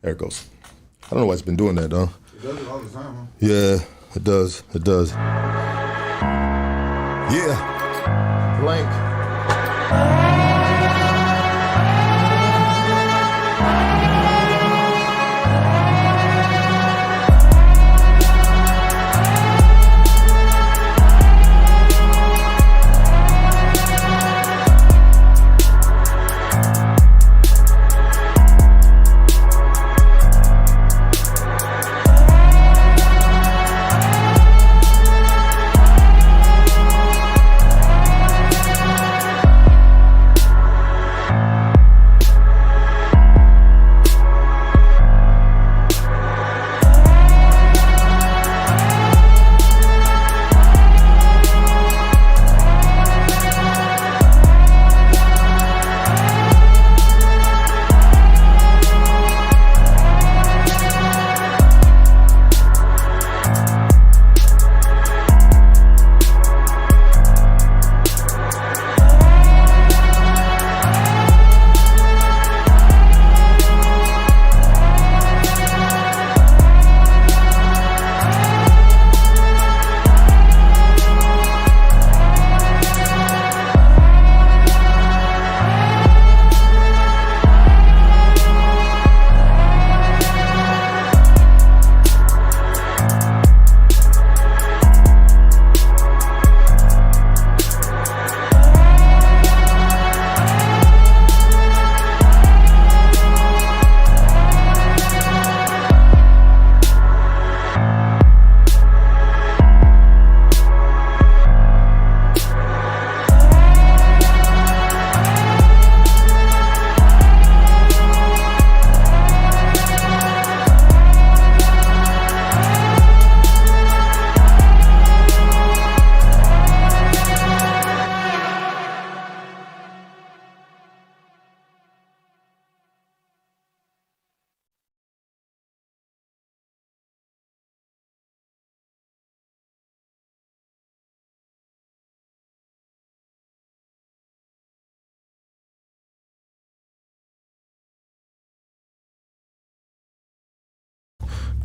There it goes. I don't know why it's been doing that, though. It does it all the time, huh? Yeah, it does. It does. Yeah. Blank.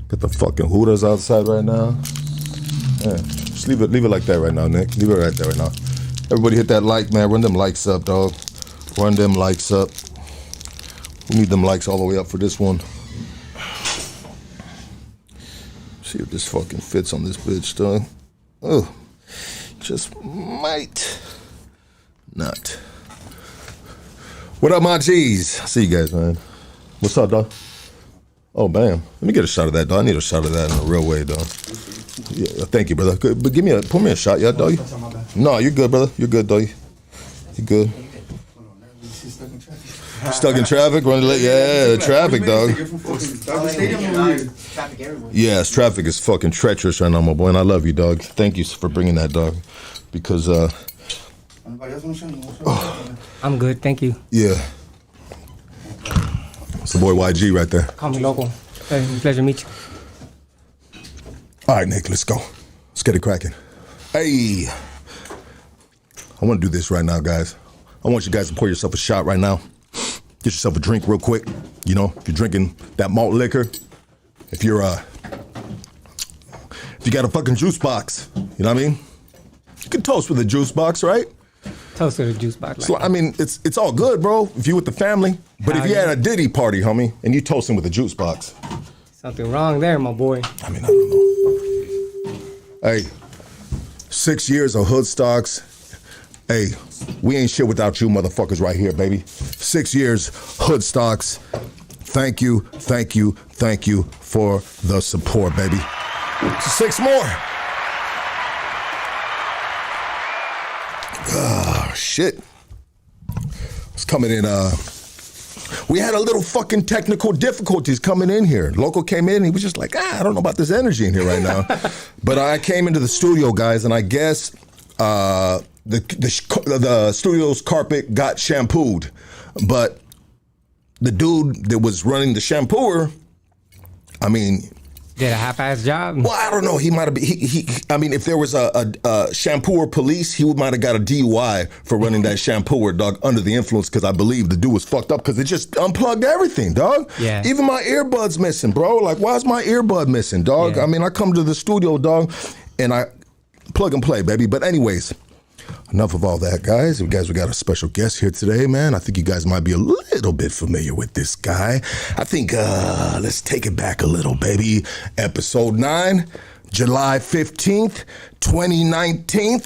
Got the fucking hooters outside right now. Yeah, just leave it like that right now, Nick. Leave it right there right now. Everybody hit that like, man. Run them likes up, dog. Run them likes up. We need them likes all the way up for this one. See if this fucking fits on this bitch, dog. Oh, just might not. What up, my G's? See you guys, man. What's up, dog? Oh, bam. Let me get a shot of that, dog. I need a shot of that in a real way, dog. Yeah, thank you, brother. Good, but pour me a shot, yeah, dog. No, you're good, brother. You're good, dog. You good. Stuck in traffic, running late. Yeah, traffic, dog. Yes, traffic is fucking treacherous right now, my boy, and I love you, dog. Thank you for bringing that, dog. Because, I'm good, thank you. Yeah. It's the boy YG right there. Call me Loco. Pleasure to meet you. All right, Nick, let's go. Let's get it cracking. Hey. I want to do this right now, guys. I want you guys to pour yourself a shot right now. Get yourself a drink real quick. You know, if you're drinking that malt liquor, if you got a fucking juice box, you know what I mean? You can toast with a juice box, right? Toast with a juice box. So, I mean, it's all good, bro, if you with the family. But if you had a Diddy party, homie, and you toasting with a juice box. Something wrong there, my boy. I mean, I don't know. Hey, 6 years of hood stocks. Hey, we ain't shit without you motherfuckers right here, baby. 6 years, hood stocks. Thank you, thank you, thank you for the support, baby. 6 more. Oh, shit. It's coming in, we had a little fucking technical difficulties coming in here. Loco came in, he was just like, I don't know about this energy in here right now. But I came into the studio, guys, and I guess the studio's carpet got shampooed. But the dude that was running the shampooer, I mean, Did a half-ass job? Well, I don't know. He might have been. I mean, if there was a shampooer police, he might have got a DUI for running that shampooer, dog, under the influence. Because I believe the dude was fucked up because it just unplugged everything, dog. Yeah. Even my earbuds missing, bro. Like, why is my earbud missing, dog? Yeah. I mean, I come to the studio, dog, and I plug and play, baby. But anyways, enough of all that, guys. We got a special guest here today, man. I think you guys might be a little bit familiar with this guy. I think, let's take it back a little, baby. Episode 9, July 15th, 2019.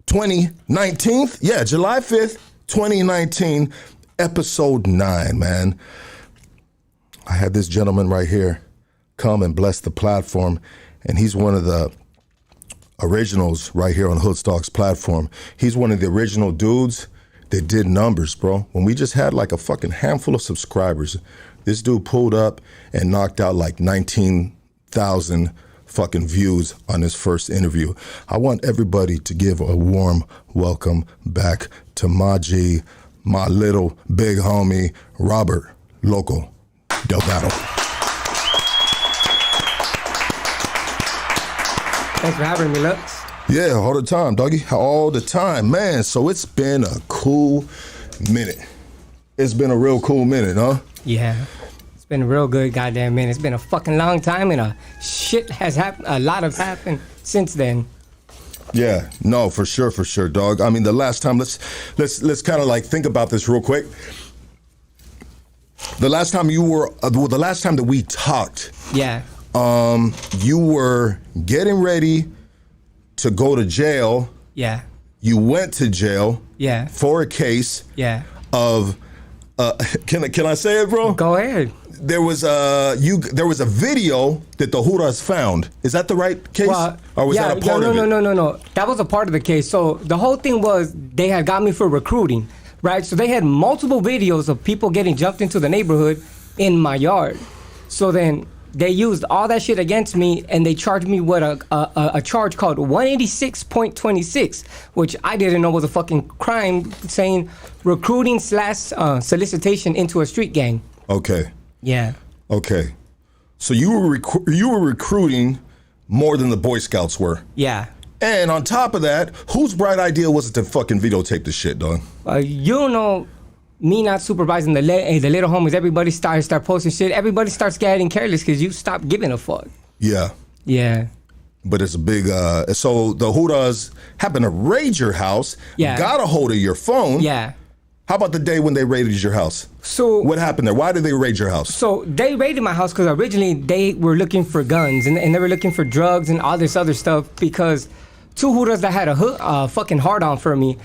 2019? Yeah, July 5th, 2019, episode 9, man. I had this gentleman right here come and bless the platform, and he's one of the originals right here on Hoodstock's platform. He's one of the original dudes that did numbers, bro. When we just had like a fucking handful of subscribers, this dude pulled up and knocked out like 19,000 fucking views on his first interview. I want everybody to give a warm welcome back to my G, my little big homie, Robert Loco Delgado. Thanks for having me, Lux. Yeah, all the time, doggy. All the time, man. So it's been a cool minute. It's been a real cool minute, huh? Yeah. It's been a real good goddamn minute. It's been a fucking long time and a shit has happened. A lot has happened since then. Yeah, no, for sure, dog. I mean, the last time, let's kind of like think about this real quick. The last time the last time that we talked. Yeah. You were getting ready to go to jail. Yeah. You went to jail. Yeah. For a case. Yeah. Of, can I say it, bro? Go ahead. There was a video that the Huras found. Is that the right case? Well, or was that a part of it? No. That was a part of the case. So the whole thing was they had got me for recruiting, right? So they had multiple videos of people getting jumped into the neighborhood in my yard. So then they used all that shit against me, and they charged me with a charge called 186.26, which I didn't know was a fucking crime, saying recruiting / solicitation into a street gang. Okay. Yeah. Okay. So you were recruiting more than the Boy Scouts were. Yeah. And on top of that, whose bright idea was it to fucking videotape this shit, dog? You know, me not supervising the little homies, everybody start posting shit. Everybody starts getting careless because you stop giving a fuck. Yeah. Yeah. But it's a big, so the Hudas happened to raid your house, got a hold of your phone. Yeah. How about the day when they raided your house? So what happened there? Why did they raid your house? So they raided my house because originally they were looking for guns and they were looking for drugs and all this other stuff because two Hudas that had a fucking hard-on for me,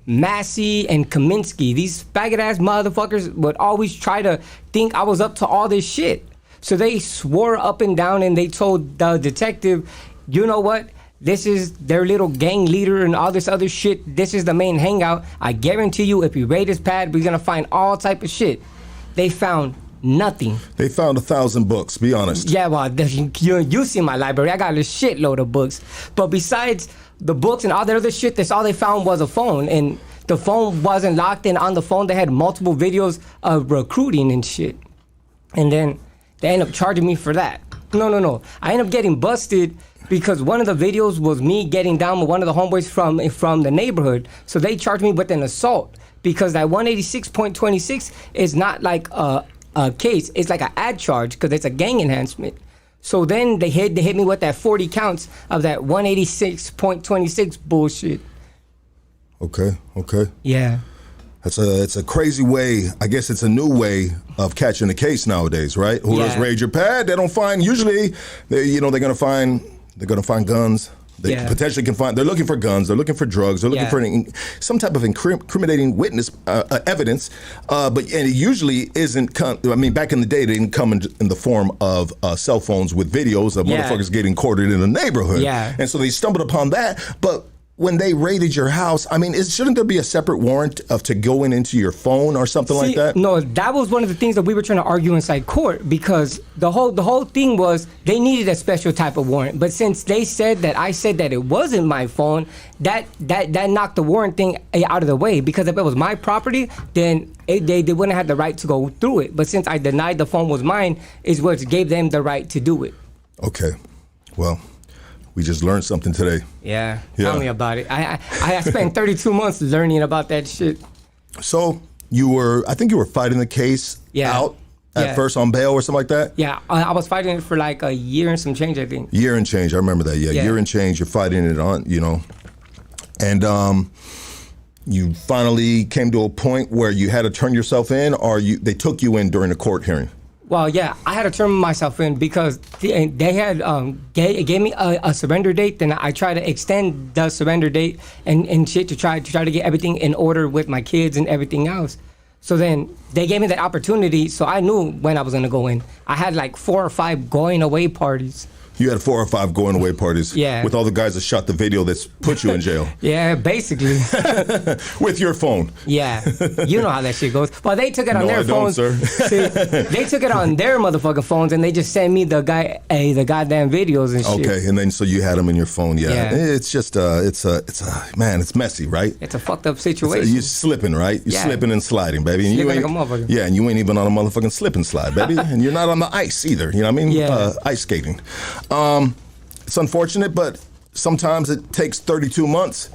Massey and Kaminsky, these faggot-ass motherfuckers would always try to think I was up to all this shit. So they swore up and down and they told the detective, you know what? This is their little gang leader and all this other shit. This is the main hangout. I guarantee you, if we raid his pad, we're gonna find all type of shit. They found nothing. They found 1,000 books, be honest. Yeah, well, you see my library. I got a shitload of books. But besides the books and all that other shit, that's all they found was a phone. And the phone wasn't locked, and on the phone they had multiple videos of recruiting and shit. And then they ended up charging me for that. No. I ended up getting busted because one of the videos was me getting down with one of the homeboys from the neighborhood. So they charged me with an assault because that 186.26 is not like a case. It's like an ad charge because it's a gang enhancement. So then they hit me with that 40 counts of that 186.26 bullshit. Okay. Yeah. It's a crazy way. I guess it's a new way of catching a case nowadays, right? Who does raid your pad? They don't find. Usually, they're gonna find guns. They potentially can find. They're looking for guns. They're looking for drugs. They're looking for some type of incriminating witness evidence. And it usually isn't. Back in the day, they didn't come in the form of cell phones with videos of motherfuckers getting quartered in the neighborhood. Yeah. And so they stumbled upon that, but when they raided your house, I mean, shouldn't there be a separate warrant to go into your phone or something like that? No, that was one of the things that we were trying to argue inside court, because the whole thing was they needed a special type of warrant. But since they said that I said that it wasn't my phone, that knocked the warrant thing out of the way. Because if it was my property, then they wouldn't have the right to go through it. But since I denied the phone was mine, is what gave them the right to do it. Okay, well. We just learned something today. Yeah, tell me about it. I spent 32 months learning about that shit. So I think you were fighting the case out at first on bail or something like that? Yeah, I was fighting it for like a year and some change, I think. Year and change, I remember that, year and change, you're fighting it on, and you finally came to a point where you had to turn yourself in, or they took you in during the court hearing? Well, yeah, I had to turn myself in because they had gave me a surrender date. Then I tried to extend the surrender date and shit to try to get everything in order with my kids and everything else. So then they gave me that opportunity, so I knew when I was gonna go in. I had like 4 or 5 going away parties. You had 4 or 5 going away parties with all the guys that shot the video that's put you in jail. Yeah, basically. With your phone. Yeah, you know how that shit goes. Well, they took it on their phones. Sir. See, they took it on their motherfucking phones, and they just sent me the goddamn videos and shit. Okay, and then so you had them in your phone. Yeah. It's just man, it's messy, right? It's a fucked up situation. You're slipping, right? You're slipping and sliding, baby. And slipping like a motherfucker. Yeah, and you ain't even on a motherfucking slip and slide, baby. And you're not on the ice either. You know what I mean? Yeah. Ice skating. It's unfortunate, but sometimes it takes 32 months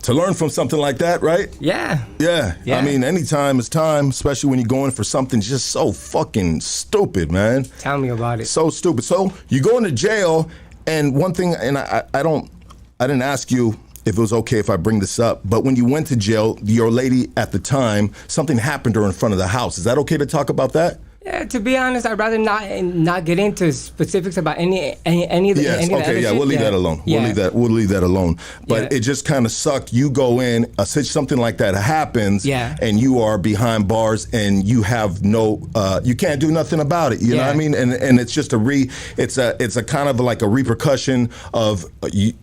to learn from something like that, right? Yeah. I mean, any time is time, especially when you're going for something just so fucking stupid, man. Tell me about it. So stupid. So you go into jail, and one thing, and I didn't ask you if it was okay if I bring this up, but when you went to jail, your lady at the time, something happened to her in front of the house. Is that okay to talk about that? Yeah, to be honest, I'd rather not get into specifics about any of the we'll leave that alone. Yeah. We'll leave that alone. But it just kind of sucked. You go in, something like that happens, and you are behind bars, and you have you can't do nothing about it. You know what I mean? And it's just it's a kind of like a repercussion of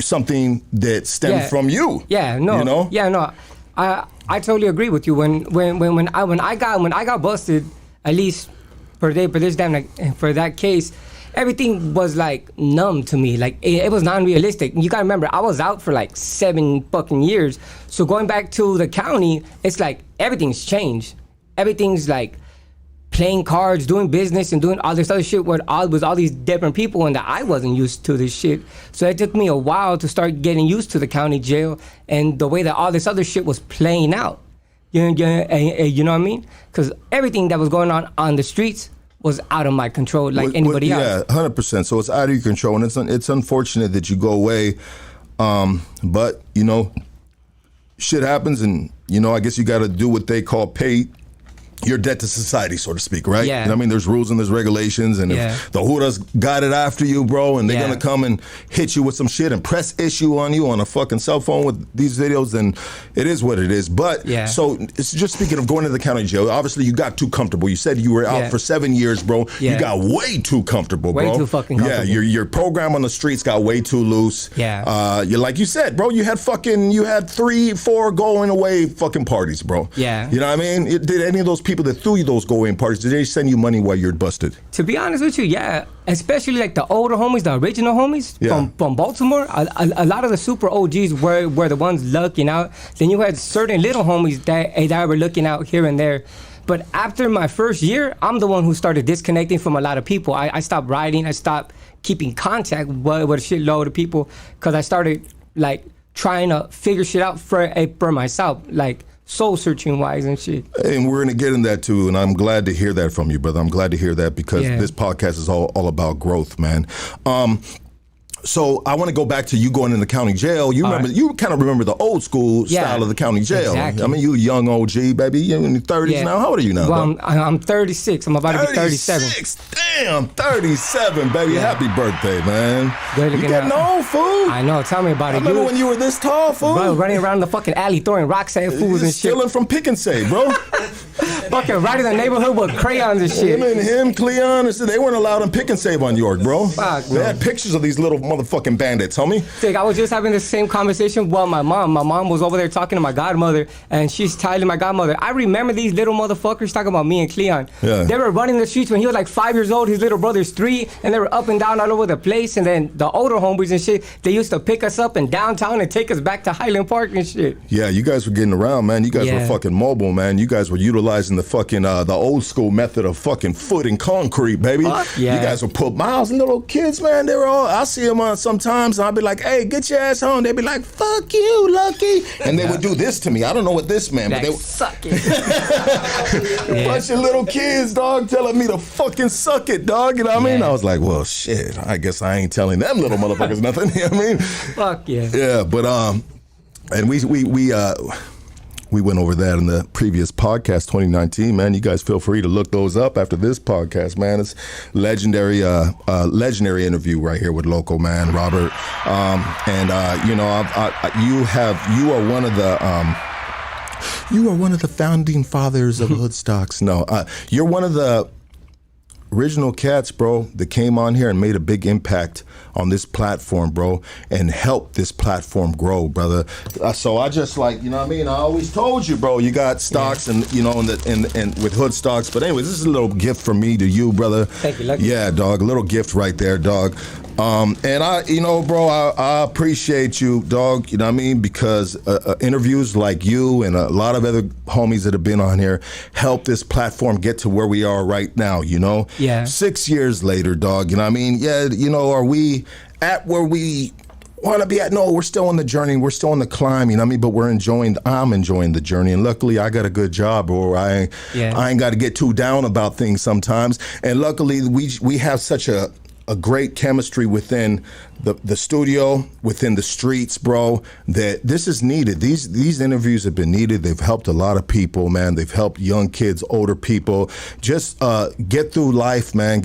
something that stemmed from you. Yeah, no. You know? Yeah, no. I totally agree with you. When I got busted, at least for that case, everything was like numb to me. Like it was non-realistic. You gotta remember, I was out for like 7 fucking years. So going back to the county, it's like everything's changed. Everything's like playing cards, doing business, and doing all this other shit with all these different people, and that I wasn't used to this shit. So it took me a while to start getting used to the county jail and the way that all this other shit was playing out. You know what I mean? Because everything that was going on the streets was out of my control, like anybody else. Yeah, 100%. So it's out of your control, and it's unfortunate that you go away. But shit happens, and I guess you got to do what they call pay your debt to society, so to speak, right? Yeah. You know what I mean? There's rules and there's regulations, and if the Hoodas got it after you, bro, and they're gonna come and hit you with some shit and press issue on you on a fucking cell phone with these videos, then it is what it is. But so it's just speaking of going to the county jail, obviously you got too comfortable. You said you were out for 7 years, bro. You got way too comfortable, bro. Way too fucking comfortable. Yeah, your program on the streets got way too loose. Yeah. You like you said, bro, you had 3, 4 going away fucking parties, bro. Yeah. You know what I mean? Did any of those people that threw you those go-in parties, did they send you money while you're busted? To be honest with you, yeah. Especially like the older homies, the original homies from Baltimore. A lot of the super OGs were the ones looking out. Then you had certain little homies that were looking out here and there. But after my first year, I'm the one who started disconnecting from a lot of people. I stopped writing. I stopped keeping contact with a shitload of people because I started like trying to figure shit out for myself, like soul searching wise and shit. And we're gonna get in that too, and I'm glad to hear that from you, brother. I'm glad to hear that because this podcast is all about growth, man. So I want to go back to you going in the county jail. You remember, you kind of remember the old school style of the county jail. Exactly. I mean, you a young OG, baby. You're in your 30s now. How old are you now? Well, I'm 36. I'm about to be 37. 36. Damn, 37, baby. Happy birthday, man. Good you getting old, fool. I know. Tell me about it. I remember when you were this tall, fool. Bro, running around the fucking alley throwing rocks at fools and shit. Stealing from Pick and Save, bro. Fucking right in the neighborhood with crayons and shit. Him, Cleon, they weren't allowed in Pick and Save on York, bro. Fuck, they had pictures of these little motherfucking bandits, homie. Like, I was just having the same conversation with my mom. My mom was over there talking to my godmother, and she's telling my godmother, I remember these little motherfuckers talking about me and Cleon. Yeah. They were running the streets when he was like 5 years old. His little brother's 3, and they were up and down all over the place. And then the older homies and shit, they used to pick us up in downtown and take us back to Highland Park and shit. Yeah, you guys were getting around, man. You guys were fucking mobile, man. You guys were utilizing the fucking the old school method of fucking foot and concrete, baby. Fuck yeah. You guys would put miles and little kids, man. They were all. I see them on sometimes, and I'll be like, "Hey, get your ass home." They'd be like, "Fuck you, Lucky," and they would do this to me. I don't know what this meant, Like, but they suck it. bunch of little kids, dog, telling me to fucking suck it, dog. You know what I mean? Yeah. I was like, well, shit. I guess I ain't telling them little motherfuckers nothing. You know what I mean? Fuck yeah. Yeah, but and we went over that in the previous podcast, 2019, man. You guys feel free to look those up after this podcast, man. It's legendary interview right here with Loco, man, Robert. You know, you are one of the founding fathers of Hoodstocks. No, you're one of the original cats, bro, that came on here and made a big impact on this platform, bro, and helped this platform grow, brother. So I just like, you know what I mean? I always told you, bro, you got stocks and, you know, and with Hoodstocks. But anyway, this is a little gift from me to you, brother. Thank you, Lucky. Yeah, dog, a little gift right there, dog. And I, you know, bro, I appreciate you, dog, you know what I mean? Because interviews like you and a lot of other homies that have been on here help this platform get to where we are right now, you know? Yeah. 6 years later, dog, you know what I mean? Yeah, you know, are we at where we want to be at? No, we're still on the journey. We're still on the climb, you know what I mean? But I'm enjoying the journey. And luckily, I got a good job, or I ain't got to get too down about things sometimes. And luckily, we have such a great chemistry within the studio, within the streets, bro, that this is needed. These interviews have been needed. They've helped a lot of people, man. They've helped young kids, older people, just get through life, man,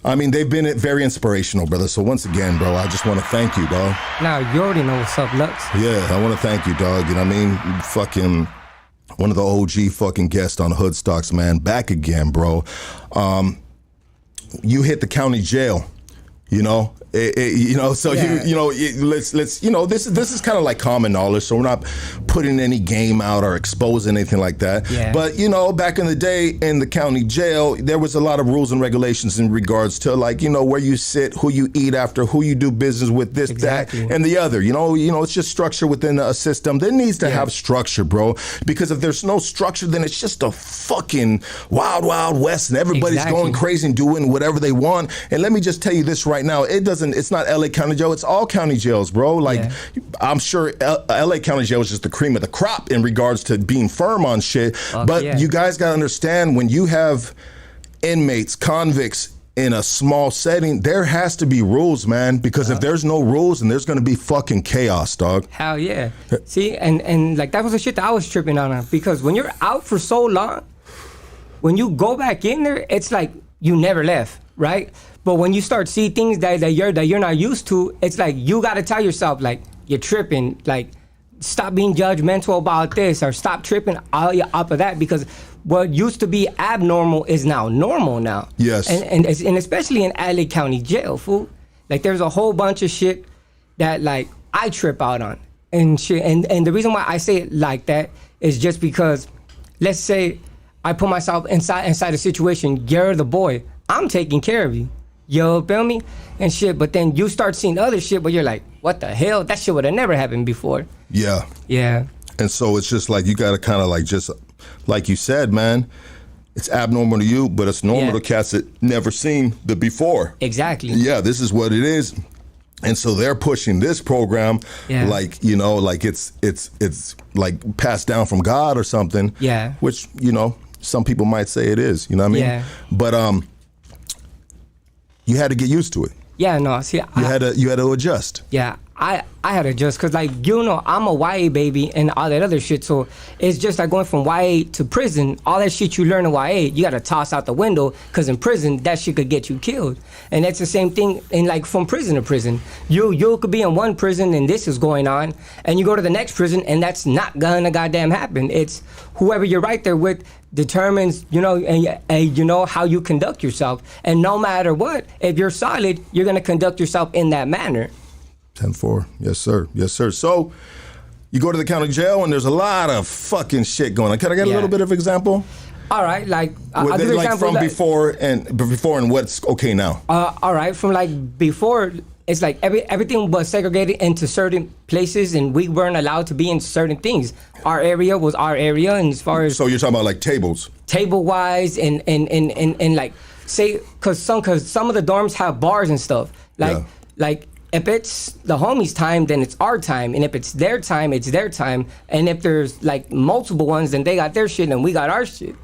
I mean, they've been very inspirational, brother. So once again, bro, I just want to thank you, dog. Now, you already know what's up, Lux. Yeah, I want to thank you, dog. You know what I mean? Fucking one of the OG fucking guests on Hoodstocks, man. Back again, bro. You hit the county jail, you know. So let's you know, this is kind of like common knowledge, so we're not putting any game out or exposing anything like that. Yeah. But you know, back in the day in the county jail, there was a lot of rules and regulations in regards to, like, you know, where you sit, who you eat after, who you do business with, this, Exactly. that, and the other. You know, it's just structure within a system. There needs to have structure, bro. Because if there's no structure, then it's just a fucking wild, wild west, and everybody's going crazy and doing whatever they want. And let me just tell you this right now: it's not LA County Jail, it's all county jails, bro. Like, I'm sure LA County Jail is just the cream of the crop in regards to being firm on shit. But you guys gotta understand, when you have inmates, convicts in a small setting, there has to be rules, man. Because if there's no rules, then there's gonna be fucking chaos, dog. Hell yeah. See, and like, that was the shit that I was tripping on. Because when you're out for so long, when you go back in there, it's like you never left, right? But when you start seeing things that you're not used to, it's like you gotta tell yourself, like, you're tripping, like, stop being judgmental about this, or stop tripping up of that, because what used to be abnormal is now normal now. Yes. And especially in LA County Jail, fool. Like, there's a whole bunch of shit that, like, I trip out on and shit. And the reason why I say it like that is just because, let's say I put myself inside a situation, you're the boy, I'm taking care of you. You feel me? And shit, but then you start seeing other shit, but you're like, what the hell? That shit would have never happened before. Yeah. Yeah. And so it's just like, you gotta kind of like, just like you said, man, it's abnormal to you, but it's normal to cats that never seen the before. Exactly. Yeah, this is what it is. And so they're pushing this program like, you know, like it's like passed down from God or something. Yeah. Which, you know, some people might say it is, you know what I mean? Yeah. But you had to get used to it. Yeah, no, see, you had to adjust. Yeah, I had to adjust because, like, I'm a YA baby and all that other shit. So it's just like going from YA to prison. All that shit you learn in YA, you got to toss out the window because in prison, that shit could get you killed. And that's the same thing in, like, from prison to prison. You could be in one prison and this is going on, and you go to the next prison and that's not gonna goddamn happen. It's whoever you're right there with determines, and how you conduct yourself. And no matter what, if you're solid, you're gonna conduct yourself in that manner. 10-4. Yes, sir. Yes, sir. So you go to the county jail and there's a lot of fucking shit going on. Can I get a little bit of example? All right, like I'll give you an like example, from before and what's okay now. All right, from like before, it's like everything was segregated into certain places, and we weren't allowed to be in certain things. Our area was our area, and as far as so you're talking about like table wise, and like say because some of the dorms have bars and stuff. Like if it's the homies' time, then it's our time, and if it's their time, it's their time. And if there's like multiple ones, then they got their shit and we got our shit.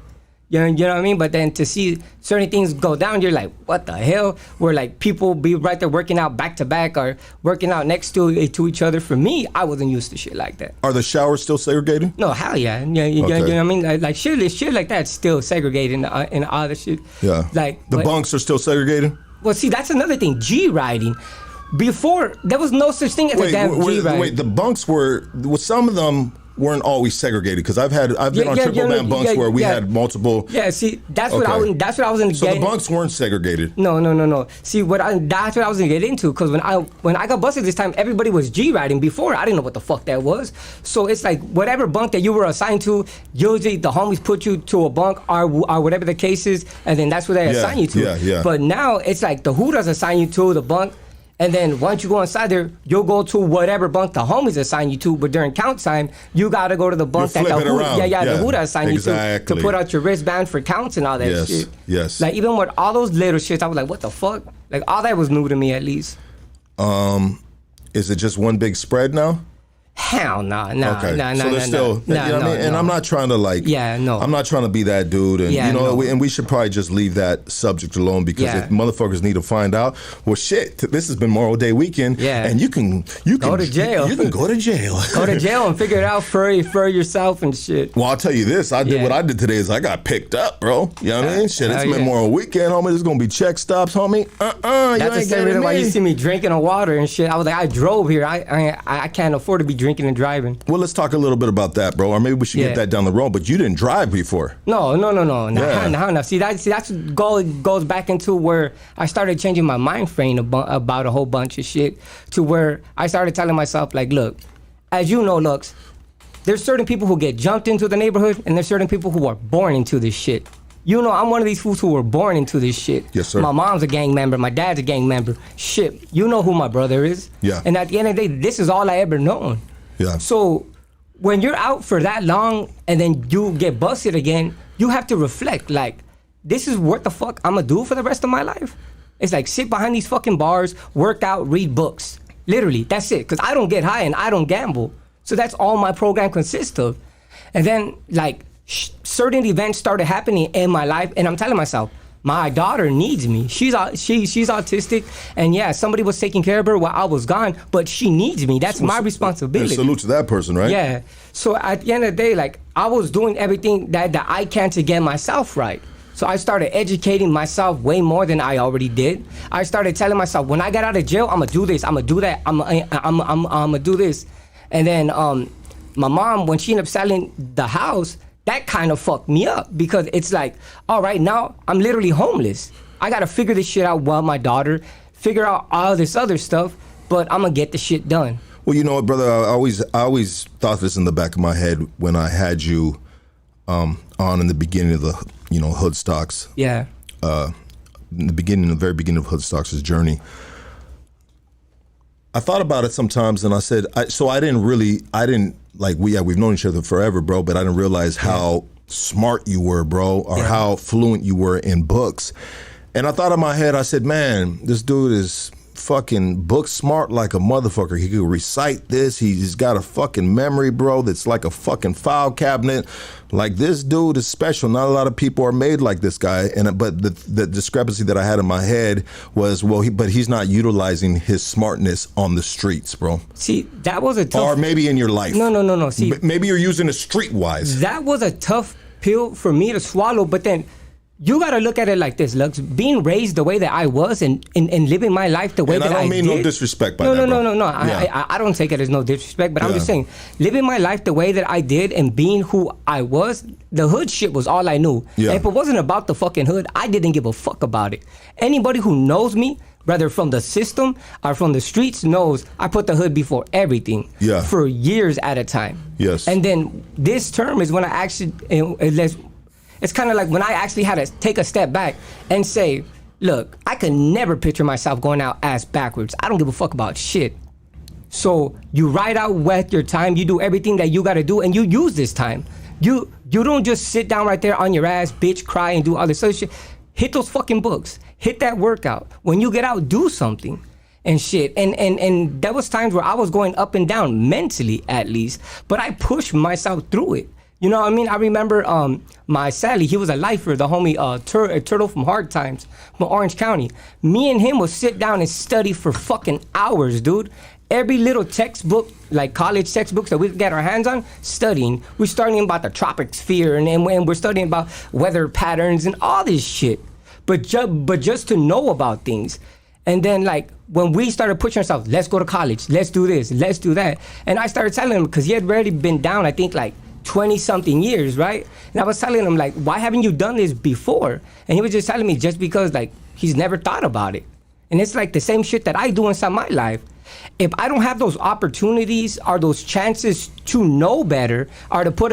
You know what I mean? But then to see certain things go down, you're like, what the hell? Where like people be right there working out back to back or working out next to each other. For me, I wasn't used to shit like that. Are the showers still segregated? No, hell yeah. You know what I mean? Like shit like that's still segregated in all the shit. Yeah. Like the bunks are still segregated? Well, see, that's another thing. G riding. Before, there was no such thing as a damn G riding. Wait, the bunks some of them weren't always segregated because I've been on triple man bunks where we had multiple. Yeah, see, that's what I was in. So the bunks weren't segregated. No. See, that's what I was gonna get into because when I got busted this time, everybody was G riding. Before, I didn't know what the fuck that was. So it's like whatever bunk that you were assigned to, usually the homies put you to a bunk or whatever the case is, and then that's what they assign you to. Yeah. But now it's like the Hooters assign you to the bunk. And then once you go inside there, you'll go to whatever bunk the homies assign you to. But during count time, you got to go to the bunk that the Huda assign you to put out your wristband for counts and all that shit. Yes. Like even with all those little shit, I was like, what the fuck? Like all that was new to me at least. Is it just one big spread now? Hell no. Okay. So there's still, you know what I mean? And I'm not trying to I'm not trying to be that dude. And we should probably just leave that subject alone because if motherfuckers need to find out, well, shit, this has been Memorial Day weekend. Yeah. And you can go to jail. You can go to jail. Go to jail and figure it out for yourself and shit. Well, I'll tell you this. What I did today is I got picked up, bro. You know what I mean? Shit, it's Memorial weekend, homie. There's going to be check stops, homie. That's the same reason why you see me drinking on water and shit. I was like, I drove here. I can't afford to be drinking and driving. Well, let's talk a little bit about that, bro. Or maybe we should get that down the road. But you didn't drive before. No. See, that's goes back into where I started changing my mind frame about a whole bunch of shit to where I started telling myself, like, look, as you know, Lux, there's certain people who get jumped into the neighborhood and there's certain people who are born into this shit. You know, I'm one of these fools who were born into this shit. Yes, sir. My mom's a gang member. My dad's a gang member. Shit, you know who my brother is. Yeah. And at the end of the day, this is all I ever known. Yeah. So when you're out for that long and then you get busted again, you have to reflect, like, this is what the fuck I'm gonna do for the rest of my life? It's like sit behind these fucking bars, work out, read books. Literally, that's it. Because I don't get high and I don't gamble. So that's all my program consists of. And then, like, certain events started happening in my life, and I'm telling myself, my daughter needs me. She's autistic, and yeah, somebody was taking care of her while I was gone, but she needs me. That's my responsibility. Salute to that person, right? Yeah. So at the end of the day, like, I was doing everything that I can to get myself right. So I started educating myself way more than I already did. I started telling myself, when I get out of jail, I'm gonna do this, I'm gonna do that, I'm gonna do this. And then my mom, when she ended up selling the house, that kind of fucked me up because it's like, all right, now I'm literally homeless. I gotta figure this shit out while my daughter, figure out all this other stuff, but I'm gonna get the shit done. Well, you know what, brother, I always thought this in the back of my head when I had you on in the beginning of the, Hood Stocks. Yeah. In the very beginning of Hood Stocks' journey. I thought about it sometimes and I said, we've known each other forever, bro, but I didn't realize how smart you were, bro, or how fluent you were in books. And I thought in my head, I said, man, this dude is fucking book smart like a motherfucker. He could recite this. He's got a fucking memory, bro, that's like a fucking file cabinet. Like, this dude is special. Not a lot of people are made like this guy. But the discrepancy that I had in my head was, but he's not utilizing his smartness on the streets, bro. See, that was a tough... Or maybe in your life. No. See, maybe you're using it streetwise. That was a tough pill for me to swallow, but then you got to look at it like this, Lux. Being raised the way that I was and living my life the way that I did. I don't mean no disrespect by that, bro. No. Yeah. I don't take it as no disrespect, but I'm just saying, living my life the way that I did and being who I was, the hood shit was all I knew. Yeah. If it wasn't about the fucking hood, I didn't give a fuck about it. Anybody who knows me, whether from the system or from the streets, knows I put the hood before everything for years at a time. Yes. And then this term is when I actually... It's kind of like when I actually had to take a step back and say, look, I could never picture myself going out ass backwards. I don't give a fuck about shit. So you ride out with your time, you do everything that you gotta do, and you use this time. You don't just sit down right there on your ass, bitch, cry, and do all this other shit. Hit those fucking books. Hit that workout. When you get out, do something and shit. And there was times where I was going up and down, mentally at least, but I pushed myself through it. You know what I mean? I remember my Sally, he was a lifer, the homie Turtle from Hard Times from Orange County. Me and him would sit down and study for fucking hours, dude. Every little textbook, like college textbooks that we could get our hands on, studying. We're studying about the tropic sphere and we're studying about weather patterns and all this shit. But just to know about things. And then, like, when we started pushing ourselves, let's go to college, let's do this, let's do that. And I started telling him, because he had already been down, I think, like, 20-something years, right? And I was telling him, like, why haven't you done this before? And he was just telling me just because, like, he's never thought about it. And it's like the same shit that I do inside my life. If I don't have those opportunities or those chances to know better or to put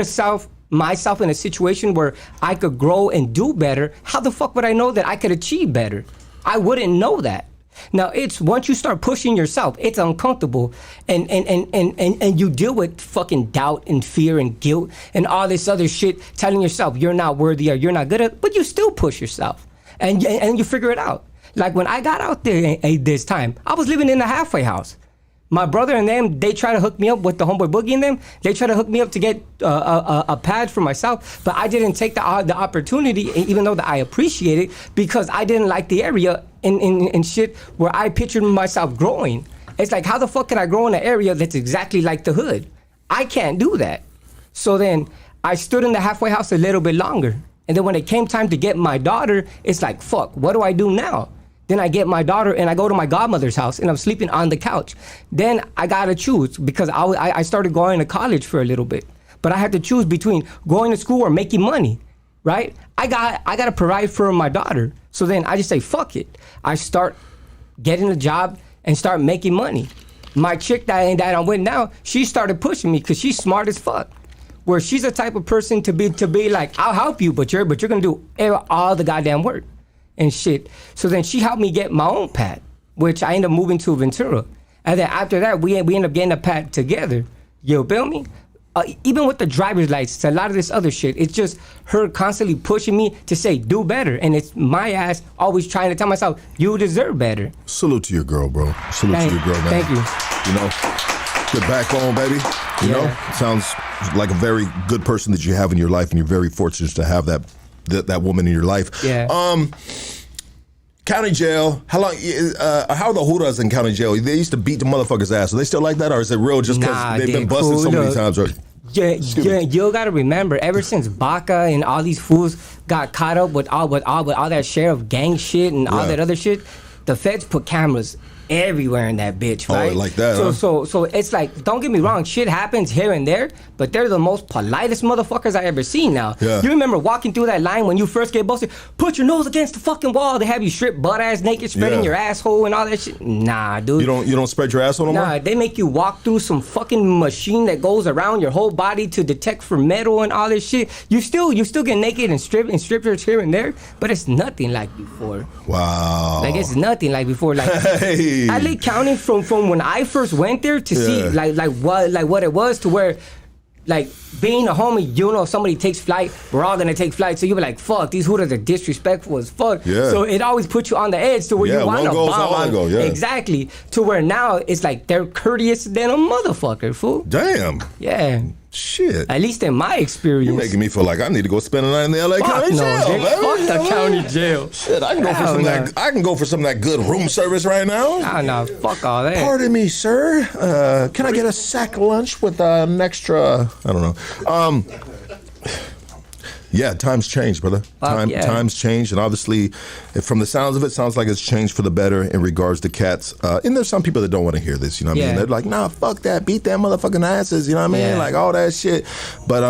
myself in a situation where I could grow and do better, how the fuck would I know that I could achieve better? I wouldn't know that. Now, it's once you start pushing yourself, it's uncomfortable, and you deal with fucking doubt and fear and guilt and all this other shit, telling yourself you're not worthy or you're not good at, but you still push yourself, and you figure it out. Like when I got out there this time, I was living in a halfway house. My brother and them, they try to hook me up with the homeboy Boogie and them. They try to hook me up to get a pad for myself, but I didn't take the opportunity, even though that I appreciate it, because I didn't like the area and shit where I pictured myself growing. It's like, how the fuck can I grow in an area that's exactly like the hood? I can't do that. So then I stood in the halfway house a little bit longer. And then when it came time to get my daughter, it's like, fuck, what do I do now? Then I get my daughter and I go to my godmother's house and I'm sleeping on the couch. Then I gotta choose because I started going to college for a little bit. But I had to choose between going to school or making money, right? I gotta provide for my daughter. So then I just say, fuck it. I start getting a job and start making money. My chick that I'm with now, she started pushing me because she's smart as fuck. Where she's the type of person to be like, I'll help you, but you're gonna do all the goddamn work and shit. So then she helped me get my own pad, which I ended up moving to Ventura. And then after that, we ended up getting a pad together. You feel me? Even with the driver's license, a lot of this other shit, it's just her constantly pushing me to say, do better. And it's my ass always trying to tell myself, you deserve better. Salute to your girl, bro. Salute to your girl, man. Thank you. You know, good backbone, baby. You know, sounds like a very good person that you have in your life, and you're very fortunate to have that woman in your life. Yeah. County jail. How long? How are the Hudas in county jail? They used to beat the motherfuckers' ass. Are they still like that, or is it real just because they've been busted so many times? Right? You gotta remember, ever since Baca and all these fools got caught up with all that sheriff gang shit and all that other shit, the feds put cameras everywhere in that bitch, right? Oh, like that, so it's like, don't get me wrong, shit happens here and there, but they're the most politest motherfuckers I ever seen now. Yeah. You remember walking through that line when you first get busted, put your nose against the fucking wall, they have you stripped butt-ass naked, spreading your asshole and all that shit? Nah, dude. You don't spread your asshole no more? Nah, they make you walk through some fucking machine that goes around your whole body to detect for metal and all this shit. You still get naked and strip search here and there, but it's nothing like before. Wow. Like, it's nothing like before. Like, hey. I lay counting from when I first went there to see like what it was to where like being a homie, you know, if somebody takes flight, we're all gonna take flight. So you be like, fuck, these hooters are disrespectful as fuck. Yeah. So it always puts you on the edge to where you want to bomb. All go, yeah. Exactly. To where now it's like they're courteous than a motherfucker, fool. Damn. Yeah. Shit. At least in my experience. You're making me feel like I need to go spend a night in the LA County Jail, baby. baby. Fuck the county jail. Shit, I can go for some of that. I can go for some of that good room service right now. Nah, fuck all that. Pardon me, sir. Can I get a sack lunch with an extra? I don't know. Yeah, times change, brother. Times change, and obviously, from the sounds of it, sounds like it's changed for the better in regards to cats. And there's some people that don't want to hear this, you know what I mean? They're like, nah, fuck that, beat that motherfucking asses, you know what I mean? Like all that shit. But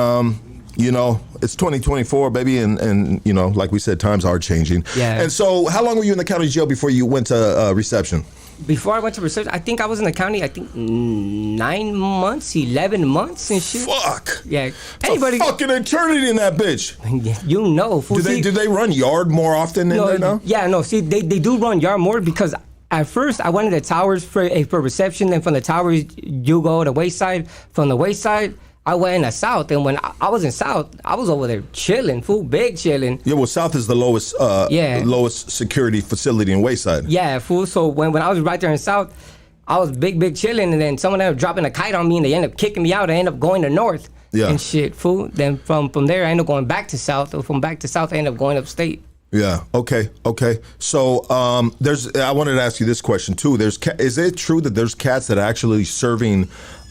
you know, it's 2024, baby, and you know, like we said, times are changing. Yeah. And so, how long were you in the county jail before you went to reception? Before I went to reception, I think I was in the county, 9 months, 11 months and shit. Fuck. Yeah. Anybody? A fucking eternity in that bitch. You know. Fool. Do they run yard more often in there now? Yeah, no. See, they do run yard more because at first I went to the towers for reception. Then from the towers, you go to the waist side. From the waist side, I went in the south, and when I was in south, I was over there chilling, fool, big chilling. Yeah, well, south is the lowest security facility in Wayside. Yeah, fool. So when I was right there in south, I was big chilling, and then someone ended up dropping a kite on me, and they ended up kicking me out. I ended up going to north and shit, fool. Then from there, I ended up going back to south. Or from back to south, I ended up going upstate. Yeah. Okay. So I wanted to ask you this question too. Is it true that there's cats that are actually serving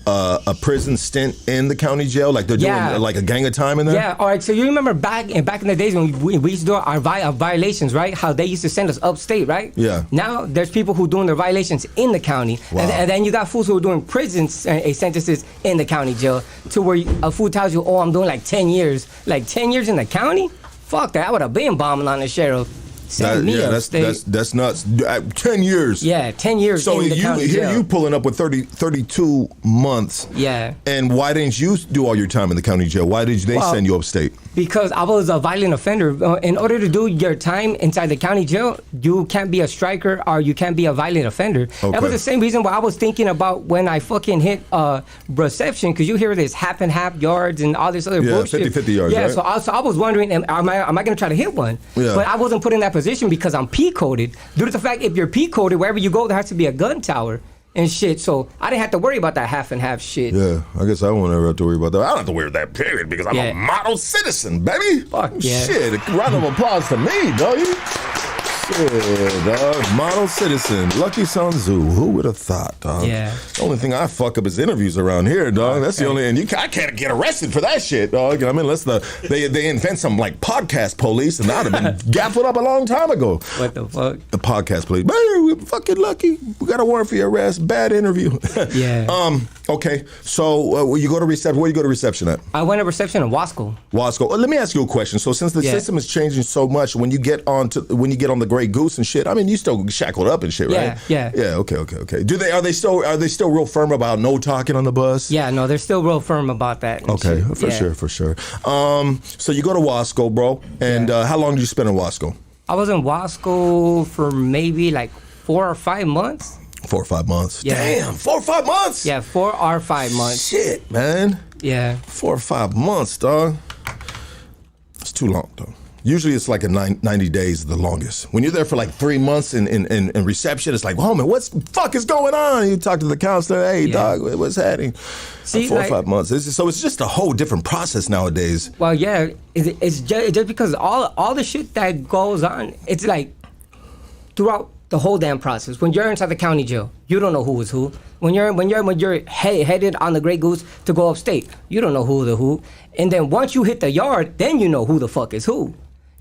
a prison stint in the county jail, like they're doing like a gang of time in there? Yeah, all right, so you remember back in the days when we used to do our violations, right? How they used to send us upstate, right? Yeah. Now there's people who doing their violations in the county. Wow. And then you got fools who are doing prison sentences in the county jail, to where a fool tells you, oh, I'm doing like 10 years. Like 10 years in the county? Fuck that, I would have been bombing on the sheriff. That's nuts. 10 years. Yeah, 10 years in the county jail. You pulling up with 32 months. Yeah. And why didn't you do all your time in the county jail? Why did they send you upstate? Because I was a violent offender. In order to do your time inside the county jail, you can't be a striker or you can't be a violent offender. Okay. That was the same reason why I was thinking about when I fucking hit reception, because you hear this half and half yards and all this other bullshit. 50-50 yards, yeah, right? so I was wondering, am I going to try to hit one? Yeah. But I wasn't put in that position because I'm P-coded. Due to the fact, if you're P-coded, wherever you go, there has to be a gun tower and shit. So I didn't have to worry about that half and half shit. Yeah, I guess I won't ever have to worry about that. I don't have to worry about that, period, because I'm a model citizen, baby. Fuck yeah. Shit, a round of applause for me, dog. Shit, dog. Model citizen. Lucky Sun Zoo. Who would have thought, dog? Yeah. The only thing I fuck up is interviews around here, dog. That's the only, and I can't get arrested for that shit, dog. You know what I mean? Unless they invent some like podcast police, and I'd have been gaffled up a long time ago. What the fuck? The podcast police. Man, we're fucking lucky. We got a warrant for your arrest. Bad interview. Yeah. Okay. So you go to reception. Where you go to reception at? I went to reception in Wasco. Let me ask you a question. So since the system is changing so much, when you get on the Grey Goose and shit, I mean, you still shackled up and shit, right? Yeah. Okay. Are they still real firm about no talking on the bus? Yeah, no, they're still real firm about that. Okay, for sure. So you go to Wasco, bro, and how long did you spend in Wasco? I was in Wasco for maybe like 4 or 5 months. 4 or 5 months. Yeah. Damn, 4 or 5 months. Yeah, 4 or 5 months. Shit, man. Yeah. 4 or 5 months, dog. It's too long, though. Usually it's like 90 days the longest. When you're there for like 3 months in reception, it's like, oh man, what the fuck is going on? You talk to the counselor, hey dog, what's happening? See, 4 or 5 months. So it's just a whole different process nowadays. Well, yeah, it's just because all the shit that goes on, it's like throughout the whole damn process. When you're inside the county jail, you don't know who is who. When you're headed on the Grey Goose to go upstate, you don't know who. And then once you hit the yard, then you know who the fuck is who.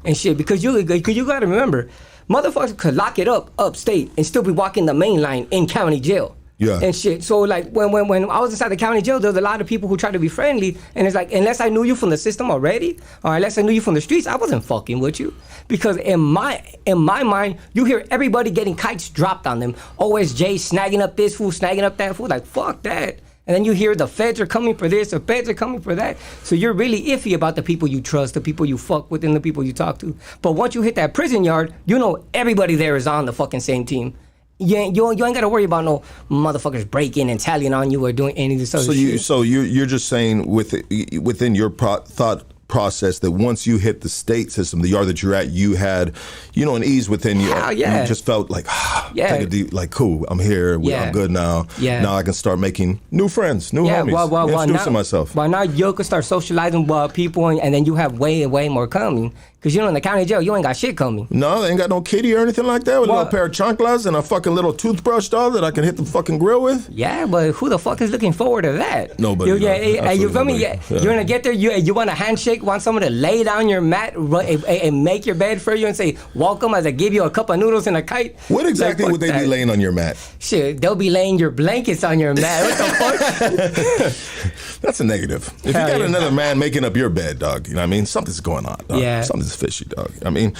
And shit, because you gotta remember, motherfuckers could lock it up upstate and still be walking the main line in county jail. Yeah. And shit. So like when I was inside the county jail, there was a lot of people who tried to be friendly, and it's like, unless I knew you from the system already, or unless I knew you from the streets, I wasn't fucking with you. Because in my mind, you hear everybody getting kites dropped on them. OSJ snagging up this fool, snagging up that fool, like fuck that. And then you hear the feds are coming for this, the feds are coming for that. So you're really iffy about the people you trust, the people you fuck with, and the people you talk to. But once you hit that prison yard, you know everybody there is on the fucking same team. you ain't got to worry about no motherfuckers breaking and tallying on you or doing any of this other shit. So you're just saying within your thought process that once you hit the state system, the yard that you're at, you had, an ease within you. Hell yeah. You just felt like, yeah. take a deep, like, cool, I'm here, Yeah. I'm good now. Yeah. Now I can start making new friends, new homies, introducing myself. Well, now you can start socializing with people, and then you have way more coming. Because in the county jail, you ain't got shit coming. No, they ain't got no kitty or anything like that with a little pair of chanclas and a fucking little toothbrush, dog, that I can hit the fucking grill with. Yeah, but who the fuck is looking forward to that? Nobody. You feel me? Yeah. You're gonna get there. You want a handshake? Want someone to lay down your mat and make your bed for you and say welcome as I give you a cup of noodles and a kite? What exactly would they be laying on your mat? Shit, they'll be laying your blankets on your mat. What the fuck? That's a negative. If you got another man making up your bed, dog, you know what I mean? Something's going on, dog. Yeah. Something's fishy, dog. I mean,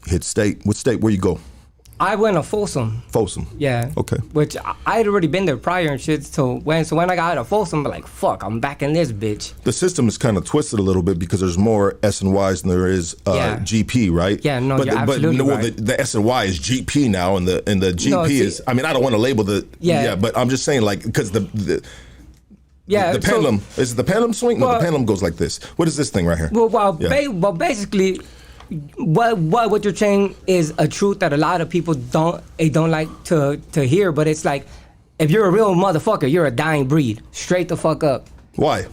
hit state. What state? Where you go? I went to Folsom. Folsom. Yeah. Okay. Which I had already been there prior and shit. So when I got out of Folsom, I'm like, fuck, I'm back in this bitch. The system is kind of twisted a little bit because there's more S and Ys than there is GP, right? Yeah, no, you're absolutely right. The S and Y is GP now, and the GP is. I mean, I don't want to label but I'm just saying, like, because the pendulum is the pendulum swing. No, the pendulum goes like this. What is this thing right here? Well, basically, what you're saying is a truth that a lot of people don't like to hear. But it's like, if you're a real motherfucker, you're a dying breed. Straight the fuck up. Why?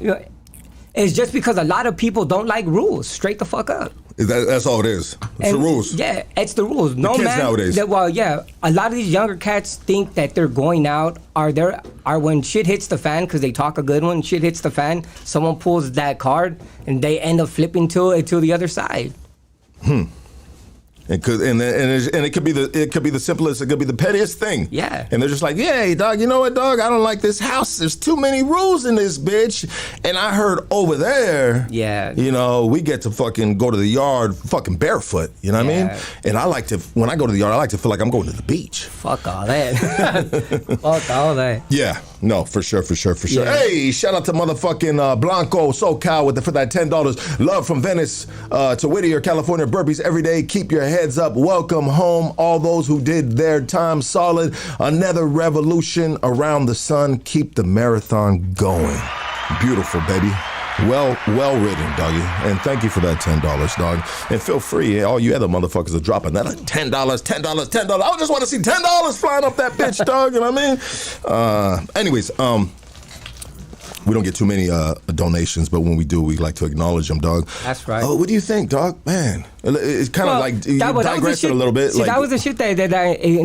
It's just because a lot of people don't like rules. Straight the fuck up. That's all it is. It's the rules. Yeah, it's the rules. No kids man. Nowadays. A lot of these younger cats think that they're going out are when shit hits the fan, because they talk a good one. Shit hits the fan. Someone pulls that card and they end up flipping to the other side. It could, and it could be the simplest. It could be the pettiest thing. Yeah. And they're just like, "Yay, dog! You know what, dog? I don't like this house. There's too many rules in this bitch." And I heard over there, we get to fucking go to the yard fucking barefoot. You know what I mean? And I like to, when I go to the yard, I like to feel like I'm going to the beach. Fuck all that. Fuck all that. Yeah. No, for sure. Yeah. Hey, shout out to motherfucking Blanco SoCal for that $10. Love from Venice to Whittier, California. Burpees every day. Keep your heads up. Welcome home, all those who did their time solid. Another revolution around the sun. Keep the marathon going. Beautiful, baby. Well written, doggy. And thank you for that $10, dog. And feel free, all you other motherfuckers are dropping that $10. I just want to see $10 flying up that bitch, dog. You know what I mean? Anyways, we don't get too many donations, but when we do, we like to acknowledge them, dog. That's right. Oh, what do you think, dog? Man, it's kind of like you digressed a little bit. See, that was the shit that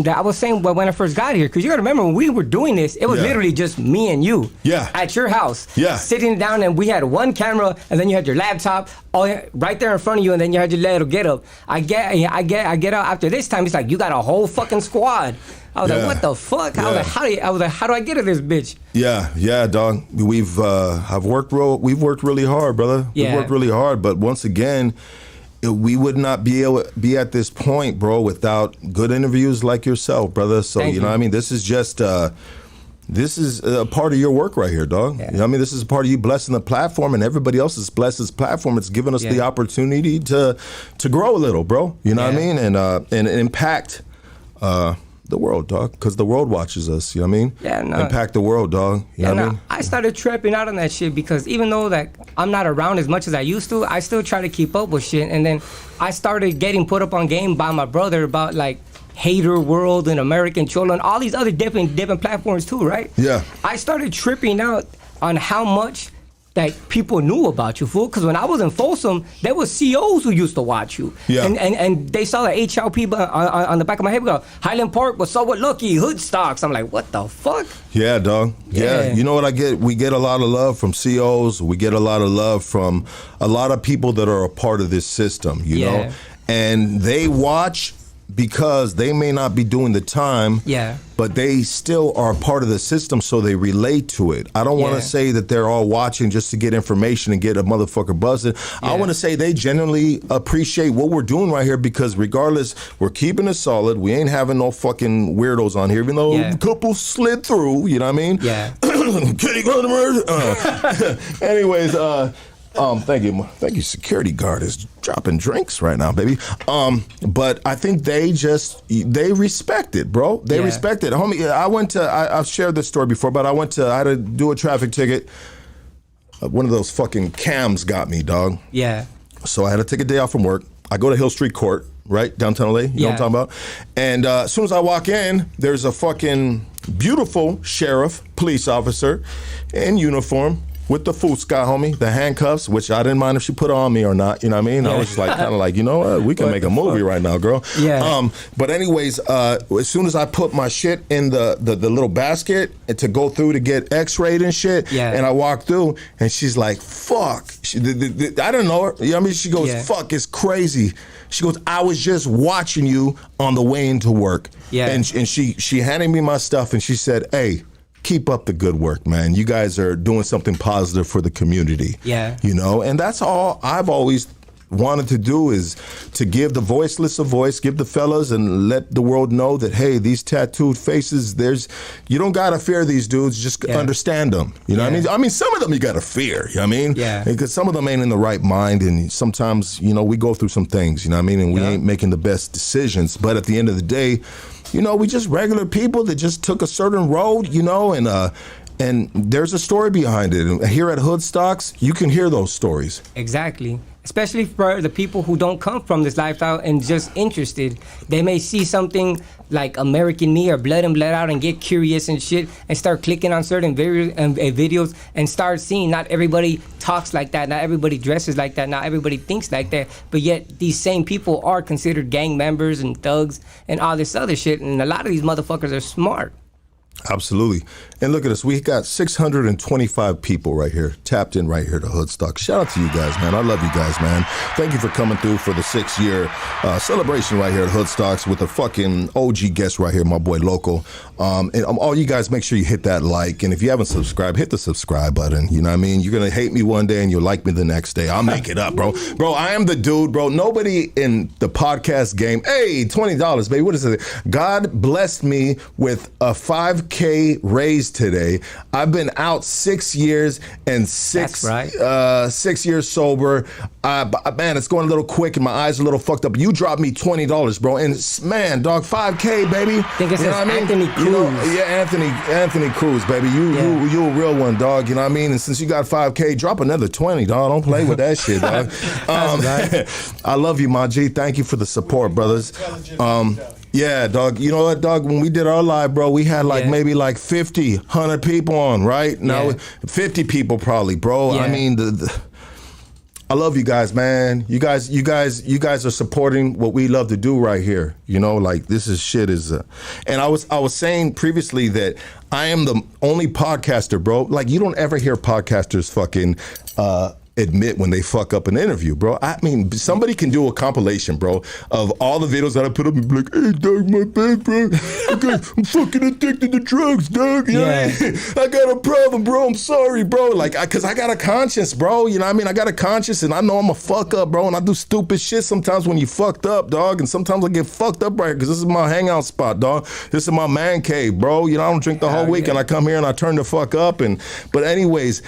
I was saying when I first got here. Because you got to remember, when we were doing this, it was literally just me and you. Yeah. At your house. Yeah. Sitting down, and we had one camera, and then you had your laptop right there in front of you, and then you had your little get up. I get out after this time. It's like, you got a whole fucking squad. I was like, what the fuck? I was like, how do I get to this bitch? Yeah, dog. We've worked really hard, brother. Yeah. We've worked really hard, but once again, we would not be able to be at this point, bro, without good interviews like yourself, brother. So you know what I mean? This is just this is a part of your work right here, dog. Yeah. You know what I mean? This is a part of you blessing the platform, and everybody else is blessed this platform. It's given us the opportunity to grow a little, bro. You know what I mean? And impact the world, dog, because the world watches us, you know what I mean? Yeah, no. Impact the world, dog. You know what I mean? I started tripping out on that shit because even though that I'm not around as much as I used to, I still try to keep up with shit. And then I started getting put up on game by my brother about like Hater World and American Cholo and all these other different platforms too, right? Yeah. I started tripping out on how much that people knew about you, fool. Because when I was in Folsom, there was COs who used to watch you. Yeah. And they saw the HLP on the back of my head. Go, Highland Park was so what lucky, hood stocks. I'm like, what the fuck? Yeah, dog. Yeah. You know what I get? We get a lot of love from COs. We get a lot of love from a lot of people that are a part of this system, you know? And they watch because they may not be doing the time, but they still are part of the system, so they relate to it. I don't want to say that they're all watching just to get information and get a motherfucker buzzing. I want to say they genuinely appreciate what we're doing right here, because regardless, we're keeping it solid. We ain't having no fucking weirdos on here, even though a couple slid through, you know what I mean? Yeah. Anyways, Thank you. Security guard is dropping drinks right now, baby. But I think they respect it, bro. They respect it, homie. I've shared this story before, but I had to do a traffic ticket. One of those fucking cams got me, dog. Yeah. So I had to take a day off from work. I go to Hill Street Court, right? Downtown LA, you know what I'm talking about? And as soon as I walk in, there's a fucking beautiful sheriff, police officer in uniform with the fuska, homie, the handcuffs, which I didn't mind if she put on me or not, you know what I mean? I was just like, kind of like, you know what? We can make a movie right now, girl. Yeah. But anyways, as soon as I put my shit in the little basket to go through to get x-rayed and shit, and I walk through and she's like, fuck. I don't know her. You know what I mean? She goes, fuck, it's crazy. She goes, I was just watching you on the way into work. Yeah. And she handed me my stuff and she said, hey, keep up the good work, man. You guys are doing something positive for the community. Yeah. You know, and that's all I've always wanted to do, is to give the voiceless a voice, give the fellas, and let the world know that, hey, these tattooed faces, you don't gotta fear these dudes, just understand them. You know what I mean? I mean, some of them you gotta fear, you know what I mean? Yeah. Because some of them ain't in the right mind, and sometimes, you know, we go through some things, you know what I mean? And we ain't making the best decisions. But at the end of the day, you know, we just regular people that just took a certain road, you know, and there's a story behind it. And here at Hoodstocks, you can hear those stories. Exactly. Especially for the people who don't come from this lifestyle and just interested. They may see something like American Me or Blood and Blood Out and get curious and shit and start clicking on certain videos and start seeing not everybody talks like that, not everybody dresses like that, not everybody thinks like that, but yet these same people are considered gang members and thugs and all this other shit, and a lot of these motherfuckers are smart. Absolutely. And look at us. We got 625 people right here, tapped in right here to Hoodstock. Shout out to you guys, man. I love you guys, man. Thank you for coming through for the 6-year celebration right here at Hoodstocks with a fucking OG guest right here, my boy Loco. And all you guys, make sure you hit that like. And if you haven't subscribed, hit the subscribe button. You know what I mean? You're going to hate me one day and you'll like me the next day. I'll make it up, bro. Bro, I am the dude, bro. Nobody in the podcast game, hey, $20, baby. What is it? God blessed me with a $5K raise today. I've been out 6 years and 6 years sober. Man, it's going a little quick and my eyes are a little fucked up. You dropped me $20, bro. And man, dog, $5K, baby. I think it says Anthony Cruz. You know, Anthony Cruz, baby. You a real one, dog. You know what I mean? And since you got $5K, drop another 20, dog. Don't play with that shit, dog. I love you, my G. Thank you for the support, brothers. Yeah, dog. You know what, dog? When we did our live, bro, we had maybe 50, 100 people on, right? Now 50 people probably, bro. I mean, I love you guys, man. You guys are supporting what we love to do right here. You know, like this is shit is. And I was saying previously that I am the only podcaster, bro. Like you don't ever hear podcasters fucking admit when they fuck up an interview, bro. I mean, somebody can do a compilation, bro, of all the videos that I put up and be like, hey, dog, my bad, bro. I'm fucking addicted to drugs, dog. You know what I mean? I got a problem, bro. I'm sorry, bro. Like, cause I got a conscience, bro. You know what I mean? I got a conscience and I know I'm a fuck up, bro. And I do stupid shit sometimes when you fucked up, dog. And sometimes I get fucked up right here cause this is my hangout spot, dog. This is my man cave, bro. You know, I don't drink the whole week and I come here and I turn the fuck up. But anyways,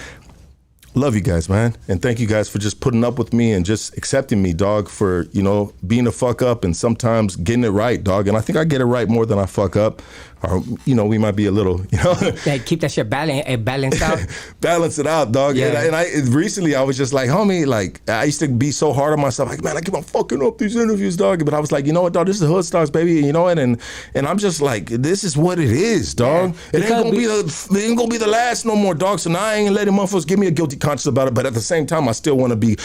love you guys, man. And thank you guys for just putting up with me and just accepting me, dog, for, you know, being a fuck up and sometimes getting it right, dog. And I think I get it right more than I fuck up. Or, you know, we might be a little, you know. Yeah, keep that shit balanced out. Balance it out, dog. Yeah. And I recently I was just like, homie, like, I used to be so hard on myself. Like, man, I keep on fucking up these interviews, dog. But I was like, you know what, dog, this is Hoodstocks, baby. You know what? And I'm just like, this is what it is, dog. Yeah. It ain't gonna be the last no more, dog. So now I ain't letting motherfuckers give me a guilty conscience about it. But at the same time, I still want to be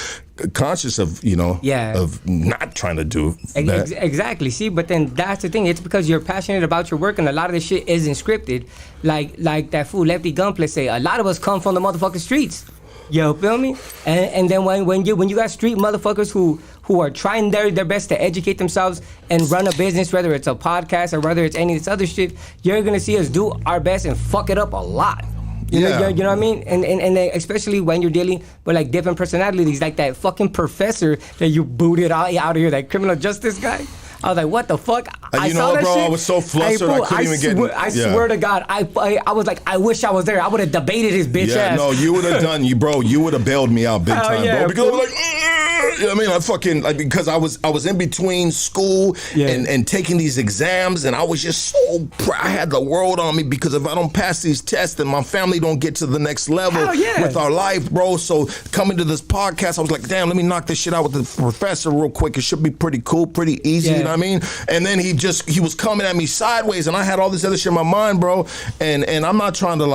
conscious of, you know, of not trying to do that. Exactly. See, but then that's the thing. It's because you're passionate about your work and a lot of this shit isn't scripted. Like that fool Lefty Gunplay say, a lot of us come from the motherfucking streets. You feel me? And then when you got street motherfuckers who are trying their best to educate themselves and run a business, whether it's a podcast or whether it's any of this other shit, you're gonna see us do our best and fuck it up a lot. You know what I mean? And especially when you're dealing with like different personalities, like that fucking professor that you booted out of here, that criminal justice guy. I was like, what the fuck? And I you know saw what, that bro? shit. I was so flustered, I couldn't even get... I swear to God, I was like, I wish I was there. I would have debated his bitch ass. No, you would have done, you would have bailed me out big time, bro. Because I was like, you know what I mean? I fucking, like, because I was in between school and taking these exams, and I was just so proud. I had the world on me, because if I don't pass these tests, then my family don't get to the next level with our life, bro. So coming to this podcast, I was like, damn, let me knock this shit out with the professor real quick. It should be pretty cool, pretty easy, you know what I mean? And then he was coming at me sideways, and I had all this other shit in my mind, bro. And I'm not trying to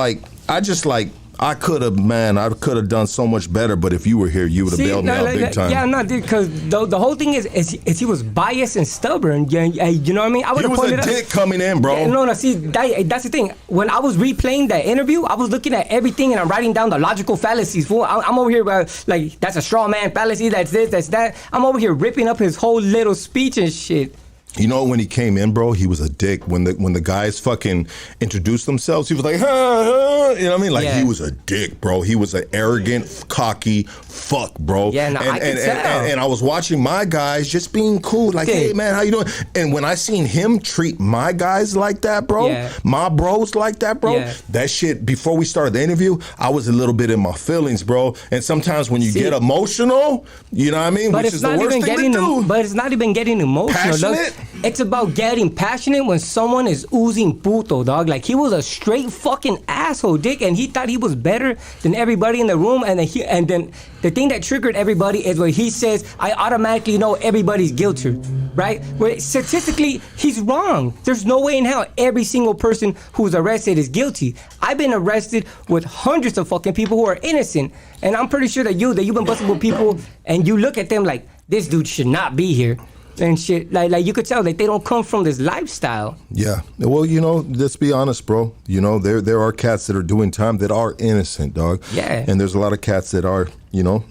I could have done so much better, but if you were here, you would have bailed me out big time. Yeah, no, dude, because the whole thing is he was biased and stubborn. You know what I mean? He was a dick coming in, bro. Yeah, no, see, that's the thing. When I was replaying that interview, I was looking at everything and I'm writing down the logical fallacies. Fool, I'm over here like, that's a straw man fallacy, that's this, that's that. I'm over here ripping up his whole little speech and shit. You know, when he came in, bro, he was a dick. When the guys fucking introduced themselves, he was like, you know what I mean? Like, he was a dick, bro. He was an arrogant, cocky fuck, bro. Yeah, no, I can tell. And I was watching my guys just being cool, like, hey, man, how you doing? And when I seen him treat my guys like that, bro, my bros like that, bro, that shit, before we started the interview, I was a little bit in my feelings, bro. And sometimes when you get emotional, you know what I mean? But Which is the worst thing to do. But it's not even getting emotional. Passionate? It's about getting passionate when someone is oozing puto, dog. Like, he was a straight fucking asshole, dick, and he thought he was better than everybody in the room. And then the thing that triggered everybody is where he says, I automatically know everybody's guilty, right? Where statistically, he's wrong. There's no way in hell every single person who's arrested is guilty. I've been arrested with hundreds of fucking people who are innocent, and I'm pretty sure that you've been busting with people, and you look at them like, this dude should not be here. And shit, like you could tell that they don't come from this lifestyle. Yeah, well, you know, let's be honest, bro. You know, there are cats that are doing time that are innocent, dog. Yeah, and there's a lot of cats that are, you know,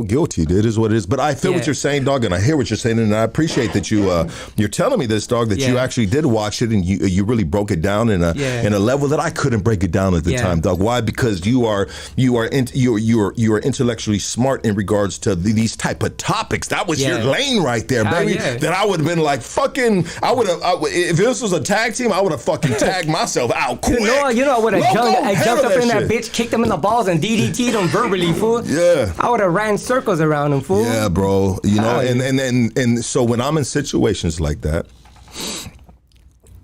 guilty. It is what it is. But I feel what you're saying, dog, and I hear what you're saying, and I appreciate that you're telling me this, dog, that you actually did watch it and you really broke it down in a level that I couldn't break it down at the time, dog. Why? Because you are intellectually smart in regards to these type of topics. That was your lane right there, baby. That I would have been like fucking. If this was a tag team, I would have fucking tagged myself out quick. You know, I would have jumped up in that bitch, kicked him in the balls, and DDT'd him verbally, fool. Yeah, I would have ran circles around him, fool. Yeah, bro. You know, and so when I'm in situations like that,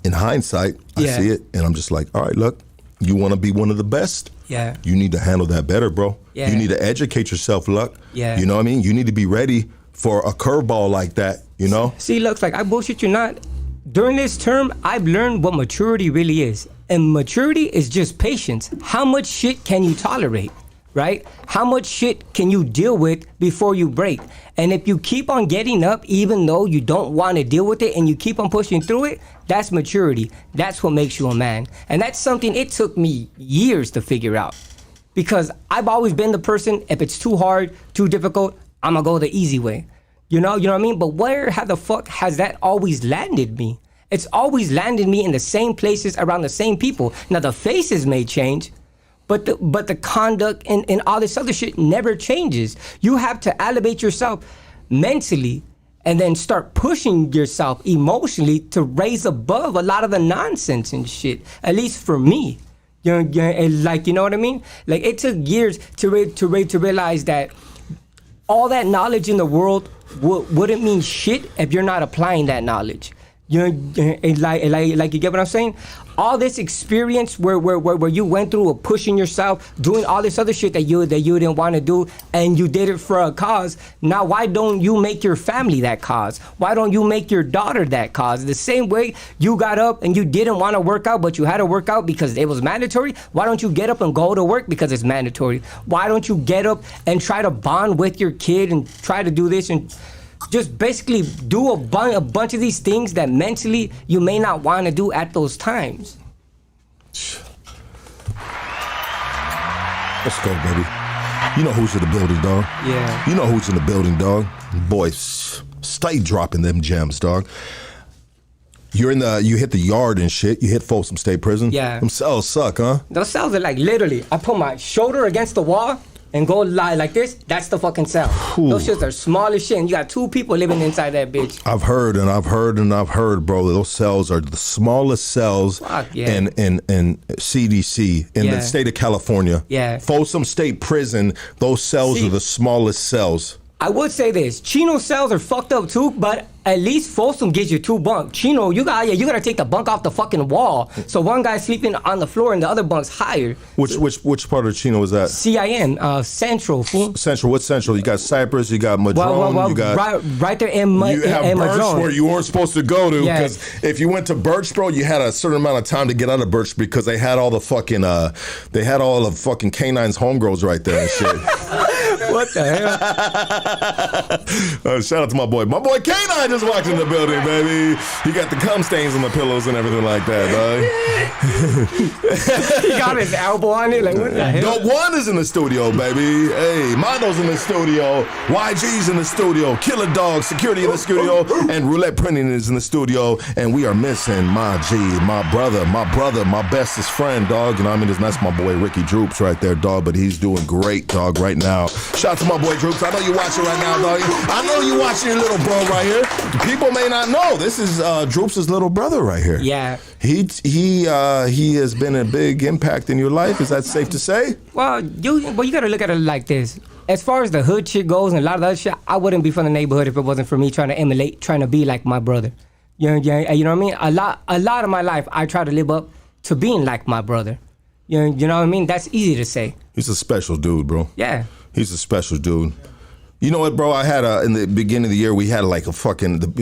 in hindsight, I see it, and I'm just like, all right, look, you want to be one of the best? Yeah. You need to handle that better, bro. Yeah. You need to educate yourself, Luck. Yeah. You know what I mean? You need to be ready for a curveball like that, you know? See, looks like I bullshit you not. During this term, I've learned what maturity really is. And maturity is just patience. How much shit can you tolerate? Right? How much shit can you deal with before you break? And if you keep on getting up, even though you don't want to deal with it, and you keep on pushing through it, that's maturity. That's what makes you a man. And that's something it took me years to figure out. Because I've always been the person, if it's too hard, too difficult, I'm gonna go the easy way. You know what I mean? But how the fuck has that always landed me? It's always landed me in the same places around the same people. Now the faces may change, but the conduct and all this other shit never changes. You have to elevate yourself mentally and then start pushing yourself emotionally to raise above a lot of the nonsense and shit, at least for me. You know what I mean? Like, it took years to realize that all that knowledge in the world wouldn't mean shit if you're not applying that knowledge. You get what I'm saying? All this experience where you went through pushing yourself, doing all this other shit that you didn't want to do, and you did it for a cause. Now, why don't you make your family that cause? Why don't you make your daughter that cause? The same way you got up and you didn't want to work out, but you had to work out because it was mandatory. Why don't you get up and go to work because it's mandatory? Why don't you get up and try to bond with your kid and try to do this and just basically do a bunch of these things that mentally you may not want to do at those times? Let's go, baby. You know who's in the building, dog. Yeah. You know who's in the building, dog. Boys, stay dropping them gems, dog. You hit the yard and shit. You hit Folsom State Prison. Yeah. Them cells suck, huh? Those cells are like literally, I put my shoulder against the wall and go lie like this, that's the fucking cell. Those shits are small as shit, and you got 2 people living inside that bitch. I've heard, bro. Those cells are the smallest cells in CDC in the state of California. Yeah. Folsom State Prison. Those cells are the smallest cells. I would say this: Chino cells are fucked up too, but at least Folsom gives you 2 bunks. Chino, you gotta take the bunk off the fucking wall, so one guy's sleeping on the floor and the other bunk's higher. Which part of Chino is that? CIN, Central. Fool. Central. What's Central? You got Cypress. You got Madrone. You got right there in You have Birch, Madrone, where you weren't supposed to go to, because if you went to Birch, bro, you had a certain amount of time to get out of Birch because they had all the fucking canines homegirls right there and shit. What the hell? Shout out to my boy K9 just walked in the building, baby. He got the cum stains on the pillows and everything like that, dog. He got his elbow on it, like what the hell? Dope One is in the studio, baby. Hey, Mondo's in the studio. YG's in the studio. Killer Dog Security in the studio, and Roulette Printing is in the studio. And we are missing my G, my brother, my bestest friend, dog. You know what I mean? That's my boy Ricky Droops right there, dog. But he's doing great, dog, right now. Shout out to my boy Droops. I know you watching right now, dog. I know you watching your little bro right here. People may not know this is Droops' little brother right here. Yeah. He has been a big impact in your life. Is that safe to say? Well, you gotta look at it like this. As far as the hood shit goes and a lot of the other shit, I wouldn't be from the neighborhood if it wasn't for me trying to emulate, trying to be like my brother. You know what I mean? A lot of my life, I try to live up to being like my brother. You know what I mean? That's easy to say. He's a special dude, bro. Yeah. He's a special dude. You know what, bro? I had in the beginning of the year, we had like a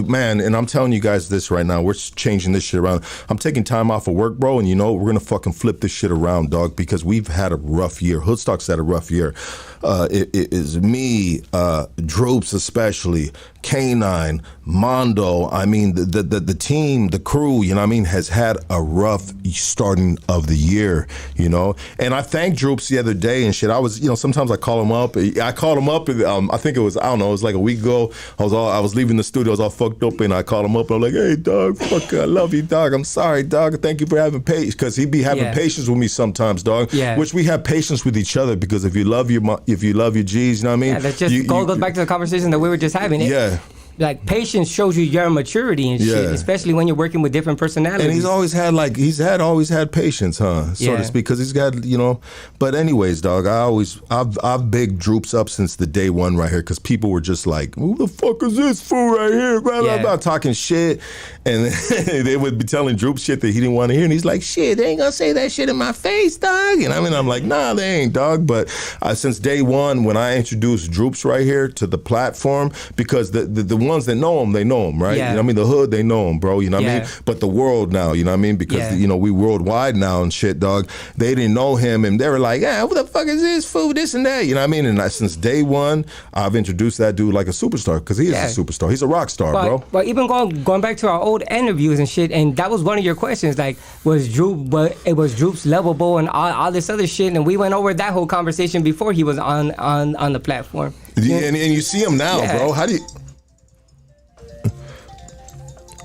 man, and I'm telling you guys this right now, we're changing this shit around. I'm taking time off of work, bro, and you know, we're gonna fucking flip this shit around, dog, because we've had a rough year. Hoodstock's had a rough year. It is me, Droops especially, K9, Mondo. I mean, the team, the crew, you know what I mean, has had a rough starting of the year, you know? And I thanked Droops the other day and shit. I was, you know, sometimes I call him up. I called him up, I think it was, I don't know, it was like a week ago. I was leaving the studio, I was all fucked up, and I called him up, and I'm like, hey, dog, fuck, I love you, dog. I'm sorry, dog. Thank you for having patience, because he'd be having patience with me sometimes, dog. Yeah. Which we have patience with each other, because if you love your G's, you know what I mean? Yeah, that's just goes back to the conversation that we were just having. Yeah. Like, patience shows you your maturity and shit, especially when you're working with different personalities. And he's always had always had patience, so to speak, because he's got, you know. But anyways, dog, I've bigged Droops up since the day one right here, because people were just like, who the fuck is this fool right here? Blah, blah, blah, talking shit. And they would be telling Droops shit that he didn't want to hear. And he's like, shit, they ain't gonna say that shit in my face, dog. And I mean, I'm like, nah, they ain't, dog. But since day one, when I introduced Droops right here to the platform, because the ones that know him, they know him, right? Yeah. You know what I mean? The hood, they know him, bro. You know what I mean? But the world now, you know what I mean? Because, you know, we worldwide now and shit, dog. They didn't know him, and they were like, who the fuck is this fool, this and that? You know what I mean? And since day one, I've introduced that dude like a superstar, because he is a superstar. He's a rock star, bro. But even going back to our old interviews and shit, and that was one of your questions, like, was Droops lovable and all this other shit, and we went over that whole conversation before he was on the platform. Yeah, and you see him now, bro. How do you...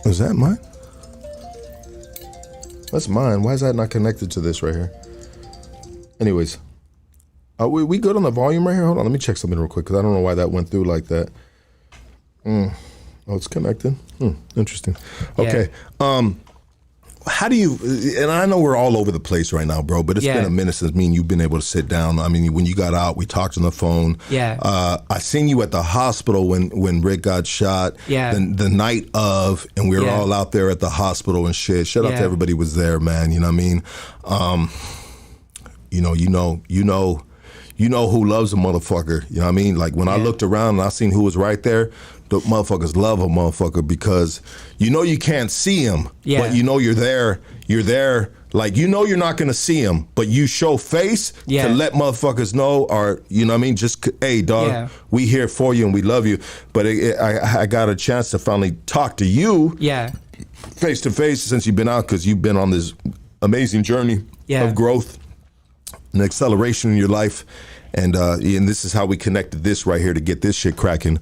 Is that mine? That's mine. Why is that not connected to this right here? Anyways, we good on the volume right here? Hold on, let me check something real quick, because I don't know why that went through like that. Oh, it's connected? Interesting. Okay. How do you, and I know we're all over the place right now, bro, but it's been a minute since me and you've been able to sit down. I mean, when you got out, we talked on the phone. Yeah. I seen you at the hospital when Rick got shot. Yeah. The night of, and we were all out there at the hospital and shit. Shout out to everybody who was there, man. You know what I mean? You know who loves a motherfucker. You know what I mean? Like, when I looked around and I seen who was right there, the motherfuckers love a motherfucker, because you know you can't see him, but you know you're there. You're there. Like, you know you're not going to see him, but you show face to let motherfuckers know, or, you know what I mean? Just, hey, dog, we here for you and we love you. But I got a chance to finally talk to you face to face since you've been out, because you've been on this amazing journey of growth and acceleration in your life. And this is how we connected this right here to get this shit cracking.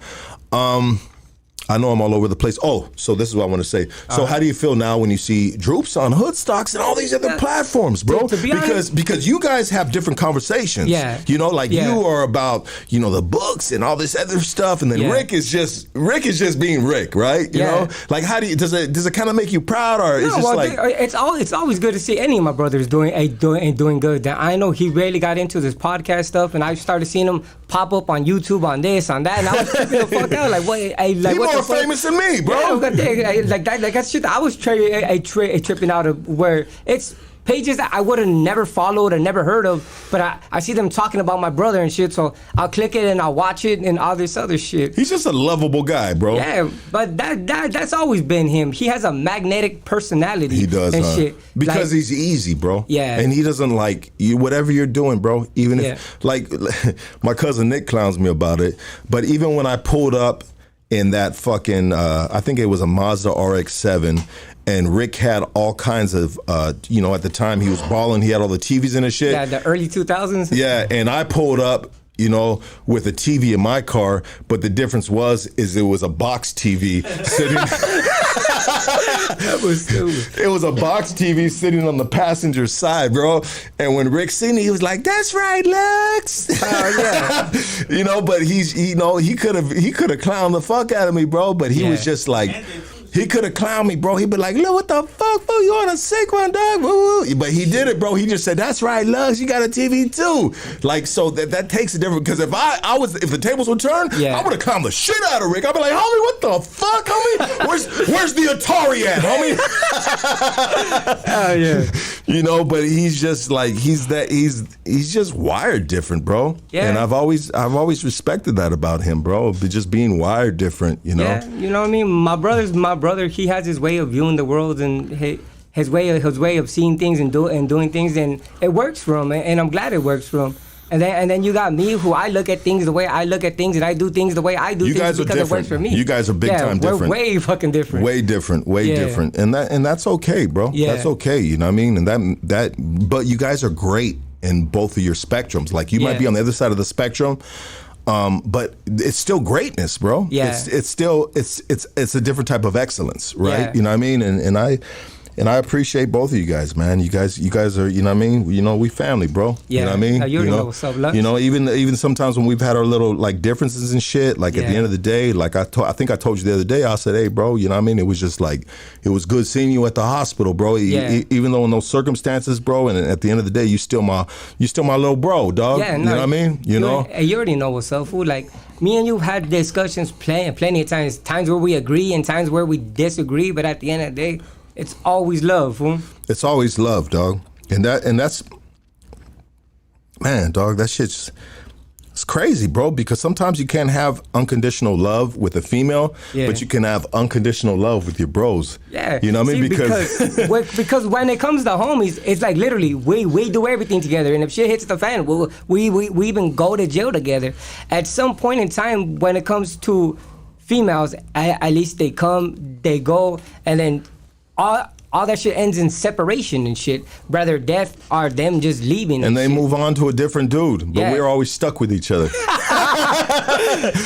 I know I'm all over the place. Oh, so this is what I want to say. So how do you feel now when you see Droops on Hoodstocks and all these other platforms, bro? To be honest, because you guys have different conversations. Yeah. You know, like you are about, you know, the books and all this other stuff, and then Rick is just being Rick, right? You know? Like how do you does it kind of make you proud, or it's just like it's always good to see any of my brothers doing good. I know he really got into this podcast stuff, and I started seeing him pop up on YouTube on this, on that, and I was tripping the fuck out. Like what? Like what? More famous than me, bro. Yeah, like that shit. I was tripping out of where it's pages that I would have never followed or never heard of, but I see them talking about my brother and shit, so I'll click it and I'll watch it and all this other shit. He's just a lovable guy, bro. Yeah, but that's always been him. He has a magnetic personality. He does, and shit. Because he's easy, bro. Yeah. And he doesn't like you, whatever you're doing, bro. Even if like my cousin Nick clowns me about it, but even when I pulled up in that fucking, I think it was a Mazda RX-7, and Rick had all kinds of, you know, at the time he was balling, he had all the TVs in his shit. Yeah, the early 2000s. Yeah, and I pulled up, you know, with a TV in my car, but the difference is it was a box TV sitting. That was stupid. It was a box TV sitting on the passenger side, bro. And when Rick seen it, he was like, "That's right, Lex." Oh yeah. You know, but he could have clowned the fuck out of me, bro. But he was just like. He could have clowned me, bro. He'd be like, "Look, what the fuck, bro? You on a sick one, dog?" Woo-woo. But he did it, bro. He just said, "That's right, Lux, you got a TV too." Like, so that takes a different. Because if the tables were turned, I would have clowned the shit out of Rick. I'd be like, "Homie, what the fuck, homie? Where's the Atari at, homie?" Oh yeah. You know, but he's just like he's just wired different, bro. Yeah. And I've always respected that about him, bro. Just being wired different, you know. Yeah, you know what I mean. My brother, he has his way of viewing the world and his way of seeing things and doing things, and it works for him, and I'm glad it works for him. And then you got me, who I look at things the way I look at things, and I do things the way I do things because it works for me. You guys are big time different. We're way fucking different. Way different, different, and that's okay, bro. Yeah. That's okay. You know what I mean? And that, but you guys are great in both of your spectrums. Like you might be on the other side of the spectrum. But it's still greatness, bro. Yeah. It's still it's a different type of excellence, right? Yeah. You know what I mean? And I appreciate both of you guys, man. You guys are, you know what I mean? You know, we family, bro. Yeah. You know what I mean? You already know what's up, Lux. You know, even sometimes when we've had our little like differences and shit, like at the end of the day, like I think I told you the other day, I said, "Hey, bro, you know what I mean? It was just like, it was good seeing you at the hospital, bro. Even though in those circumstances, bro, and at the end of the day, you still my little bro, dog. Yeah, you know what I mean? You know? You already know what's up, fool. Like, me and you had discussions plenty of times where we agree and times where we disagree, but at the end of the day, it's always love, fool. It's always love, dog. And that's, man, dog, that shit's, it's crazy, bro, because sometimes you can't have unconditional love with a female, but you can have unconditional love with your bros. Yeah. You know what I mean? Because when it comes to homies, it's like literally we do everything together, and if shit hits the fan, we even go to jail together. At some point in time, when it comes to females, at least they come, they go, and then all that shit ends in separation and shit. Rather death or them just leaving. And they move on to a different dude. But we're always stuck with each other.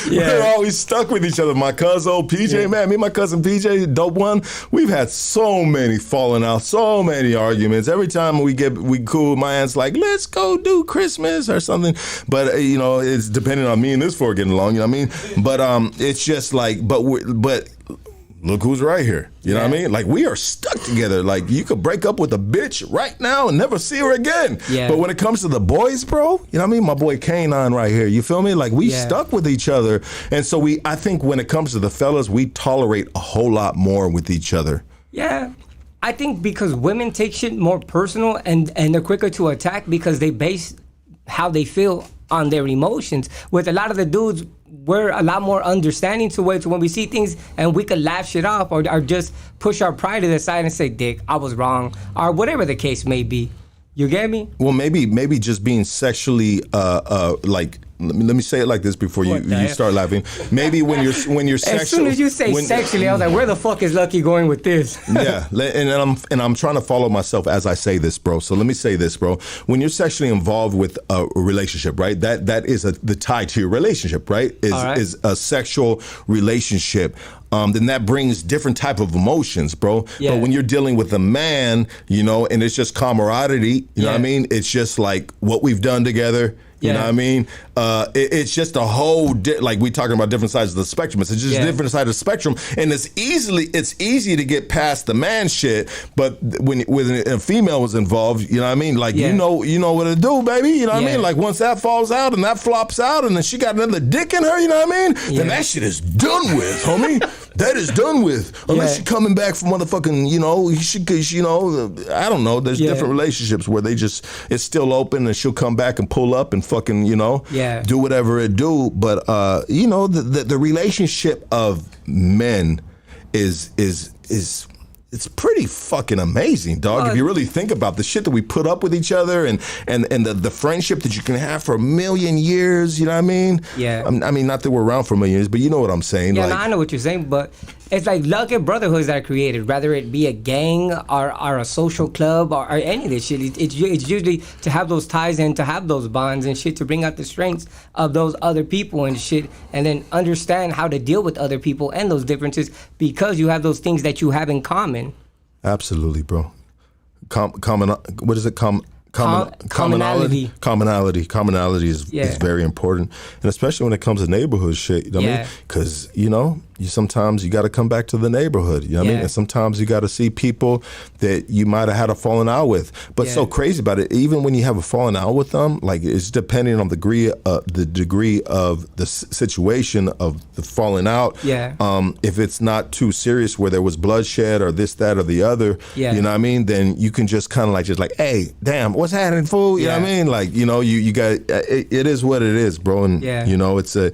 We're always stuck with each other. My cousin, PJ, man, me and my cousin PJ, dope one, we've had so many falling out, so many arguments. Every time we cool, my aunt's like, "Let's go do Christmas" or something. But, you know, it's depending on me and this four getting along, you know what I mean? But it's just like, but look who's right here. You know what I mean? Like, we are stuck together. Like, you could break up with a bitch right now and never see her again. Yeah. But when it comes to the boys, bro, you know what I mean? My boy Kanon right here. You feel me? Like, we stuck with each other. And so I think when it comes to the fellas, we tolerate a whole lot more with each other. Yeah. I think because women take shit more personal and they're quicker to attack because they base how they feel on their emotions. With a lot of the dudes, we're a lot more understanding to it. So when we see things and we could laugh shit off or just push our pride to the side and say, "Dick, I was wrong," or whatever the case may be. You get me? Well, maybe just being sexually like. Let me say it like this before you start laughing. Maybe when you're sexual. As soon as you say sexually, I was like, "Where the fuck is Lucky going with this?" Yeah, and I'm trying to follow myself as I say this, bro. So let me say this, bro. When you're sexually involved with a relationship, right? That is the tie to your relationship, right? Is a sexual relationship. then that brings different type of emotions, bro. Yeah. But when you're dealing with a man, you know, and it's just camaraderie, you know what I mean? It's just like what we've done together. You know what I mean? It's just a whole, like we talking about different sides of the spectrum. It's just different side of the spectrum. And it's easy to get past the man shit. But when a female was involved, you know what I mean? Like, you know what to do, baby. You know what I mean? Like once that falls out and that flops out and then she got another dick in her, you know what I mean? Then that shit is done with, homie. That is done with. Unless you're coming back from motherfucking, you know, I don't know. There's different relationships where it's still open and she'll come back and pull up and fucking, you know, do whatever it do. But, you know, the relationship of men is it's pretty fucking amazing, dog. If you really think about the shit that we put up with each other and the friendship that you can have for a million years, you know what I mean? Yeah. I mean, not that we're around for a million years, but you know what I'm saying. Yeah, like, no, I know what you're saying, but it's like look at brotherhoods that are created, whether it be a gang or a social club or any of this shit. It's usually to have those ties and to have those bonds and shit to bring out the strengths of those other people and shit, and then understand how to deal with other people and those differences because you have those things that you have in common. Absolutely, bro. What is it? Commonality. Commonality is very important, and especially when it comes to neighborhood shit. You know what I mean? Because you know, sometimes you got to come back to the neighborhood. You know what I mean? And sometimes you got to see people that you might have had a falling out with. But so crazy about it, even when you have a falling out with them, like it's depending on the degree of the situation of the falling out. If it's not too serious, where there was bloodshed or this, that, or the other, you know what I mean? Then you can just kind of like, hey, damn, what's happening, fool? You know what I mean? Like, you know, you got it is what it is, bro. And you know, it's a.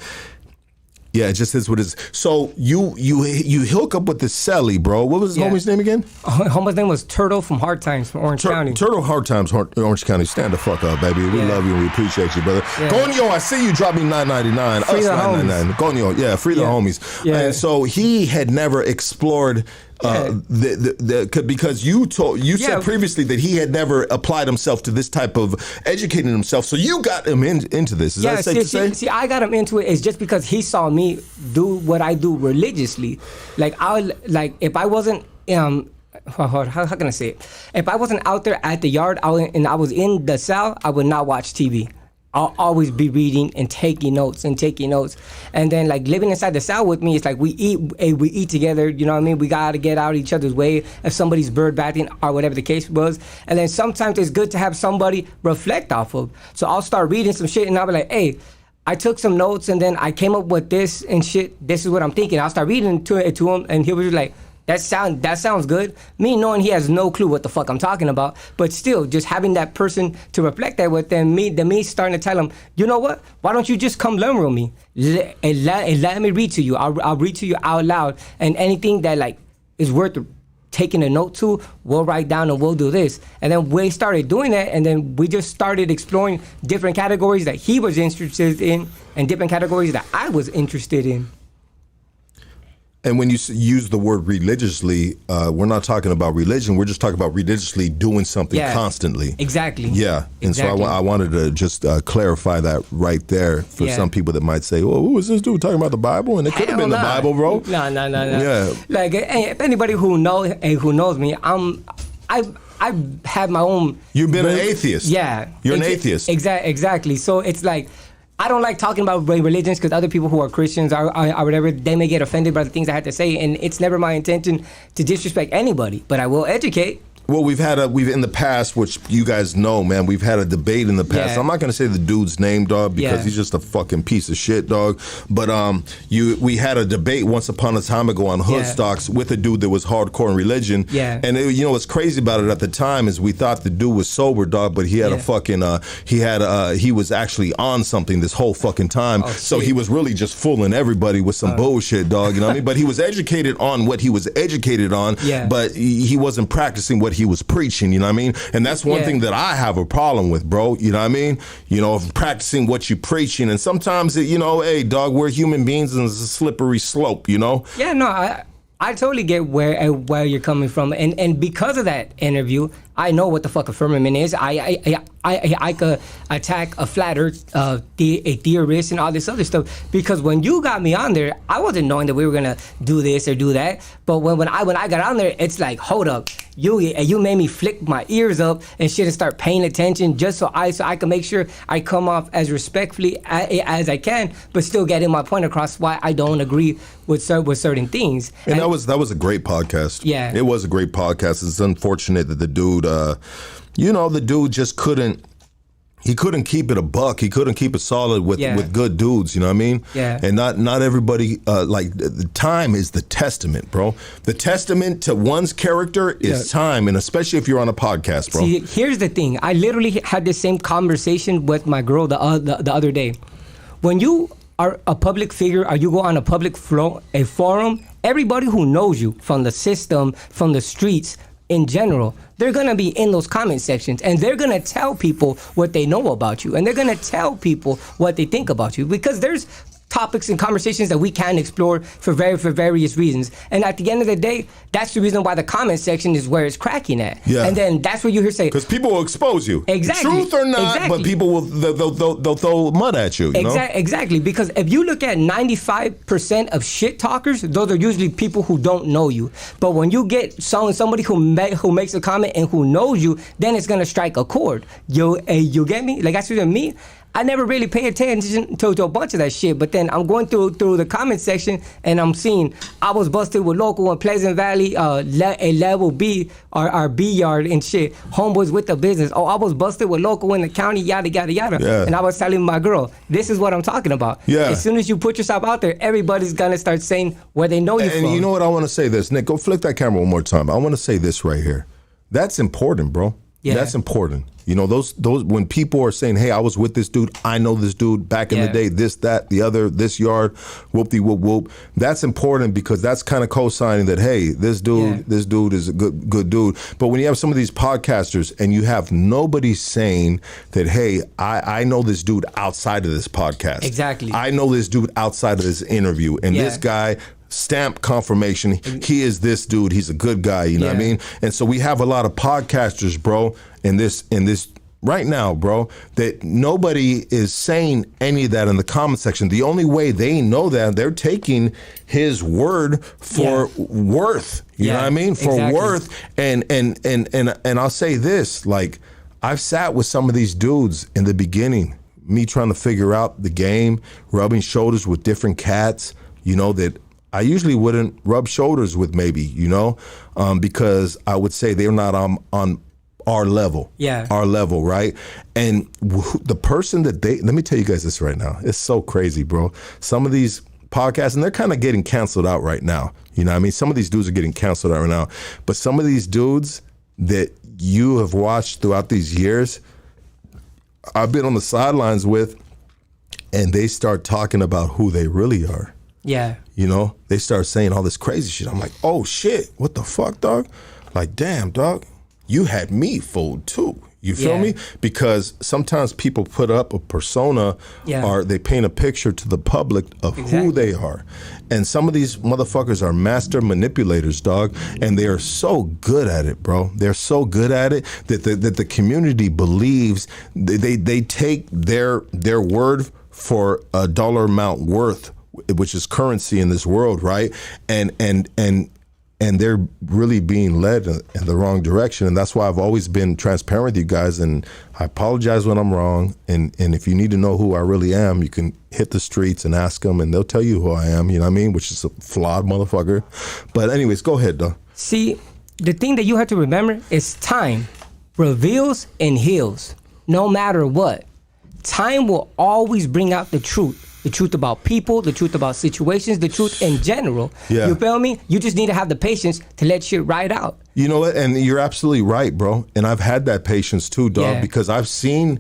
Yeah, it just is what it is. So you hook up with the celly, bro. What was his homie's name again? Homie's name was Turtle from Hard Times from Orange County. Turtle Hard Times, Orange County. Stand the fuck up, baby. We love you and we appreciate you, brother. Coño, I see you drop me $9.99. Free the homies. Coño, free the homies. And so he had never explored because you said previously that he had never applied himself to this type of educating himself, so you got him into this. Is that safe to say? See, I got him into it. It's just because he saw me do what I do religiously. Like if I wasn't how can I say it? If I wasn't out there at the yard and I was in the cell, I would not watch TV. I'll always be reading and taking notes. And then like living inside the cell with me, it's like we eat together, you know what I mean? We gotta get out of each other's way if somebody's bird bathing or whatever the case was. And then sometimes it's good to have somebody reflect off of. So I'll start reading some shit and I'll be like, hey, I took some notes and then I came up with this and shit. This is what I'm thinking. I'll start reading to him and he'll be like, that sounds good. Me knowing he has no clue what the fuck I'm talking about, but still just having that person to reflect that with, and me starting to tell him, you know what? Why don't you just come learn with me? Let me read to you. I'll read to you out loud, and anything that like is worth taking a note to, we'll write down and we'll do this. And then we started doing that, and then we just started exploring different categories that he was interested in and different categories that I was interested in. And when you use the word religiously, we're not talking about religion. We're just talking about religiously doing something constantly. Exactly. Yeah. And so I wanted to just clarify that right there for some people that might say, well, who is this dude talking about the Bible? And it could have been the Bible, bro. No. Yeah. Like, if anybody who knows me, I have my own... You've been an atheist. Yeah. You're an atheist. Exactly. So it's like... I don't like talking about religions because other people who are Christians or whatever, they may get offended by the things I had to say, and it's never my intention to disrespect anybody, but I will educate. Well, we've in the past, which you guys know, man, we've had a debate in the past. I'm not going to say the dude's name, dog, because he's just a fucking piece of shit, dog. But we had a debate once upon a time ago on Hoodstocks with a dude that was hardcore in religion. Yeah. And you know what's crazy about it at the time is we thought the dude was sober, dog, but he had a fucking he was actually on something this whole fucking time. So he was really just fooling everybody with some bullshit, dog. You know what I mean? But he was educated on what he was educated on. Yeah. But he wasn't practicing what he was preaching, you know what I mean? And that's one thing that I have a problem with, bro, you know what I mean? You know, of practicing what you're preaching, and sometimes, you know, hey, dog, we're human beings and it's a slippery slope, you know? Yeah, no, I totally get where you're coming from, and because of that interview, I know what the fuck a firmament is. I could attack a flat earth, a theorist, and all this other stuff. Because when you got me on there, I wasn't knowing that we were gonna do this or do that. But when I got on there, it's like, hold up, you made me flick my ears up and shit and start paying attention just so I can make sure I come off as respectfully as I can, but still getting my point across why I don't agree with certain things. And that was a great podcast. Yeah, it was a great podcast. It's unfortunate that the dude, the dude just couldn't. He couldn't keep it a buck. He couldn't keep it solid with good dudes. You know what I mean? Yeah. And not everybody, the time is the testament, bro. The testament to one's character is time, and especially if you're on a podcast, bro. See, here's the thing. I literally had the same conversation with my girl the other day. When you are a public figure or you go on a public forum, everybody who knows you from the system, from the streets, in general, they're gonna be in those comment sections and they're gonna tell people what they know about you and they're gonna tell people what they think about you, because there's topics and conversations that we can explore for various reasons. And at the end of the day, that's the reason why the comment section is where it's cracking at. Yeah. And then that's what you hear say. Because people will expose you. Exactly. Truth or not, but people will they'll throw mud at you. You know? Exactly. Because if you look at 95% of shit talkers, those are usually people who don't know you. But when you get somebody who makes a comment and who knows you, then it's gonna strike a chord. You get me? Like that's what me. I never really pay attention to a bunch of that shit, but then I'm going through the comment section and I'm seeing I was busted with Loco in Pleasant Valley, a level B, our B yard and shit. Homeboys with the business. Oh, I was busted with Loco in the county, yada, yada, yada. Yeah. And I was telling my girl, this is what I'm talking about. Yeah. As soon as you put yourself out there, everybody's going to start saying where they know you from. And you know what? I want to say this. Nick, go flick that camera one more time. I want to say this right here. That's important, bro. Yeah. That's important. You know, those when people are saying, hey, I was with this dude, I know this dude back in the day, this, that, the other, this yard, whoop-de-whoop-whoop. That's important because that's kind of co-signing that, hey, this dude is a good dude. But when you have some of these podcasters and you have nobody saying that, hey, I know this dude outside of this podcast. Exactly. I know this dude outside of this interview. And this guy, stamp confirmation, he is this dude, he's a good guy, you know what I mean? And so we have a lot of podcasters, bro, in this right now, bro, that nobody is saying any of that in the comment section. The only way they know that, they're taking his word for worth, you know what I mean? For worth. And I'll say this, like, I've sat with some of these dudes in the beginning, me trying to figure out the game, rubbing shoulders with different cats, you know, that I usually wouldn't rub shoulders with, maybe, you know, because I would say they're not on our level. Yeah. Our level, right? And the person that let me tell you guys this right now. It's so crazy, bro. Some of these podcasts, and they're kind of getting canceled out right now. You know what I mean? Some of these dudes are getting canceled out right now. But some of these dudes that you have watched throughout these years, I've been on the sidelines with, and they start talking about who they really are. Yeah. You know, they start saying all this crazy shit. I'm like, oh shit, what the fuck, dog? Like, damn, dog, you had me fooled too. You feel me? Because sometimes people put up a persona or they paint a picture to the public of who they are. And some of these motherfuckers are master manipulators, dog. And they are so good at it, bro. They're so good at it that the community believes they take their word for a dollar amount worth, which is currency in this world, right? And they're really being led in the wrong direction. And that's why I've always been transparent with you guys. And I apologize when I'm wrong. And if you need to know who I really am, you can hit the streets and ask them, and they'll tell you who I am, you know what I mean? Which is a flawed motherfucker. But anyways, go ahead, though. See, the thing that you have to remember is time reveals and heals, no matter what. Time will always bring out the truth. The truth about people, the truth about situations, the truth in general. Yeah. You feel me? You just need to have the patience to let shit ride out. You know what? And you're absolutely right, bro. And I've had that patience too, dog, because I've seen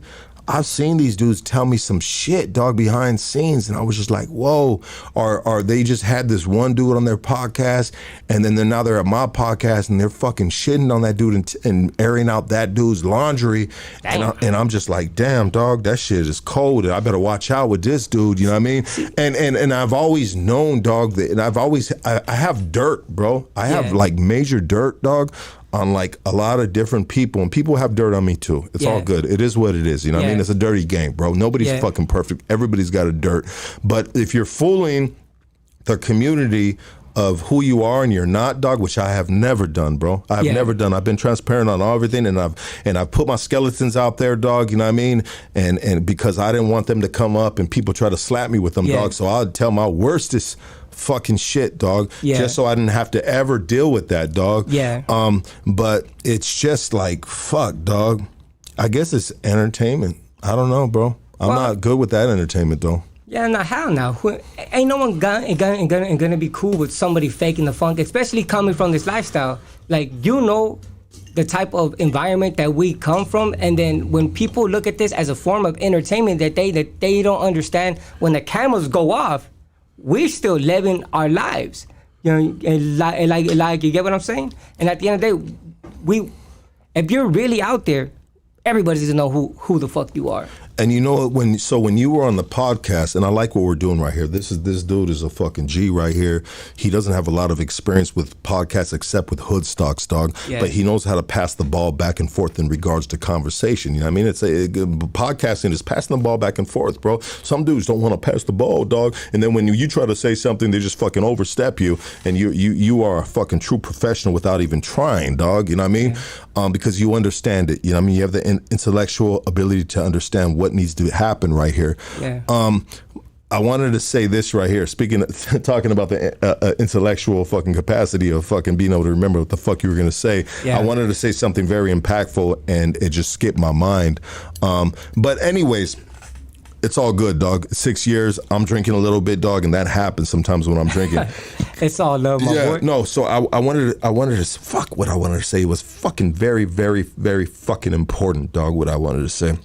these dudes tell me some shit, dog, behind scenes, and I was just like, whoa. Or they just had this one dude on their podcast, and then now they're at my podcast, and they're fucking shitting on that dude and airing out that dude's laundry. And I'm just like, damn, dog, that shit is cold, and I better watch out with this dude, you know what I mean? And I've always known, dog, that, and I have dirt, bro. I have like major dirt, dog, on like a lot of different people, and people have dirt on me too. It's all good. It is what it is. You know what I mean? It's a dirty game, bro. Nobody's fucking perfect. Everybody's got a dirt. But if you're fooling the community of who you are and you're not, dog, which I have never done, bro. I have never done. I've been transparent on everything, and I've put my skeletons out there, dog, you know what I mean? And because I didn't want them to come up and people try to slap me with them, dog. So I'd tell my worstest fucking shit, dog, just so I didn't have to ever deal with that, dog. But it's just like, fuck, dog. I guess it's entertainment. I don't know, bro. I'm not good with that entertainment, though. Yeah, now how now? Ain't no one gonna be cool with somebody faking the funk, especially coming from this lifestyle. Like, you know the type of environment that we come from, and then when people look at this as a form of entertainment that they don't understand, when the cameras go off, we're still living our lives. You know, like you get what I'm saying? And at the end of the day, if you're really out there, everybody's gonna know who the fuck you are. And you know, when you were on the podcast, and I like what we're doing right here. This dude is a fucking G right here. He doesn't have a lot of experience with podcasts except with hood stocks, dog. But he knows how to pass the ball back and forth in regards to conversation. You know what I mean? Podcasting is passing the ball back and forth, bro. Some dudes don't want to pass the ball, dog. And then when you try to say something, they just fucking overstep you, and you are a fucking true professional without even trying, dog. You know what I mean? Because you understand it. You know what I mean? You have the intellectual ability to understand what needs to happen right here. I wanted to say this right here. Talking about the intellectual fucking capacity of fucking being able to remember what the fuck you were gonna say. I wanted to say something very impactful, and it just skipped my mind. But anyways, it's all good, dog. 6 years, I'm drinking a little bit, dog, and that happens sometimes when I'm drinking. It's all love, my boy. No, so I wanted to fuck what I wanted to say was fucking very, very, very fucking important, dog, what I wanted to say.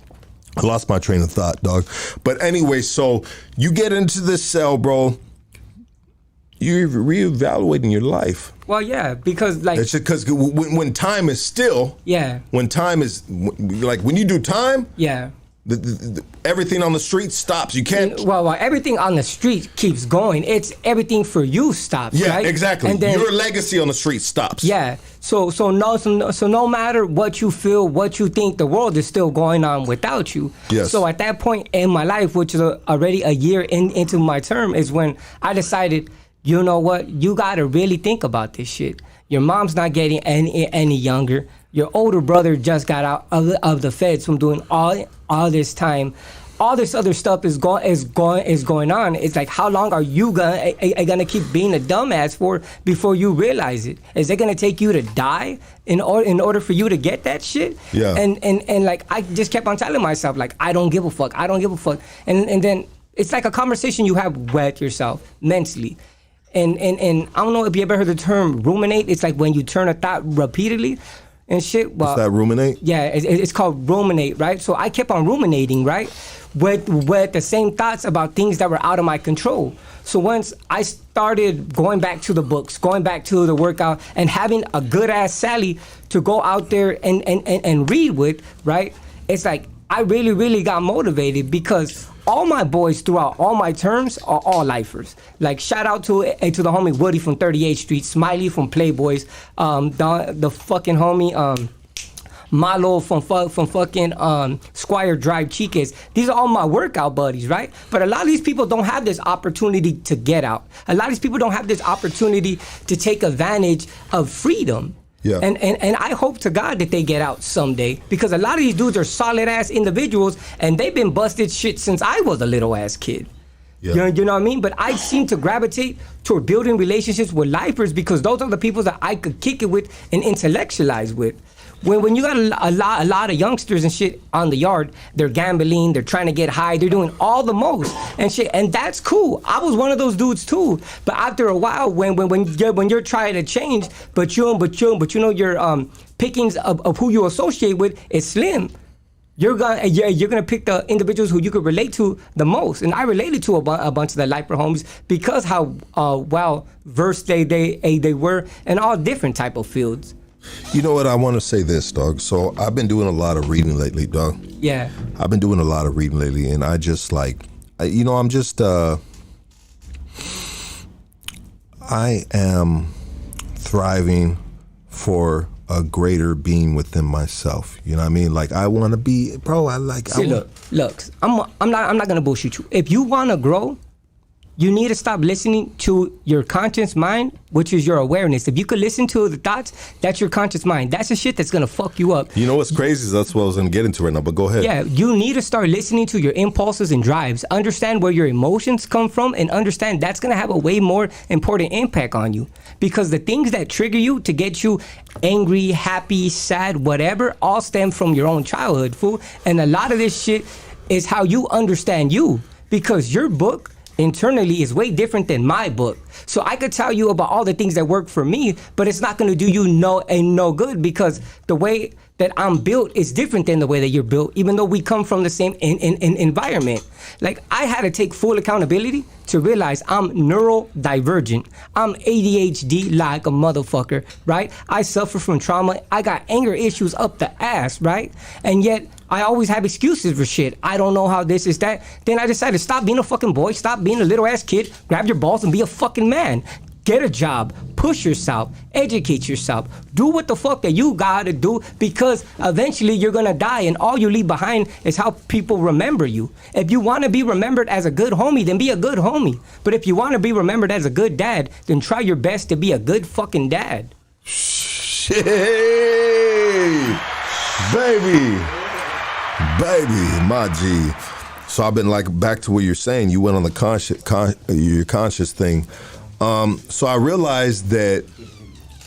I lost my train of thought, dog. But anyway, so you get into this cell, bro. You're reevaluating your life. Well, yeah, because like... It's because when time is still... When time is... Like, when you do time... everything on the street stops. You can't... Well, everything on the street keeps going. It's everything for you stops, right? Exactly. And then, your legacy on the street stops. So no matter what you feel, what you think, the world is still going on without you. So at that point in my life, which is already a year into my term, is when I decided, you know what? You got to really think about this shit. Your mom's not getting any younger. Your older brother just got out of the feds from doing all this time. All this other stuff is going on. It's like, how long are you gonna keep being a dumbass for before you realize it? Is it gonna take you to die in order for you to get that shit? And like, I just kept on telling myself, like, I don't give a fuck. I don't give a fuck. And then it's like a conversation you have with yourself mentally. And I don't know if you ever heard the term ruminate. It's like when you turn a thought repeatedly and shit. Well, what's that, ruminate? Yeah, it's called ruminate, right? So I kept on ruminating, right? With the same thoughts about things that were out of my control. So once I started going back to the books, going back to the workout, and having a good ass Sally to go out there and read with, right? It's like I really, really got motivated because all my boys throughout all my terms are all lifers. Like, shout out to the homie Woody from 38th Street, Smiley from Playboys, the fucking homie Malo from fucking Squire Drive Chiques. These are all my workout buddies, right? But a lot of these people don't have this opportunity to get out. A lot of these people don't have this opportunity to take advantage of freedom. And I hope to God that they get out someday, because a lot of these dudes are solid ass individuals and they've been busted shit since I was a little ass kid. You know what I mean? But I seem to gravitate toward building relationships with lifers because those are the people that I could kick it with and intellectualize with. When you got a lot of youngsters and shit on the yard, they're gambling, they're trying to get high, they're doing all the most and shit, and that's cool. I was one of those dudes too. But after a while, when you're trying to change, but you know your pickings of who you associate with is slim. You're gonna pick the individuals who you could relate to the most, and I related to a bunch of the lifer homies because how well versed they were in all different type of fields. You know what? I want to say this, dog. So I've been doing a lot of reading lately, dog. I've been doing a lot of reading lately, and I just like, I'm just, I am thriving for a greater being within myself. You know what I mean? Like, I want to be, bro. Look. I'm not gonna bullshit you. If you want to grow, you need to stop listening to your conscious mind, which is your awareness. If you could listen to the thoughts, that's your conscious mind. That's the shit that's gonna fuck you up. You know what's crazy is that's what I was gonna get into right now, but go ahead. Yeah, you need to start listening to your impulses and drives. Understand where your emotions come from and understand that's gonna have a way more important impact on you. Because the things that trigger you to get you angry, happy, sad, whatever, all stem from your own childhood, fool. And a lot of this shit is how you understand you. Because your book internally is way different than my book. So I could tell you about all the things that work for me, but it's not gonna do you no good because the way that I'm built is different than the way that you're built, even though we come from the same environment. Like, I had to take full accountability to realize I'm neurodivergent. I'm ADHD like a motherfucker, right? I suffer from trauma. I got anger issues up the ass, right? And yet, I always have excuses for shit. I don't know how this is that. Then I decided, stop being a fucking boy, stop being a little ass kid, grab your balls and be a fucking man. Get a job, push yourself, educate yourself, do what the fuck that you gotta do because eventually you're gonna die and all you leave behind is how people remember you. If you wanna be remembered as a good homie, then be a good homie. But if you wanna be remembered as a good dad, then try your best to be a good fucking dad. Shit, baby, my G. So I've been like, back to what you're saying, you went on the your conscious thing. So I realized that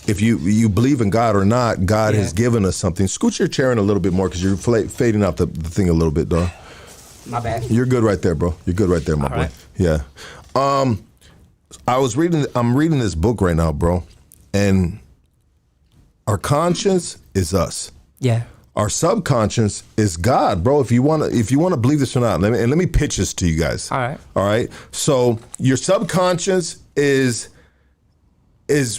if you believe in God or not, God has given us something. Scoot your chair in a little bit more because you're fading out the thing a little bit, dog. My bad. You're good right there, bro. You're good right there, my boy. Right. Yeah. I'm reading this book right now, bro, and our conscience is us. Yeah. Our subconscious is God, bro. If you want to believe this or not, let me pitch this to you guys. All right. All right. So your subconscious is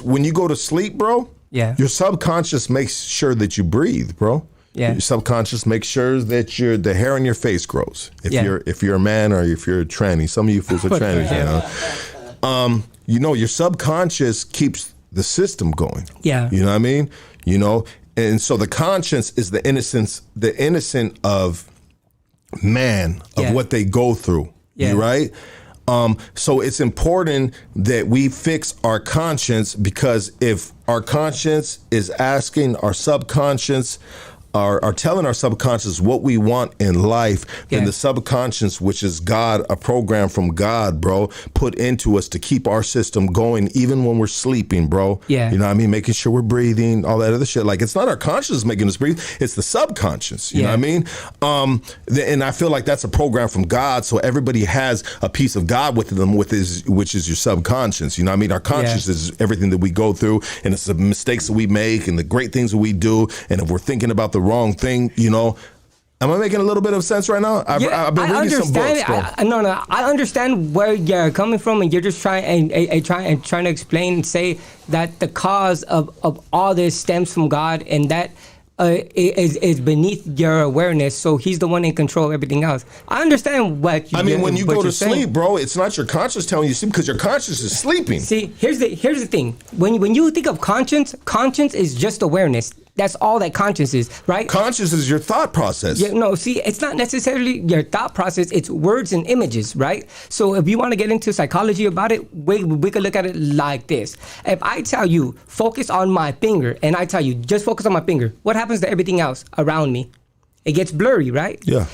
when you go to sleep, bro. Yeah. Your subconscious makes sure that you breathe, bro. Yeah. Your subconscious makes sure that the hair on your face grows. If you're a man or if you're a tranny, some of you fools are trannies, you know. Your subconscious keeps the system going. Yeah. You know what I mean? You know. And so the conscience is the innocent of man, of what they go through. Yeah. Right? So it's important that we fix our conscience because if our conscience is asking our subconscious are telling our subconscious what we want in life, then the subconscious, which is God, a program from God, bro, put into us to keep our system going even when we're sleeping, bro. Yeah. You know what I mean? Making sure we're breathing, all that other shit. Like, it's not our conscious making us breathe, it's the subconscious. You know what I mean? And I feel like that's a program from God, so everybody has a piece of God within them, which is your subconscious. You know what I mean? Our conscious is everything that we go through, and it's the mistakes that we make and the great things that we do, and if we're thinking about the wrong thing, you know. Am I making a little bit of sense right now? I've been reading some books, bro. I understand where you're coming from, and you're just trying to explain and say that the cause of all this stems from God, and that is beneath your awareness. So He's the one in control of everything else. I understand what you. I mean, when you go to sleep, saying, bro, it's not your conscience telling you to sleep because your conscience is sleeping. See, here's the thing. When you think of conscience is just awareness. That's all that conscience is, right? Conscience is your thought process. Yeah, no, see, it's not necessarily your thought process. It's words and images, right? So if you want to get into psychology about it, we could look at it like this. If I tell you, focus on my finger, and I tell you, just focus on my finger, what happens to everything else around me? It gets blurry, right? Yeah.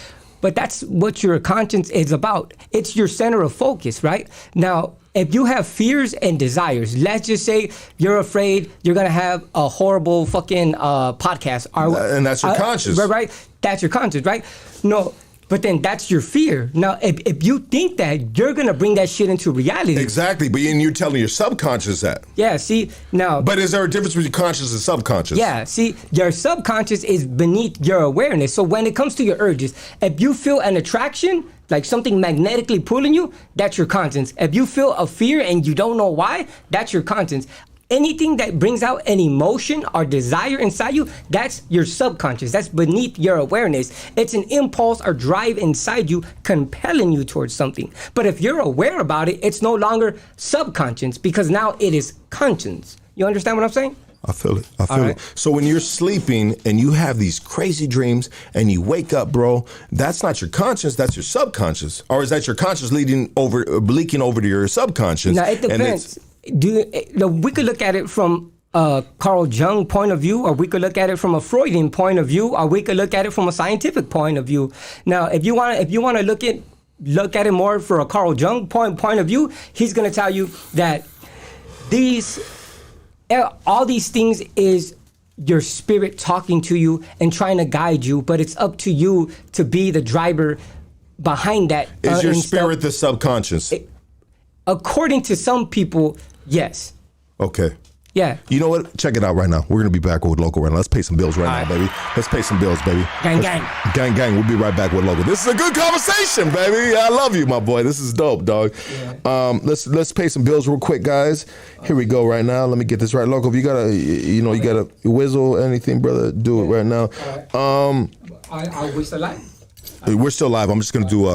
But that's what your conscience is about. It's your center of focus, right? Now, if you have fears and desires, let's just say you're afraid you're going to have a horrible fucking podcast. And that's your conscience. Right? That's your conscience, right? No, but then that's your fear. Now, if you think that, you're going to bring that shit into reality. Exactly, but you're telling your subconscious that. Yeah, see, now... But is there a difference between conscious and subconscious? Yeah, see, your subconscious is beneath your awareness. So when it comes to your urges, if you feel an attraction, like something magnetically pulling you, that's your conscience. If you feel a fear and you don't know why, that's your conscience. Anything that brings out an emotion or desire inside you, that's your subconscious. That's beneath your awareness. It's an impulse or drive inside you compelling you towards something. But if you're aware about it, it's no longer subconscious because now it is conscience. You understand what I'm saying? I feel it. I feel it. So when you're sleeping and you have these crazy dreams and you wake up, bro, that's not your conscious, that's your subconscious. Or is that your conscious leaking over to your subconscious? Now, it depends. We could look at it from a Carl Jung point of view, or we could look at it from a Freudian point of view, or we could look at it from a scientific point of view. Now, if you want to look at it more for a Carl Jung point of view, he's going to tell you that all these things is your spirit talking to you and trying to guide you, but it's up to you to be the driver behind that. Is your spirit the subconscious? According to some people, yes. Okay. Yeah. You know what? Check it out right now. We're going to be back with Loco right now. Let's pay some bills right now, baby. Let's pay some bills, baby. Gang. Gang. We'll be right back with Loco. This is a good conversation, baby. I love you, my boy. This is dope, dog. Yeah. Let's pay some bills real quick, guys. Here we go right now. Let me get this right. Loco, if you got a whistle, anything, brother, do it right now. Are we still live? We're still live. I'm just going to do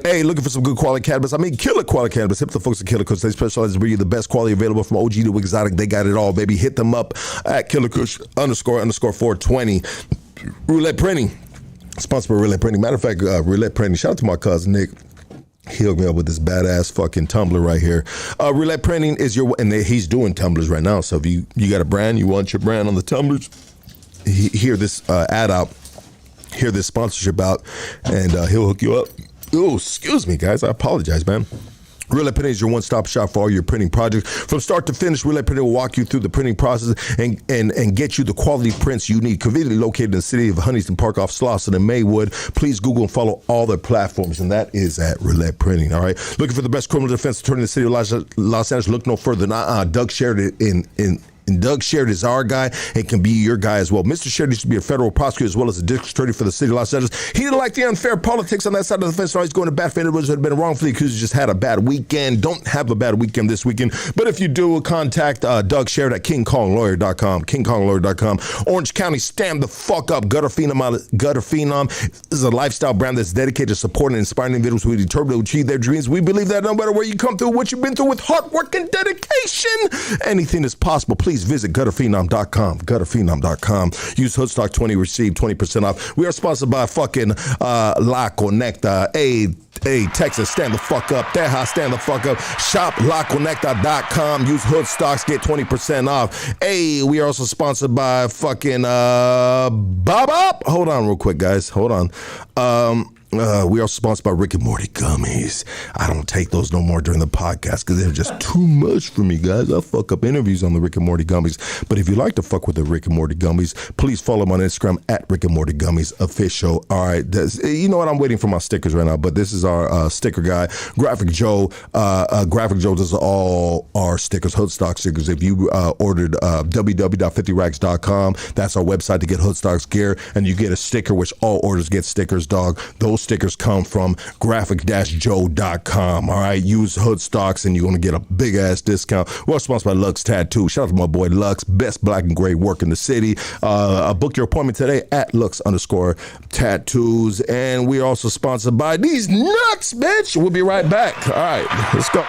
hey, looking for some good quality cannabis. I mean, killer quality cannabis. Hit the folks at Killa Kush. They specialize in bringing you the best quality available from OG to exotic. They got it all, baby. Hit them up at Killa Kush _420. Roulette Printing. Sponsored by Roulette Printing. Matter of fact, Roulette Printing. Shout out to my cousin, Nick. He hooked me up with this badass fucking tumbler right here. Roulette Printing is he's doing tumblers right now. So if you got a brand, you want your brand on the tumblers, hear this ad out. Hear this sponsorship out, and he'll hook you up. Oh, excuse me, guys. I apologize, man. Roulette Printing is your one-stop shop for all your printing projects. From start to finish, Roulette Printing will walk you through the printing process and get you the quality prints you need. Conveniently located in the city of Huntington Park off Slauson and Maywood. Please Google and follow all their platforms, and that is at Roulette Printing, all right? Looking for the best criminal defense attorney in the city of Los Angeles? Look no further than Doug Sherrod and Doug Sherrod is our guy and can be your guy as well. Mr. Sherrod used to be a federal prosecutor as well as a district attorney for the city of Los Angeles. He didn't like the unfair politics on that side of the fence, so he's going to bat for individuals that have been wrongfully accused. He just had a bad weekend. Don't have a bad weekend this weekend. But if you do, contact Doug Sherrod at KingKongLawyer.com. KingKongLawyer.com. Orange County, stand the fuck up. Gutter Phenom. This is a lifestyle brand that's dedicated to supporting and inspiring individuals who are determined to achieve their dreams. We believe that no matter where you come through, what you've been through with hard work and dedication, anything is possible. Please visit gutterphenom.com. Gutterphenom.com. Use Hoodstock 20, receive 20% off. We are sponsored by fucking La Conecta. Hey, Texas, stand the fuck up. Teja, stand the fuck up. Shop LaConecta.com. Use Hoodstocks, get 20% off. Hey, we are also sponsored by fucking Bob Up. Hold on real quick, guys. Hold on. We are sponsored by Rick and Morty gummies. I don't take those no more during the podcast because they're just too much for me, guys. I fuck up interviews on the Rick and Morty gummies. But if you like to fuck with the Rick and Morty gummies, please follow them on Instagram at Rick and Morty Gummies Official. All right. You know what? I'm waiting for my stickers right now, but this is our sticker guy, Graphic Joe. Graphic Joe does all our stickers, Hoodstock stickers. If you ordered www.50rags.com, that's our website to get Hoodstocks gear, and you get a sticker, which all orders get stickers, dog. Those stickers come from graphic-joe.com. All right, use Hoodstocks and you're gonna get a big ass discount. We're sponsored by Lux Tattoo. Shout out to my boy Lux, best black and gray work in the city. Book your appointment today at Lux_tattoos. And we're also sponsored by these nuts, bitch. We'll be right back. All right, let's go.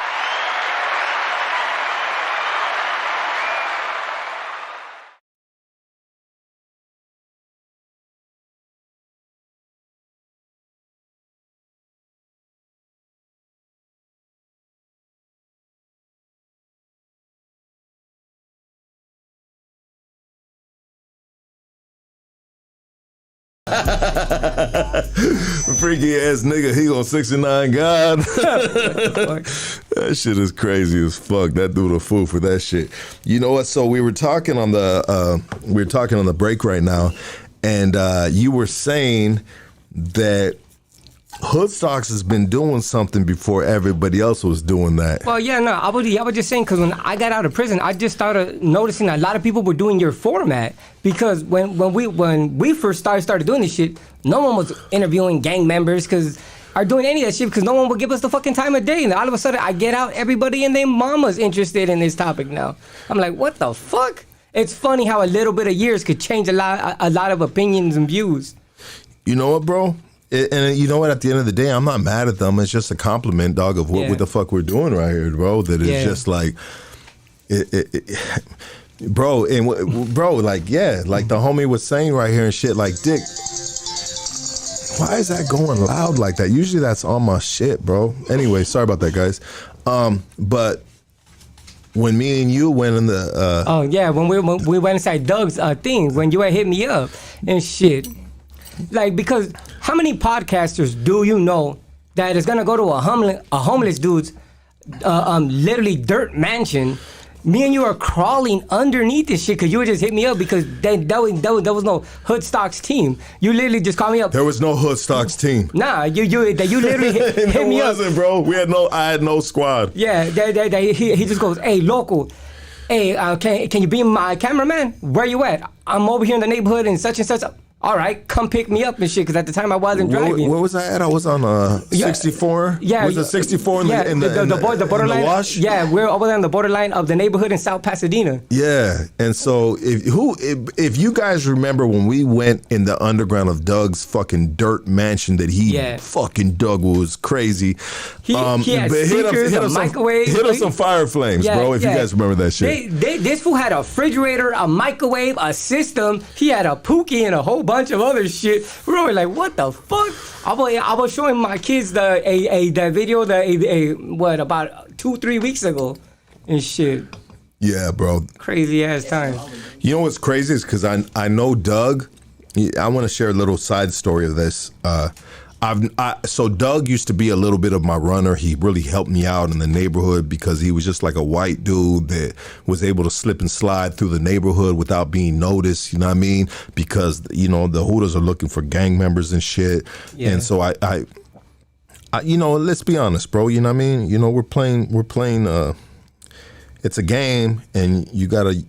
Freaky ass nigga, he on 69 God. That shit is crazy as fuck. That dude a fool for that shit. You know what? So we were talking on the break right now, and you were saying that Hoodstocks has been doing something before everybody else was doing that. Well, yeah, no, I was just saying, because when I got out of prison, I just started noticing a lot of people were doing your format. Because when we first started doing this shit, no one was interviewing gang members or doing any of that shit because no one would give us the fucking time of day. And all of a sudden, I get out, everybody and their mama's interested in this topic now. I'm like, what the fuck? It's funny how a little bit of years could change a lot of opinions and views. You know what, bro? And you know what? At the end of the day, I'm not mad at them. It's just a compliment, dog, of what the fuck we're doing right here, bro. That is just like, Bro, and bro, like, yeah, like the homie was saying right here and shit, like, Dick, why is that going loud like that? Usually that's on my shit, bro. Anyway, sorry about that, guys. But when me and you went in the oh yeah, when we went inside Doug's thing, when you had hit me up and shit, like, because how many podcasters do you know that is gonna go to a homeless dude's literally dirt mansion? Me and you are crawling underneath this shit because you would just hit me up because there was no Hood Stocks team. You literally just called me up. There was no Hood Stocks team. Nah, you literally hit me up. It wasn't, bro. I had no squad. Yeah, he just goes, hey, Loco, hey, can you be my cameraman? Where you at? I'm over here in the neighborhood and such. All right, come pick me up and shit, because at the time I wasn't driving. Where was I at? I was on 64? Yeah. Was it 64 in the borderline? In the wash? Yeah, we're over there on the borderline of the neighborhood in South Pasadena. Yeah, and so if you guys remember when we went in the underground of Doug's fucking dirt mansion that he fucking dug was crazy. He had speakers, a microwave. Hit us some fire flames, bro, if you guys remember that shit. This fool had a refrigerator, a microwave, a system. He had a Pookie and a whole bunch of other shit. We were like, what the fuck? I was showing my kids the video about 2-3 weeks ago and shit. Yeah, bro. Crazy ass time. You know what's crazy is because I know Doug. I want to share a little side story of this. So Doug used to be a little bit of my runner. He really helped me out in the neighborhood because he was just like a white dude that was able to slip and slide through the neighborhood without being noticed. You know what I mean? Because the Hooters are looking for gang members and shit. Yeah. And so I let's be honest, bro. You know what I mean? We're playing. It's a game, and you gotta.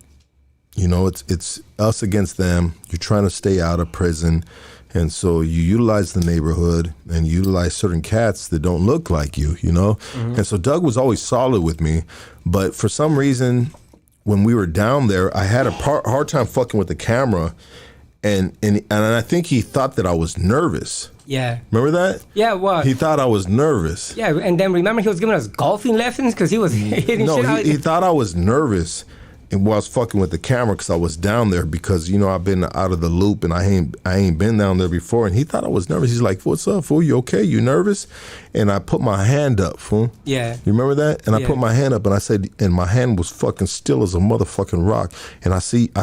It's us against them. You're trying to stay out of prison. And so you utilize the neighborhood and utilize certain cats that don't look like you, Mm-hmm. And so Doug was always solid with me. But for some reason, when we were down there, I had a hard time fucking with the camera. And I think he thought that I was nervous. Yeah. Remember that? Yeah, what? He thought I was nervous. Yeah, and then remember he was giving us golfing lessons because he was hitting shit out. He thought I was nervous. And while I was fucking with the camera because I was down there because, I've been out of the loop and I ain't been down there before. And he thought I was nervous. He's like, what's up, fool? You okay? You nervous? And I put my hand up, fool. Yeah. You remember that? And I put my hand up and I said, and my hand was fucking still as a motherfucking rock. And I said,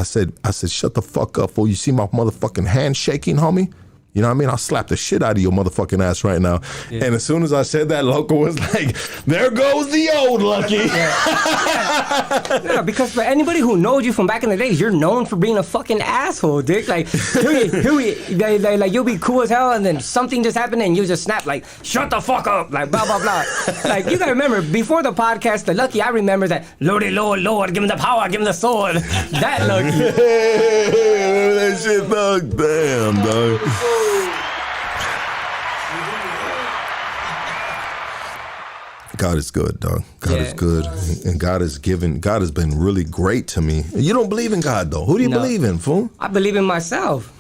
shut the fuck up, fool. You see my motherfucking hand shaking, homie? You know what I mean? I'll slap the shit out of your motherfucking ass right now. Yeah. And as soon as I said that, Loco was like, there goes the old Lucky. Yeah, because for anybody who knows you from back in the days, you're known for being a fucking asshole, Dick. Like, you'll be cool as hell, and then something just happened, and you just snap, like, shut the fuck up, like, blah, blah, blah. Like, you gotta remember, before the podcast, the Lucky, I remember that, Lord, give him the power, give him the sword. That Lucky. Remember that shit, dog? Damn, dog. God is good, dog. God is good, and God has been really great to me. You don't believe in God, though. Who do you believe in, fool? I believe in myself.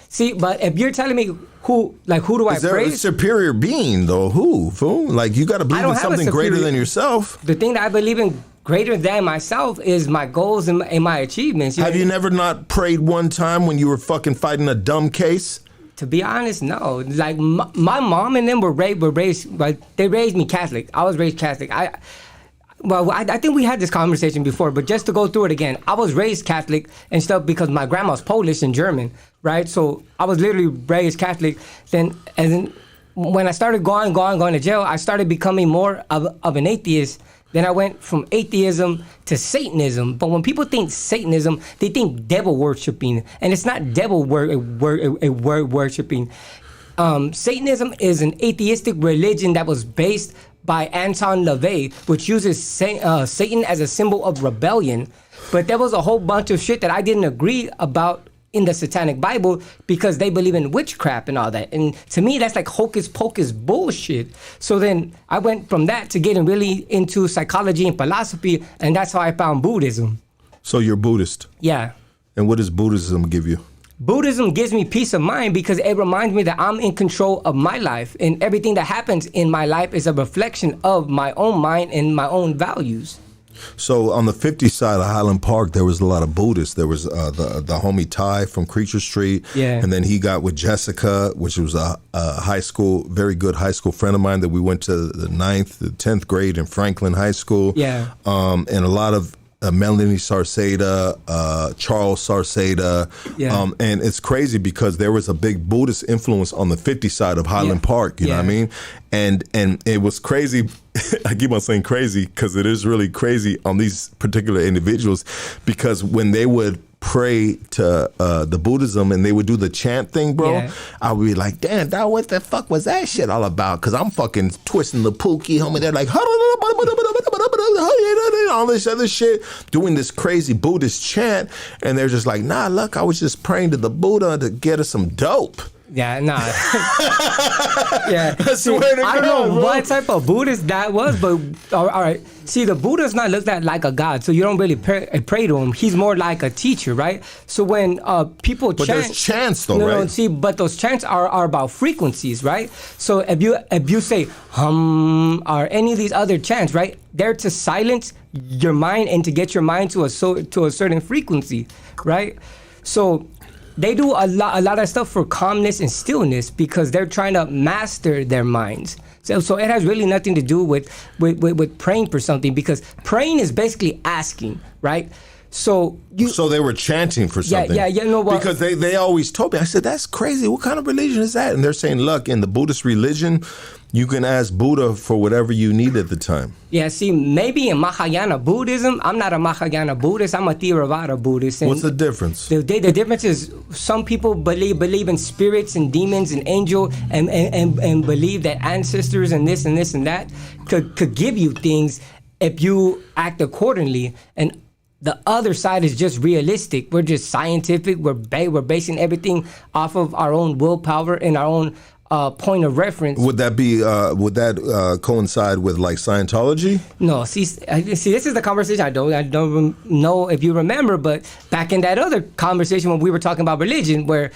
See, but if you're telling me who do I praise? Is there a superior being, though? Who, fool? Like, you got to believe in something greater than yourself. The thing that I believe in greater than myself is my goals and my achievements. Have you never not prayed one time when you were fucking fighting a dumb case? To be honest, no. Like, my mom and them were raised, like, they raised me Catholic. I was raised Catholic. I think we had this conversation before, but just to go through it again, I was raised Catholic and stuff because my grandma's Polish and German, right? So I was literally raised Catholic. Then when I started going to jail, I started becoming more of an atheist. Then I went from atheism to Satanism. But when people think Satanism, they think devil worshiping, and it's not devil worshiping. Satanism is an atheistic religion that was based by Anton LaVey, which uses Satan as a symbol of rebellion. But there was a whole bunch of shit that I didn't agree about in the Satanic Bible because they believe in witchcraft and all that. And to me, that's like hocus pocus bullshit. So then I went from that to getting really into psychology and philosophy, and that's how I found Buddhism. So you're Buddhist? Yeah. And what does Buddhism give you? Buddhism gives me peace of mind because it reminds me that I'm in control of my life, and everything that happens in my life is a reflection of my own mind and my own values. So on the 50 side of Highland Park, there was a lot of Buddhists. There was the homie Ty from Creature Street, and then he got with Jessica, which was a very good high school friend of mine that we went to the 9th, the 10th grade in Franklin High School. And a lot of Melanie Sarceda, Charles Sarceda, and it's crazy because there was a big Buddhist influence on the 50 side of Highland Park. You know what I mean? And it was crazy. I keep on saying crazy because it is really crazy on these particular individuals, because when they would pray to the Buddhism and they would do the chant thing, bro, I would be like, damn, dog, what the fuck was that shit all about? Because I'm fucking twisting the pookie, homie. They're like, all this other shit, doing this crazy Buddhist chant, and they're just like, nah, look, I was just praying to the Buddha to get us some dope. Yeah, nah. I swear to God, I don't know bro. what type of Buddhist that was, but all right. See, the Buddha's not looked at like a god, so you don't really pray to him. He's more like a teacher, right? So when people but chant, there's chants though, right? No, see, but those chants are about frequencies, right? So if you say hum or any of these other chants, right, they're to silence your mind and to get your mind to a certain frequency, right? So they do a lot of stuff for calmness and stillness because they're trying to master their minds. So it has really nothing to do with praying for something, because praying is basically asking, right? So they were chanting for something. No, because they always told me. I said, that's crazy. What kind of religion is that? And they're saying, look, in the Buddhist religion, you can ask Buddha for whatever you need at the time. Yeah, see, maybe in Mahayana Buddhism, I'm not a Mahayana Buddhist, I'm a Theravada Buddhist. What's the difference? The difference is some people believe in spirits and demons and angel and believe that ancestors and this and this and that could give you things if you act accordingly. And the other side is just realistic. We're just scientific. We're basing everything off of our own willpower and our own point of reference. Would that coincide with like Scientology? No, see, this is the conversation I don't know if you remember, but back in that other conversation when we were talking about religion, where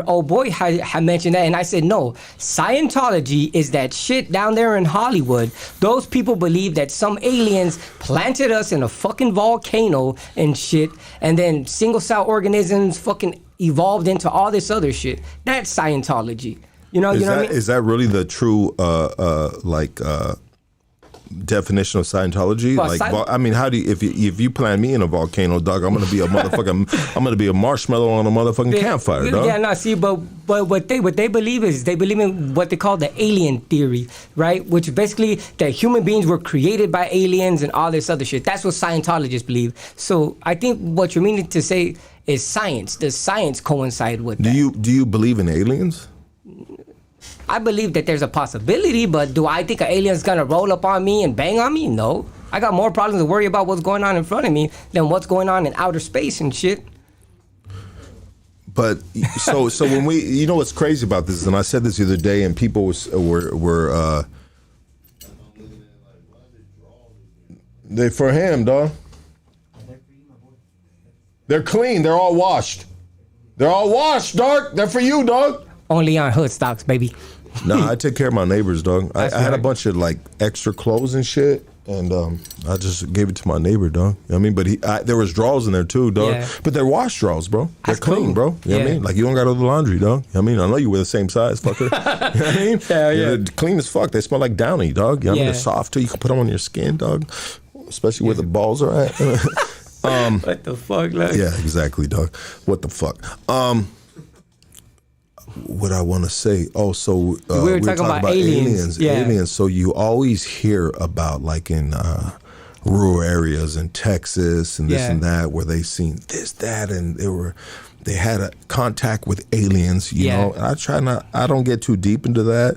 old boy had mentioned that, and I said no, Scientology is that shit down there in Hollywood. Those people believe that some aliens planted us in a fucking volcano and shit, and then single cell organisms fucking evolved into all this other shit. That's Scientology. You know what I mean? Is that really the true definition of Scientology? Well, I mean, how do you, if you plant me in a volcano, dog, I'm gonna be a motherfucking I'm gonna be a marshmallow on a motherfucking campfire, dog. Yeah, no, see, but what they believe is they believe in what they call the alien theory, right? Which is basically that human beings were created by aliens and all this other shit. That's what Scientologists believe. So I think what you're meaning to say is science. Does science coincide with that? Do you believe in aliens? I believe that there's a possibility, but do I think an alien's gonna roll up on me and bang on me? No. I got more problems to worry about what's going on in front of me than what's going on in outer space and shit. But so when we, you know what's crazy about this, and I said this the other day, and people were they for him, dog. They're clean. They're all washed. They're all washed, dog. They're for you, dog. Only on hood stocks, baby. Nah, I take care of my neighbors, dog. I had a bunch of like extra clothes and shit, and I just gave it to my neighbor, dog. You know what I mean? But there was drawers in there too, dog. Yeah. But they're wash drawers, bro. They're That's clean, cool. bro. You know what I mean? Like you don't got to do the laundry, dog. You know what I mean? I know you wear the same size, fucker. You know what I mean? Yeah. They're clean as fuck. They smell like Downy, dog. You know what I mean? They're soft too. You can put them on your skin, dog. Especially where the balls are at. What the fuck, like? Yeah, exactly, dog. What the fuck? What I want to say? Oh, so we were talking about aliens. Yeah. Aliens. So you always hear about like in rural areas in Texas and this and that, where they seen this, that, and they had a contact with aliens. You know, and I don't get too deep into that.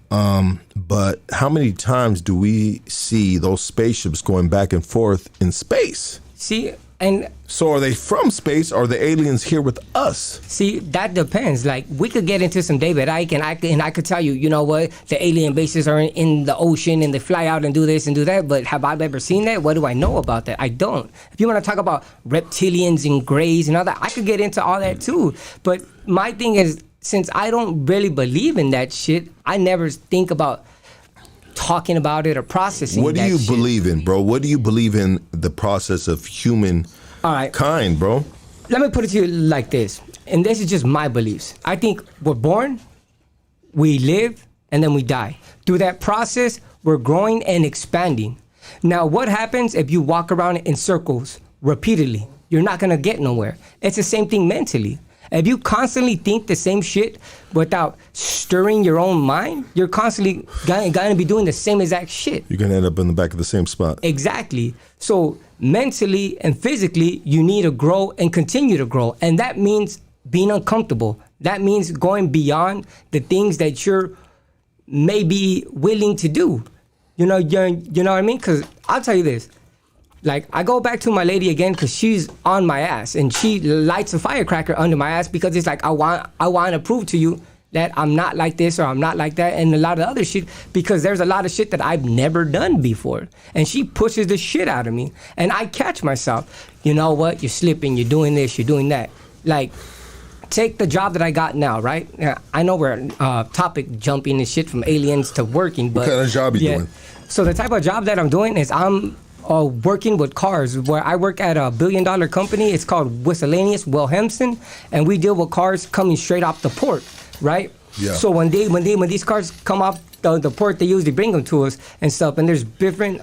But how many times do we see those spaceships going back and forth in space? See, and so are they from space, or are the aliens here with us? See, that depends. Like, we could get into some David Icke, and I could tell you, you know what, the alien bases are in the ocean, and they fly out and do this and do that, but have I ever seen that? What do I know about that? I don't. If you want to talk about reptilians and grays and all that, I could get into all that too. But my thing is, since I don't really believe in that shit, I never think about talking about it or processing. What do you believe in, bro? What do you believe in the process of human kind, bro? Let me put it to you like this, and this is just my beliefs. I think we're born, we live, and then we die. Through that process, we're growing and expanding. Now, what happens if you walk around in circles repeatedly? You're not gonna get nowhere. It's the same thing mentally. If you constantly think the same shit without stirring your own mind, you're constantly gonna be doing the same exact shit. You're gonna end up in the back of the same spot. Exactly. So mentally and physically, you need to grow and continue to grow. And that means being uncomfortable. That means going beyond the things that you're maybe willing to do. You know what I mean? Because I'll tell you this. Like, I go back to my lady again because she's on my ass and she lights a firecracker under my ass because it's like, I want to prove to you that I'm not like this or I'm not like that and a lot of other shit, because there's a lot of shit that I've never done before. And she pushes the shit out of me and I catch myself. You know what? You're slipping, you're doing this, you're doing that. Like, take the job that I got now, right? I know we're topic jumping and shit from aliens to working, but... What kind of job are you doing? So the type of job that I'm doing is I'm working with cars, where I work at a $1 billion company. It's called Miscellaneous Wilhelmsen, and we deal with cars coming straight off the port, right? Yeah. So when these cars come off the port, they usually bring them to us and stuff. And there's different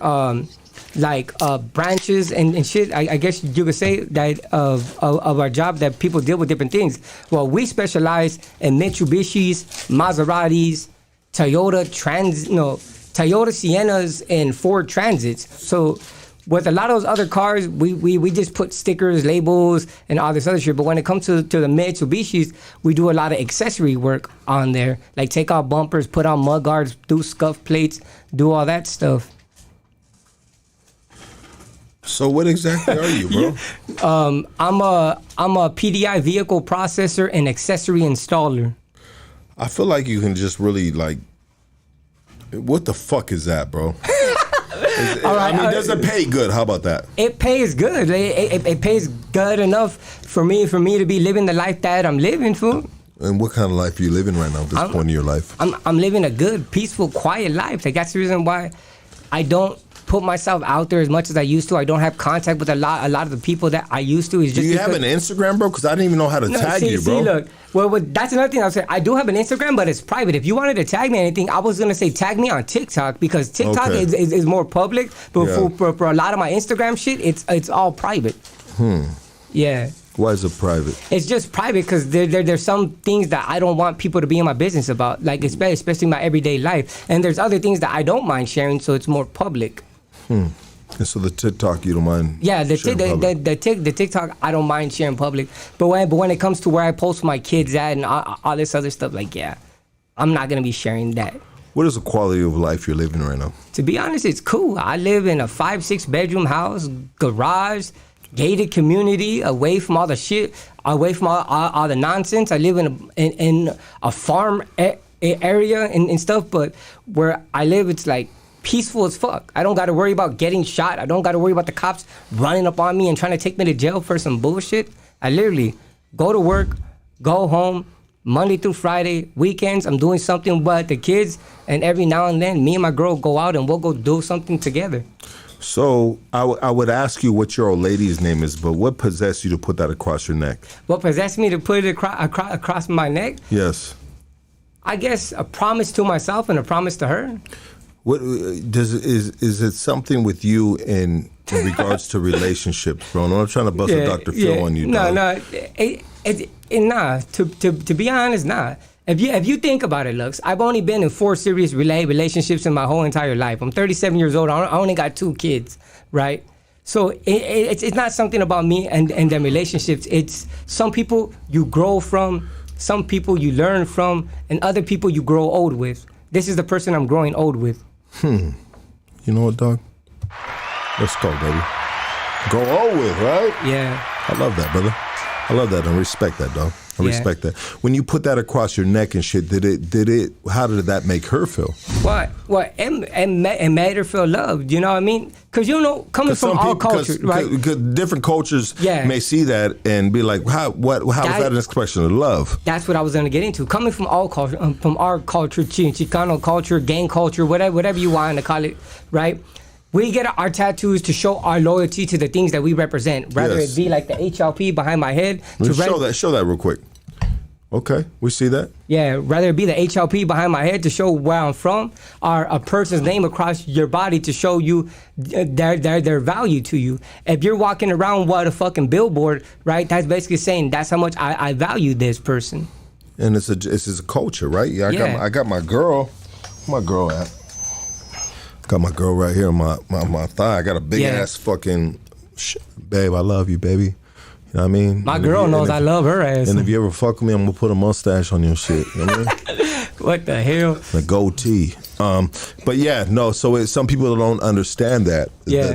branches and shit. I guess you could say that of our job that people deal with different things. Well, we specialize in Mitsubishis, Maseratis, Toyota Siennas and Ford Transits. So with a lot of those other cars, we just put stickers, labels, and all this other shit. But when it comes to the Mitsubishis, we do a lot of accessory work on there, like take out bumpers, put on mud guards, do scuff plates, do all that stuff. So what exactly are you, bro? I'm a PDI vehicle processor and accessory installer. I feel like you can just really like. What the fuck is that, bro? All right, I mean, does it pay good? How about that? It pays good. It pays good enough for me to be living the life that I'm living, fool. And what kind of life are you living right now at this point in your life? I'm living a good, peaceful, quiet life. Like, that's the reason why I don't put myself out there as much as I used to. I don't have contact with a lot of the people that I used to. It's just do you have an Instagram, bro? Because I didn't even know how to tag you, bro. Look, well, that's another thing I was saying. I do have an Instagram, but it's private. If you wanted to tag me anything, I was gonna say tag me on TikTok, because TikTok is more public. But for a lot of my Instagram shit, it's all private. Yeah. Why is it private? It's just private because there's some things that I don't want people to be in my business about, like especially my everyday life. And there's other things that I don't mind sharing, so it's more public. And so the TikTok you don't mind? Yeah, the TikTok I don't mind sharing public, but when it comes to where I post my kids at and all this other stuff, like, yeah, I'm not gonna be sharing that. What is the quality of life you're living right now? To be honest, it's cool. I live in a 5-6 bedroom house, garage, gated community, away from all the shit, away from all the nonsense. I live in a farm area and stuff, but where I live, it's like peaceful as fuck. I don't got to worry about getting shot. I don't got to worry about the cops running up on me and trying to take me to jail for some bullshit. I literally go to work, go home, Monday through Friday, weekends, I'm doing something with the kids, and every now and then, me and my girl go out and we'll go do something together. So I would ask you what your old lady's name is, but what possessed you to put that across your neck? What possessed me to put it across my neck? Yes. I guess a promise to myself and a promise to her. What is it something with you in regards to relationships, bro? I'm not trying to bust a Dr. Phil on you, dog. No. Nah. To be honest, nah. If you think about it, Lux, I've only been in 4 serious relationships in my whole entire life. I'm 37 years old. I only got 2 kids, right? So it's not something about me and them relationships. It's some people you grow from, some people you learn from, and other people you grow old with. This is the person I'm growing old with. You know what, dog? Let's go, baby. Go old with, right? Yeah. I love that, brother. I love that and respect that, dog. I respect that. When you put that across your neck and shit, how did that make her feel? Well, it made her feel loved, you know what I mean? Because, coming from all cultures, right? Because different cultures may see that and be like, how is that an expression of love? That's what I was going to get into. Coming from all culture, from our culture, Chicano culture, gang culture, whatever you want to call it, right? We get our tattoos to show our loyalty to the things that we represent, rather it be like the HLP behind my head. Show that real quick. Okay, we see that. Yeah, rather it be the HLP behind my head to show where I'm from, or a person's name across your body to show you their value to you. If you're walking around with a fucking billboard, right, that's basically saying that's how much I value this person. And it's a culture, right? Yeah, I got my girl. Where my girl at? Got my girl right here on my thigh. I got a big ass fucking babe. I love you, baby. You know what I mean? My girl knows I love her ass. And if you ever fuck with me, I'm gonna put a mustache on your shit. You know what I mean? What the hell? A goatee. But yeah, no. So some people don't understand that. Yeah.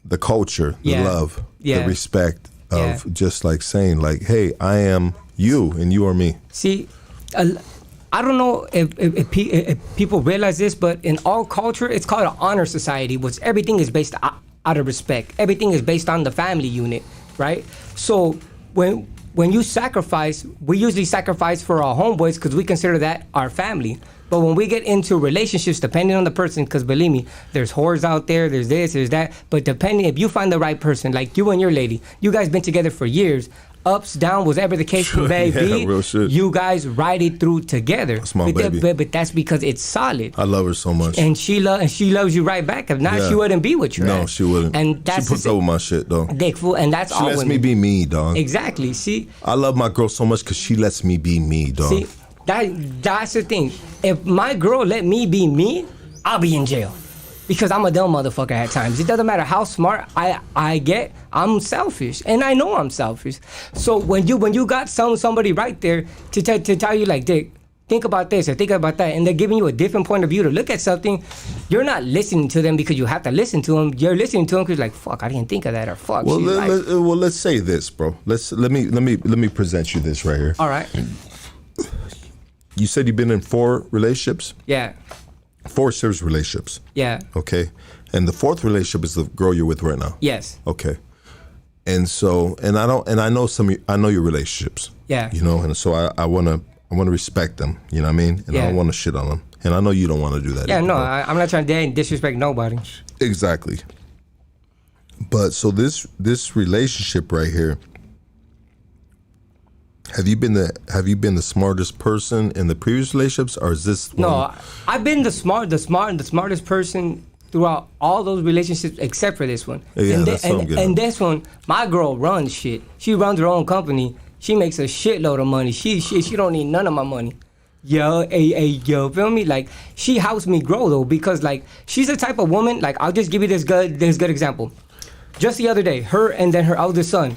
The culture, the love, the respect of just like saying like, hey, I am you and you are me. See. I don't know if people realize this, but in all culture, it's called an honor society, which everything is based out of respect. Everything is based on the family unit, right? So when you sacrifice, we usually sacrifice for our homeboys because we consider that our family. But when we get into relationships, depending on the person, because believe me, there's whores out there, there's this, there's that. But depending, if you find the right person, like you and your lady, you guys been together for years, ups, down, whatever the case may be, real shit. You guys ride it through together. That's my baby. But that's because it's solid. I love her so much. And she loves you right back. If not, she wouldn't be with you. No, she wouldn't. And that's she puts up with my shit, though. Dick fool, and that's all. She lets me be me, dog. Exactly. See, I love my girl so much because she lets me be me, dog. See, that's the thing. If my girl let me be me, I'll be in jail. Because I'm a dumb motherfucker at times. It doesn't matter how smart I get, I'm selfish. And I know I'm selfish. So when you got somebody right there to tell you like, Dick, think about this or think about that, and they're giving you a different point of view to look at something, you're not listening to them because you have to listen to them. You're listening to them because you're like, fuck, I didn't think of that, or fuck. Well, let's say this, bro. Let me present you this right here. All right. You said you've been in 4 relationships? Yeah. 4 serious relationships. Yeah. Okay. And the 4th relationship is the girl you're with right now. Yes. Okay. And so, I know your relationships. Yeah. You know, and so I wanna respect them. You know what I mean? And I don't want to shit on them. And I know you don't want to do that. Yeah. either, No, bro. I'm not trying to disrespect nobody. Exactly. But so this relationship right here. Have you been the smartest person in the previous relationships, or is this one? No, I've been the smartest person throughout all those relationships except for this one. Yeah, that's what I'm getting. And this one, my girl runs shit. She runs her own company. She makes a shitload of money. She don't need none of my money. Yo, feel me? Like, she helps me grow though, because like she's the type of woman. Like, I'll just give you this good example. Just the other day, her and then her eldest son,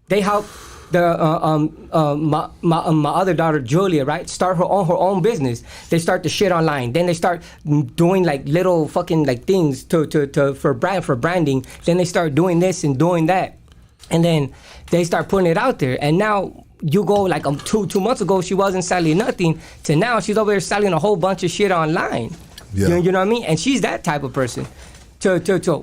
they helped my other daughter Julia, right, start her own business. They start the shit online. Then they start doing like little fucking like things for branding. Then they start doing this and doing that, and then they start putting it out there. And now you go like 2 months ago she wasn't selling nothing to now she's over there selling a whole bunch of shit online. Yeah. You know what I mean? And she's that type of person. To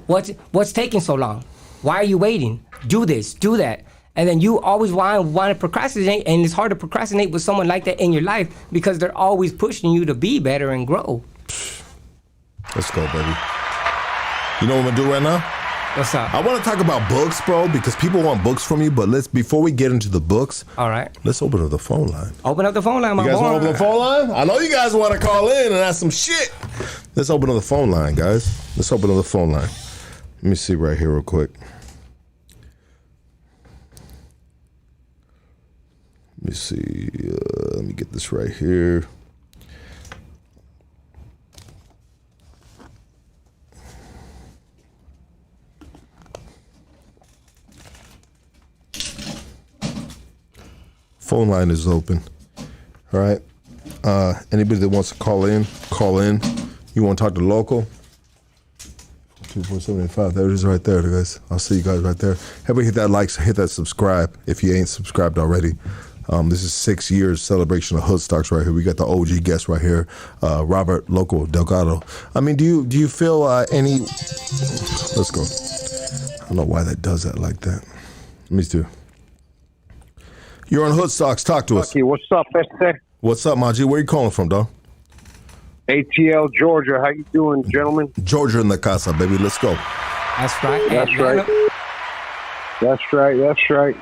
what's taking so long? Why are you waiting? Do this, do that. And then you always want to procrastinate, and it's hard to procrastinate with someone like that in your life because they're always pushing you to be better and grow. Let's go, baby. You know what I'm gonna do right now? What's up? I want to talk about books, bro, because people want books from you. But before we get into the books, all right, let's open up the phone line. Open up the phone line, my boy. You guys want to open the phone line? I know you guys want to call in and ask some shit. Let's open up the phone line, guys. Let's open up the phone line. Let me see right here real quick. Let me see. Let me get this right here. Phone line is open. All right. Anybody that wants to call in, call in. You want to talk to Loco? 2.75. There it is right there, guys. I'll see you guys right there. Everybody hit that like, hit that subscribe if you ain't subscribed already. This is 6 years celebration of Hood Stocks right here. We got the OG guest right here, Robert Loco Delgado. I mean, do you feel any? Let's go. I don't know why that does that like that. Me too. You're on Hood Stocks. Talk to us. Okay, what's up, Esther? What's up, Maji? Where you calling from, dog? ATL, Georgia. How you doing, gentlemen? Georgia in the casa, baby. Let's go. That's right. That's right. That's right. That's right.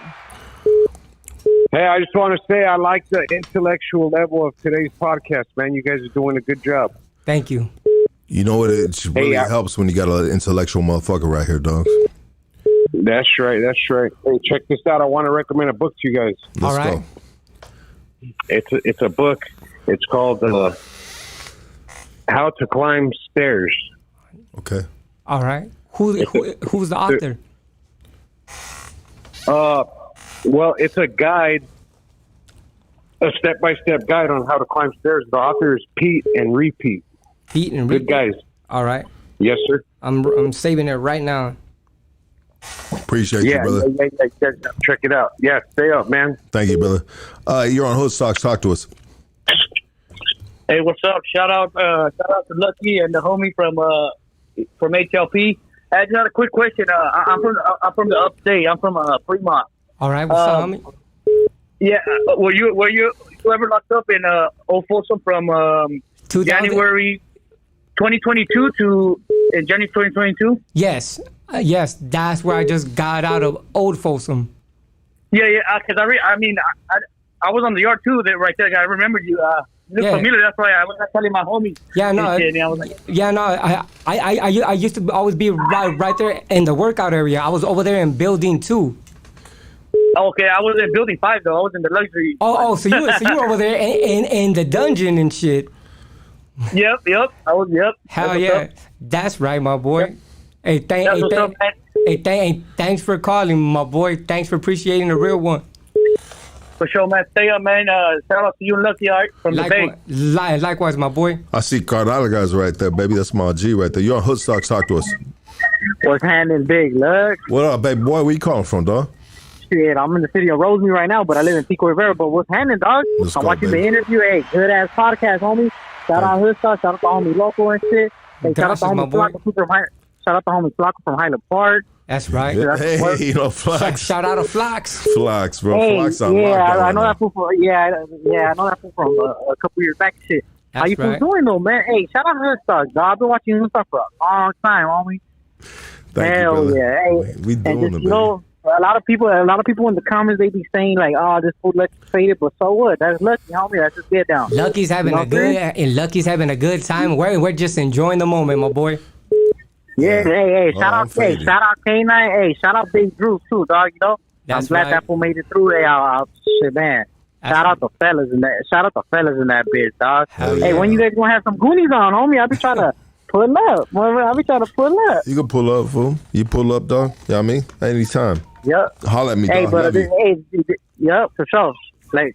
Hey, I just want to say I like the intellectual level of today's podcast, man. You guys are doing a good job. Thank you. You know what? It really helps when you got an intellectual motherfucker right here, dog. That's right. That's right. Hey, check this out. I want to recommend a book to you guys. All right. Go. It's a book. It's called How to Climb Stairs. Okay. All right. Who's the author? Well, it's a guide, a step-by-step guide on how to climb stairs. The author is Pete and Repeat. Pete and Good Repeat. guys. All right. Yes, sir. I'm saving it right now. Appreciate you, brother. Yeah, check it out. Yeah, stay up, man. Thank you, brother. You're on Hood Stocks. Talk to us. Hey, what's up? Shout out to Lucky and the homie from HLP. I just had a quick question. I'm from the upstate. I'm from Fremont. All right. What's up, homie? Yeah. Were you ever locked up in Old Folsom from 2000? January 2022 to January 2022? Yes. Yes. That's where I just got out of Old Folsom. Yeah. Because I was on the yard too. That right there. I remember you. You look familiar. That's why I was telling my homies. Yeah, no. I was like, I used to always be right there in the workout area. I was over there in building 2. Okay, I was in building 5 though. I was in the luxury. So you were over there in the dungeon and shit. Yep. Hell yeah. That's right, my boy. Yep. Hey, thanks for calling, my boy. Thanks for appreciating the real one. For sure, man. Stay up, man. Shout out to you and Lucky Art from the Bay. Likewise, my boy. I see Cardala guys right there, baby. That's my G right there. You're on Hood Stocks. Talk to us. What's happening, big Lux? What up, baby boy? Where you calling from, dog? Shit, I'm in the city of Rosemary right now, but I live in Pico Rivera. But what's happening, dog? I'm watching the interview. Hey, good ass podcast, homie. Shout out Hood Stocks. Shout out to homie Loco and shit. Hey, shout out to homie Flocko from Highland Park. That's right. Hey, you know, Flox. Shout out to Flox. Flox, bro. Hey, Flox on yeah, lockdown. I know that fool from. I know that fool from a couple years back. Shit. That's How you right. doing though, man? Hey, shout out to Hood Stocks, dog. I've been watching Hood Stocks for a long time, homie. Thank Hell you, brother. yeah. Hey, we doing and just, it, you know, a lot of people in the comments, they be saying like, "Oh, this fool Lucky's faded," but so what? That's Lucky, homie. That's just get down. Lucky's having Lucky's having a good time. We're just enjoying the moment, my boy. Yeah, hey, shout out K9, hey, shout out Big Droops too, dog. You know, That's I'm glad right. that fool made it through there. Shit, man. Shout out the fellas in that. Shout out the fellas in that bitch, dog. Hell Hey, yeah. when you guys gonna have some Goonies on, homie? I be trying to pull up. I be trying to pull up. You can pull up, fool. You pull up, dog. You know what I mean? Anytime. Yep. Holler at me, Hey, dog. but Love you. yep, for sure. Like,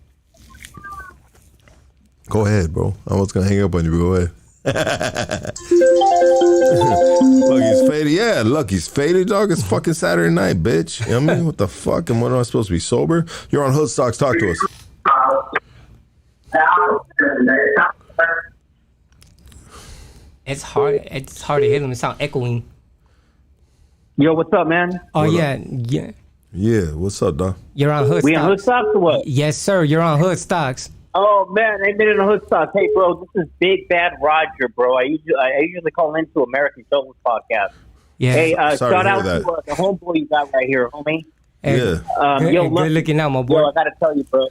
Go ahead, bro. I was gonna hang up on you, but go ahead. Lucky's faded. Yeah, Lucky's faded, dog. It's fucking Saturday night, bitch. You know what I mean? What the fuck? And when am I supposed to be sober? You're on Hood Stocks. Talk to us. It's hard to hear them. It sounds echoing. yo, what's up, man? Oh What yeah. Yeah, what's up, dog? You're on Hood We on Hood Stocks. Stocks or what? Yes, sir. You're on Hood Stocks. Oh man, I made it on Hood Stocks. Hey, bro, this is Big Bad Roger, bro. I usually call into American Souls podcast. Yeah. Hey, Sorry to shout hear out that. to the homeboy you got right here, homie. Hey, Yeah. Good, Yo, good look, looking out, my boy. Yo, I gotta tell you, bro.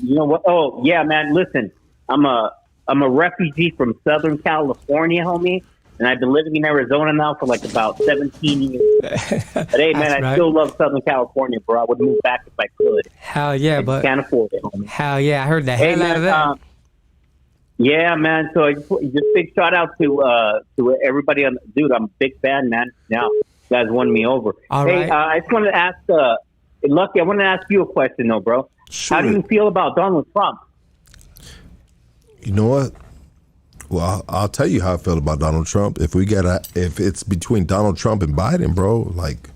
You know what? Oh, yeah, man. Listen, I'm a refugee from Southern California, homie, and I've been living in Arizona now for like about 17 years. But hey, man, That's I right. still love Southern California, bro. I would move back if I could. Hell yeah, I but can't afford it, homie. hell yeah, I heard the Hey, hell out of man. that. Yeah, man. So just big shout out to everybody on. Dude, I'm a big fan, man. Now, you guys won me over. All hey, right. I just wanted to ask, Lucky. I want to ask you a question, though, bro. Sure. How do you feel about Donald Trump? You know what? Well, I'll tell you how I feel about Donald Trump. If it's between Donald Trump and Biden, bro, like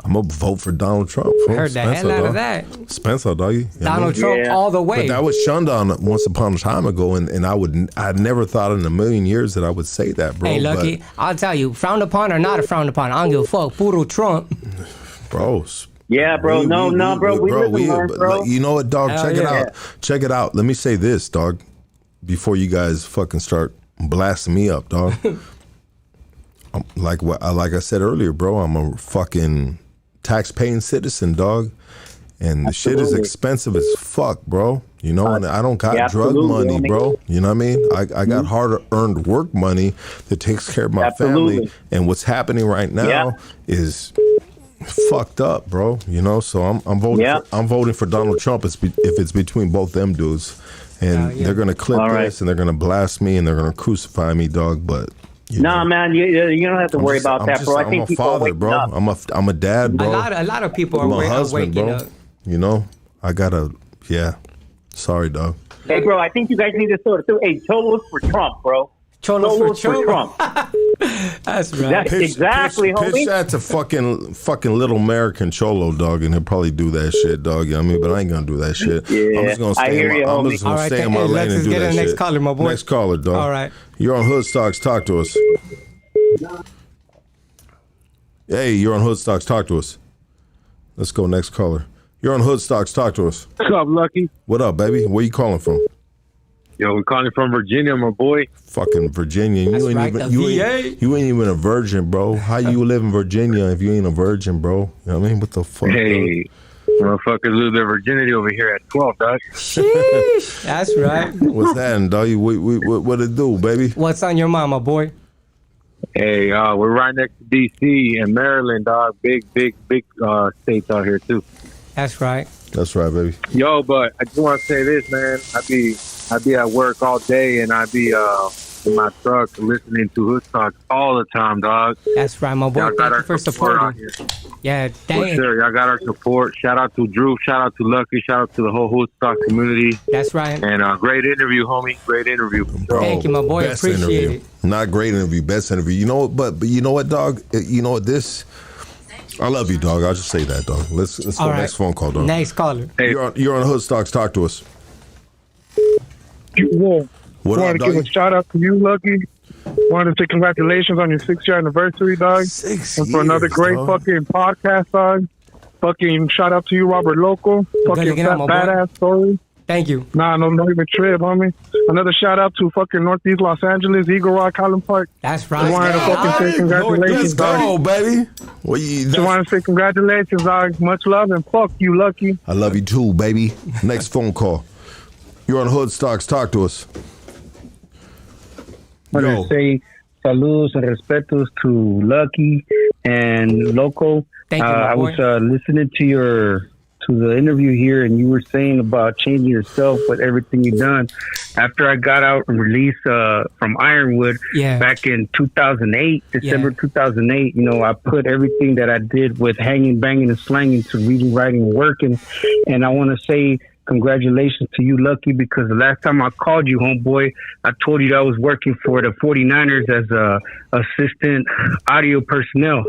I'm gonna vote for Donald Trump. I heard the hell out of that. Spencer, doggy. Donald Trump all the way. But that was shunned on once upon a time ago, and I never thought in a million years that I would say that, bro. Hey, Lucky, I'll tell you, frowned upon or not a frowned upon, I don't give a fuck. Puro Trump. Bro. Yeah, bro. Bro. We live and learn, bro. Like, you know what, dog? Hell Check it out. Check it out. Let me say this, dog, before you guys fucking start blasting me up, dog. Like I said earlier, bro, I'm a fucking tax-paying citizen, dog, and the shit is expensive as fuck, bro. You know, and I don't got drug money, bro. You know what I mean? I got hard-earned work money that takes care of my family, and what's happening right now is fucked up, bro. You know, so I'm voting. I'm voting for Donald Trump if it's between both them dudes, and they're gonna clip this and they're gonna blast me and they're gonna crucify me, dog. But man, you don't have to worry about that, bro. I think I'm a father, bro. Up. I'm a dad, bro. A lot of people are waking up. You know, I gotta. Yeah, sorry, dog. Hey, bro, I think you guys need to sort of do Cholos for Trump, bro. Cholos for Trump. That's right. Exactly, homie. Pitch that to fucking little American Cholo, dog, and he'll probably do that shit, dog. You know what I mean? But I ain't gonna do that shit. Yeah, I'm just gonna stay in my lane and do that shit. Next caller, my boy. Next caller, dog. All right. You're on Hood Stocks. Talk to us. Hey, you're on Hood Stocks. Talk to us. Let's go next caller. You're on Hood Stocks. Talk to us. What's up, Lucky? What up, baby? Where you calling from? Yo, we're calling from Virginia, my boy. Fucking Virginia. You ain't even a virgin, bro. How you live in Virginia if you ain't a virgin, bro? You know what I mean? What the fuck? Hey, motherfuckers lose their virginity over here at 12, dog. Sheesh. That's right. What's that, dog? What it do, baby? What's on your mind, my boy? Hey, we're right next to D.C. and Maryland, dog. Big states out here, too. That's right. That's right, baby. Yo, but I just want to say this, man. I'd be at work all day, and I'd be in my truck listening to Hood Talk all the time, dog. That's right, my boy. Thank you for supporting. Yeah, thank you. For sure, y'all got our support. Shout out to Droops. Shout out to Lucky. Shout out to the whole Hood Talk community. That's right. And great interview, homie. Great interview. Bro, thank you, my boy. Appreciate it. Not great interview, best interview. You know what? But you know what, dog? You know what? I love you, dog. I'll just say that, dog. Let's go next phone call, dog. Next caller. Hey, you're on Hood Stocks. Talk to us. Well, what I want to give a shout out to you, Lucky. Wanted to say congratulations on your 6-year anniversary, dog. 6 and for another great fucking podcast, dog. Fucking shout out to you, Robert Loco. Fucking badass story. Thank you. Nah, no even trip, homie. Another shout out to fucking Northeast Los Angeles, Eagle Rock, Highland Park. That's right. I wanted to fucking say congratulations, dog. Let's go, baby. Just want to say congratulations, dog. Much love and fuck you, Lucky. I love you too, baby. Next phone call. You're on Hood Stocks. Talk to us. I want to say saludos and respetos to Lucky and Loco. Thank you, I was listening to the interview here, and you were saying about changing yourself with everything you've done. After I got out and released from Ironwood back in 2008, December 2008, I put everything that I did with hanging, banging, and slanging to reading, writing, and working. And I want to say congratulations to you, Lucky, because the last time I called you, homeboy, I told you that I was working for the 49ers as a assistant audio personnel.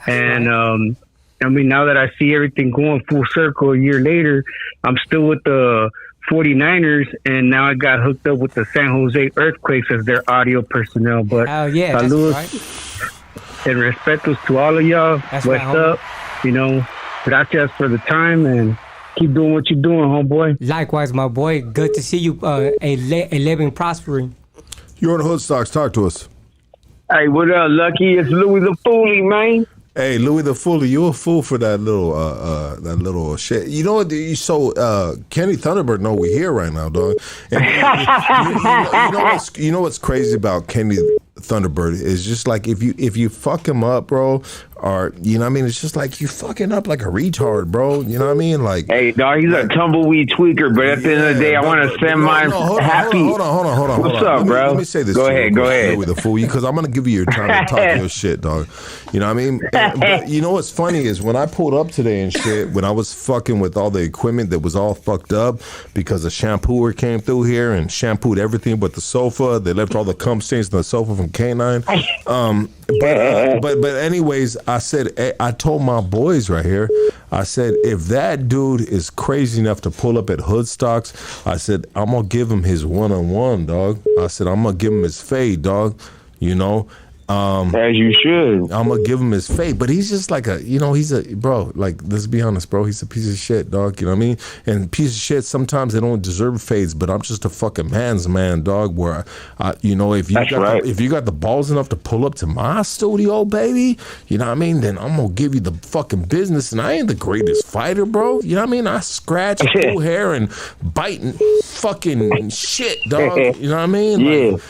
And now that I see everything going full circle a year later, I'm still with the 49ers, and now I got hooked up with the San Jose Earthquakes as their audio personnel. But saludos and respetos to all of y'all. What's up? Gracias for the time, and keep doing what you're doing, homeboy. Likewise, my boy. Good to see you a living prospering. You're on Hood Stocks. Talk to us. Hey, what up, Lucky? It's Louis the Foolie, man. Hey, Louis the Foolie, you a fool for that little shit. You know what? Kenny Thunderbird know we here right now, dog. And you know what's crazy about Kenny Thunderbird is just like if you fuck him up, bro, are, you know what I mean? It's just like you fucking up like a retard, bro. You know what I mean? Like, hey, dog, he's a tumbleweed tweaker, but at the end of the day, I want to send mine happy. Hold on. What's up, bro? Let me say this. Go ahead. With the fool, because I'm gonna give you your time to talk your shit, dog. You know what I mean? But you know what's funny is when I pulled up today and shit, when I was fucking with all the equipment that was all fucked up because a shampooer came through here and shampooed everything but the sofa. They left all the cum stains on the sofa from K9. But anyways, I told my boys right here, I said, if that dude is crazy enough to pull up at Hoodstocks, I said, I'm gonna give him his one-on-one, dog. I said, I'm gonna give him his fade, dog. You know, as you should. I'm gonna give him his fate, but he's just like he's a bro. Like, let's be honest, bro. He's a piece of shit, dog. You know what I mean? And piece of shit. Sometimes they don't deserve fades, but I'm just a fucking man's man, dog. Where, if you got the balls enough to pull up to my studio, baby, you know what I mean? Then I'm gonna give you the fucking business. And I ain't the greatest fighter, bro. You know what I mean? I scratch, pull hair, and biting fucking shit, dog. You know what I mean? Like,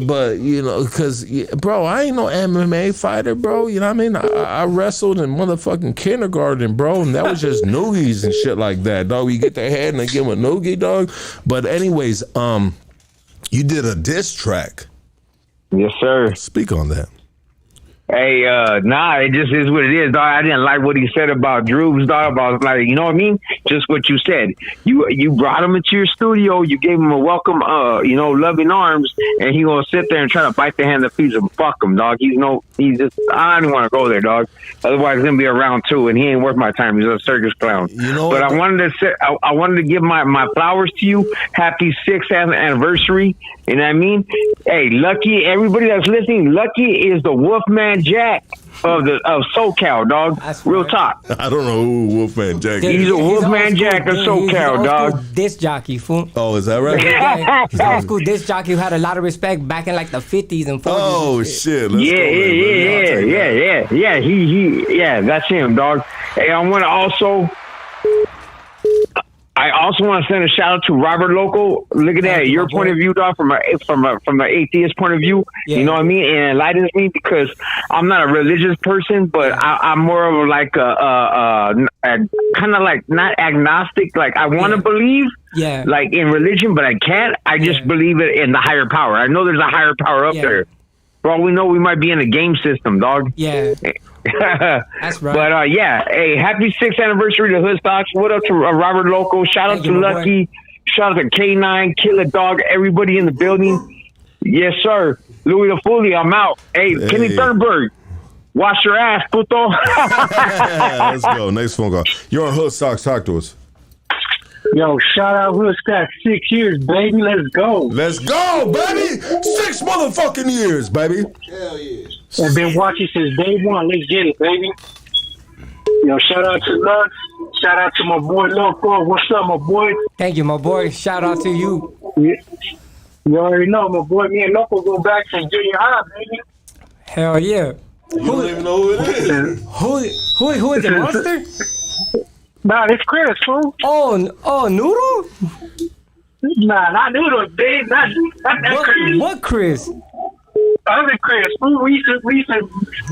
but you know, because bro, I ain't no MMA fighter, bro. You know what I mean? I wrestled in motherfucking kindergarten, bro, and that was just noogies and shit like that, dog. You get their head and they give them a noogie, dog. But anyways, you did a diss track. Yes, sir. Speak on that. Hey, it just is what it is, dog. I didn't like what he said about Droops, dog. About, like, you know what I mean? Just what you said. You brought him into your studio. You gave him a welcome, loving arms, and he gonna sit there and try to bite the hand that feeds him. Fuck him, dog. I don't even want to go there, dog. Otherwise, he's gonna be around too, and he ain't worth my time. He's a circus clown. You know, but I wanted to give my flowers to you. Happy 6th anniversary. You know what I mean? Hey, Lucky, everybody that's listening, Lucky is the Wolfman Jack of SoCal, dog. That's real talk. I don't know who Wolfman Jack is. He's a Wolfman Jack of SoCal, dog. Disc jockey, fool. Oh, is that right? Yeah, he's an old school disc jockey who had a lot of respect back in like the 50s and 40s. Oh shit! Let's go, yeah. That's him, dog. Hey, I also want to send a shout out to Robert Loco. Look at that, your point of view, dog, from an atheist point of view. Yeah. You know what I mean? And it enlightens me because I'm not a religious person, but I'm more of like a kind of like not agnostic. Like I want to believe, like in religion, but I can't. I just believe it in the higher power. I know there's a higher power up there. For all we know, we might be in a game system, dog. Yeah. That's right. But hey, happy 6th anniversary to Hoodstocks. What up to Robert Loco? Shout out to Lucky. Shout out to K9, Killa Dog, everybody in the building. Yes, sir. Louis the Foolie, I'm out. Hey, Kenny Thunberg, wash your ass, puto. Let's go. Next phone call. You're on Hoodstocks. Talk to us. Yo, shout out Hoodstocks, 6 years, baby. Let's go. Let's go, baby. 6 motherfucking years, baby. Hell yeah. I've been watching since day one. Let's get it, baby. Yo, shout out to Lux. Shout out to my boy Loco. What's up, my boy? Thank you, my boy. Shout out to you. Yeah. You already know, my boy. Me and Loco go back to junior high, baby. Hell yeah. You don't even know who it is. Who is it, Monster? Nah, it's Chris, fool. Oh, Noodle? Nah, not Noodle, babe. Not Chris. What Chris? Other Chris, fool. We used to,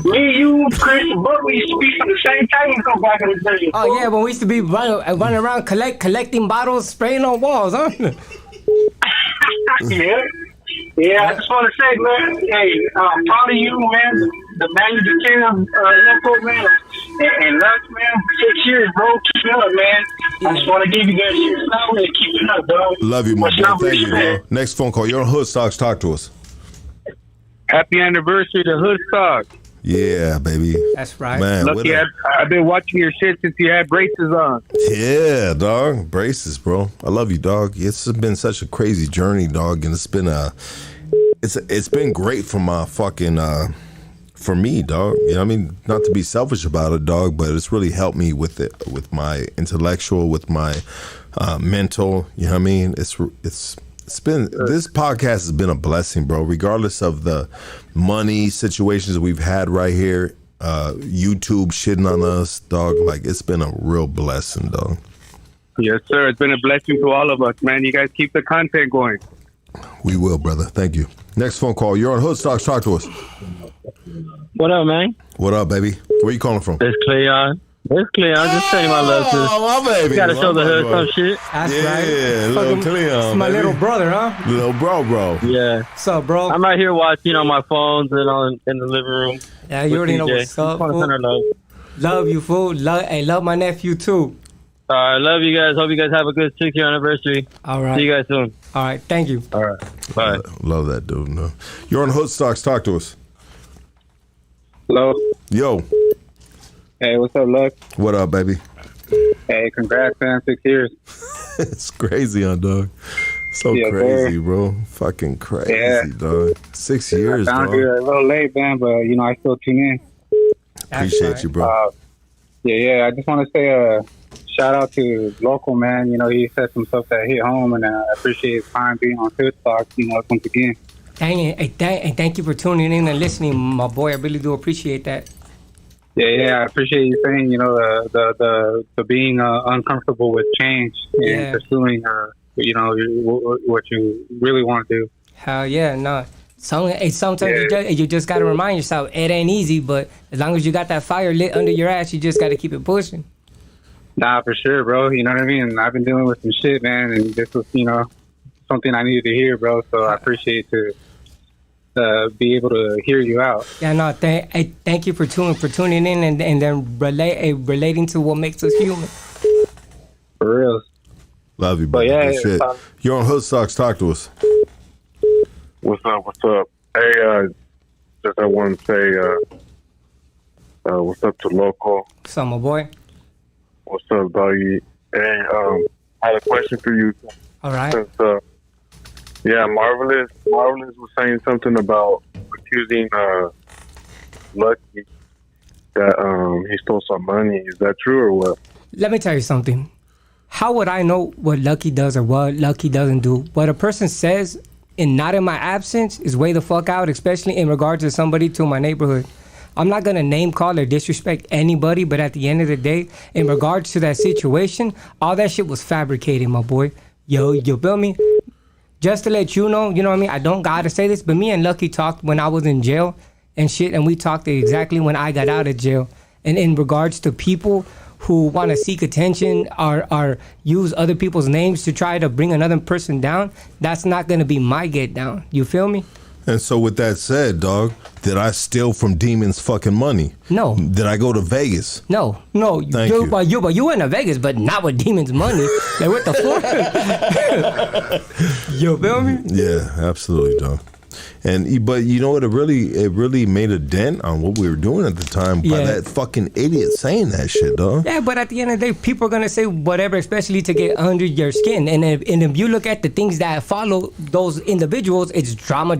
me, you, Chris, and Buck, we used to be from the same time go back in the day. Oh, yeah, when we used to be running around collecting bottles, spraying on walls, huh? Yeah, I just want to say, man, hey, I'm proud of you, man. The manager team of Loco, man. And Lux, man, 6 years, bro. Keep it up, man. I just want to give you guys your flowers and keep it up, dog. Love you, my boy. Thank you, bro. Next phone call. You're on Hoodstocks. Talk to us. Happy anniversary to Hoodstocks. Yeah, baby. That's right. Man, Lucky, I've been watching your shit since you had braces on. Yeah, dog. Braces, bro. I love you, dog. It's been such a crazy journey, dog, and it's been great for my fucking for me, dog. You know what I mean? Not to be selfish about it, dog, but it's really helped me with it, with my intellectual, with my mental. You know what I mean? It's been, this podcast has been a blessing, bro, regardless of the money situations we've had right here, YouTube shitting on us, dog. Like, it's been a real blessing, dog. Yes, sir. It's been a blessing to all of us, man. You guys keep the content going. We will, brother. Thank you. Next phone call. You're on Hoodstocks. Talk to us. What up, man? What up, baby? Where you calling from? It's Cleon. It's Cleon. I'm just saying my love to. Oh, my baby. You gotta show the hood some shit. That's right. Yeah, little Cleon. It's my little brother, huh? Little bro. Yeah. What's up, bro? I'm right here watching on my phones and in the living room. Yeah, you already know what's up, fool. Love you, fool. Love my nephew, too. All right, love you guys. Hope you guys have a good 6-year anniversary. All right. See you guys soon. All right, thank you. All right, bye. Love that dude. No. You're on Hood Stocks. Talk to us. Hello. Yo. Hey, what's up, Luck? What up, baby? Hey, congrats, man. 6 years. It's crazy, dog. So crazy, bro. Fucking crazy, dog. 6 years, I found dog. you a little late, man, but, I still tune in. Appreciate you, bro. I just want to say shout out to Loco, man. He said some stuff that hit home, and I appreciate his time being on Hood Stocks, once again. Dang it. And thank you for tuning in and listening, my boy. I really do appreciate that. Yeah, I appreciate you saying, the being uncomfortable with change and pursuing, what you really want to do. Hell yeah, no. Sometimes you just got to remind yourself, it ain't easy, but as long as you got that fire lit under your ass, you just got to keep it pushing. Nah, for sure, bro. You know what I mean? I've been dealing with some shit, man, and this was, something I needed to hear, bro, so I appreciate to be able to hear you out. Yeah, no, thank you for tuning in and then relating to what makes us human. For real. Love you, bro. Shit. You're on Hood Stocks. Talk to us. What's up? Hey, just I want to say, what's up to Loco? What's up, my boy? What's up, doggy? Hey, I had a question for you. All right. Since, Marvelous was saying something about accusing Lucky that he stole some money. Is that true or what? Let me tell you something. How would I know what Lucky does or what Lucky doesn't do? What a person says and not in my absence is way the fuck out, especially in regards to somebody to my neighborhood. I'm not going to name call or disrespect anybody, but at the end of the day, in regards to that situation, all that shit was fabricated, my boy. Yo, you feel me? Just to let you know what I mean? I don't got to say this, but me and Lucky talked when I was in jail and shit, and we talked exactly when I got out of jail. And in regards to people who want to seek attention or use other people's names to try to bring another person down, that's not going to be my get down. You feel me? And so with that said, dog, did I steal from Demon's fucking money? No. Did I go to Vegas? No. Thank you. But you went to Vegas, but not with Demon's money. Like, what the fuck? You feel me? Yeah, absolutely, dog. But you know what? It really made a dent on what we were doing at the time by that fucking idiot saying that shit, dog. Yeah, but at the end of the day, people are gonna say whatever, especially to get under your skin. And if you look at the things that follow those individuals, it's drama.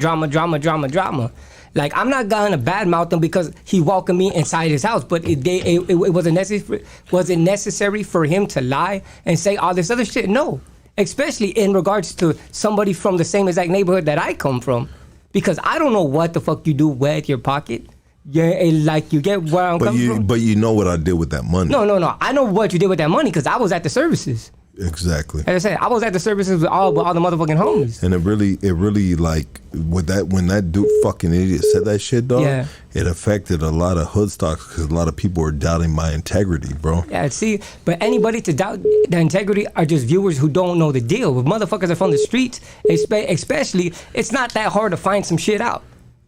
Like, I'm not gonna badmouth them because he welcomed me inside his house, but it wasn't necessary for him to lie and say all this other shit. No, especially in regards to somebody from the same exact neighborhood that I come from. Because I don't know what the fuck you do with your pocket. Like, you get where I'm coming from. But you know what I did with that money. No. I know what you did with that money because I was at the services. Exactly. As I said, I was at the services with all the motherfucking homies. And it really like when that dude fucking idiot said that shit, dog. It affected a lot of hood stocks because a lot of people were doubting my integrity, bro. Yeah, see, but anybody to doubt the integrity are just viewers who don't know the deal. If motherfuckers are from the streets, especially, it's not that hard to find some shit out.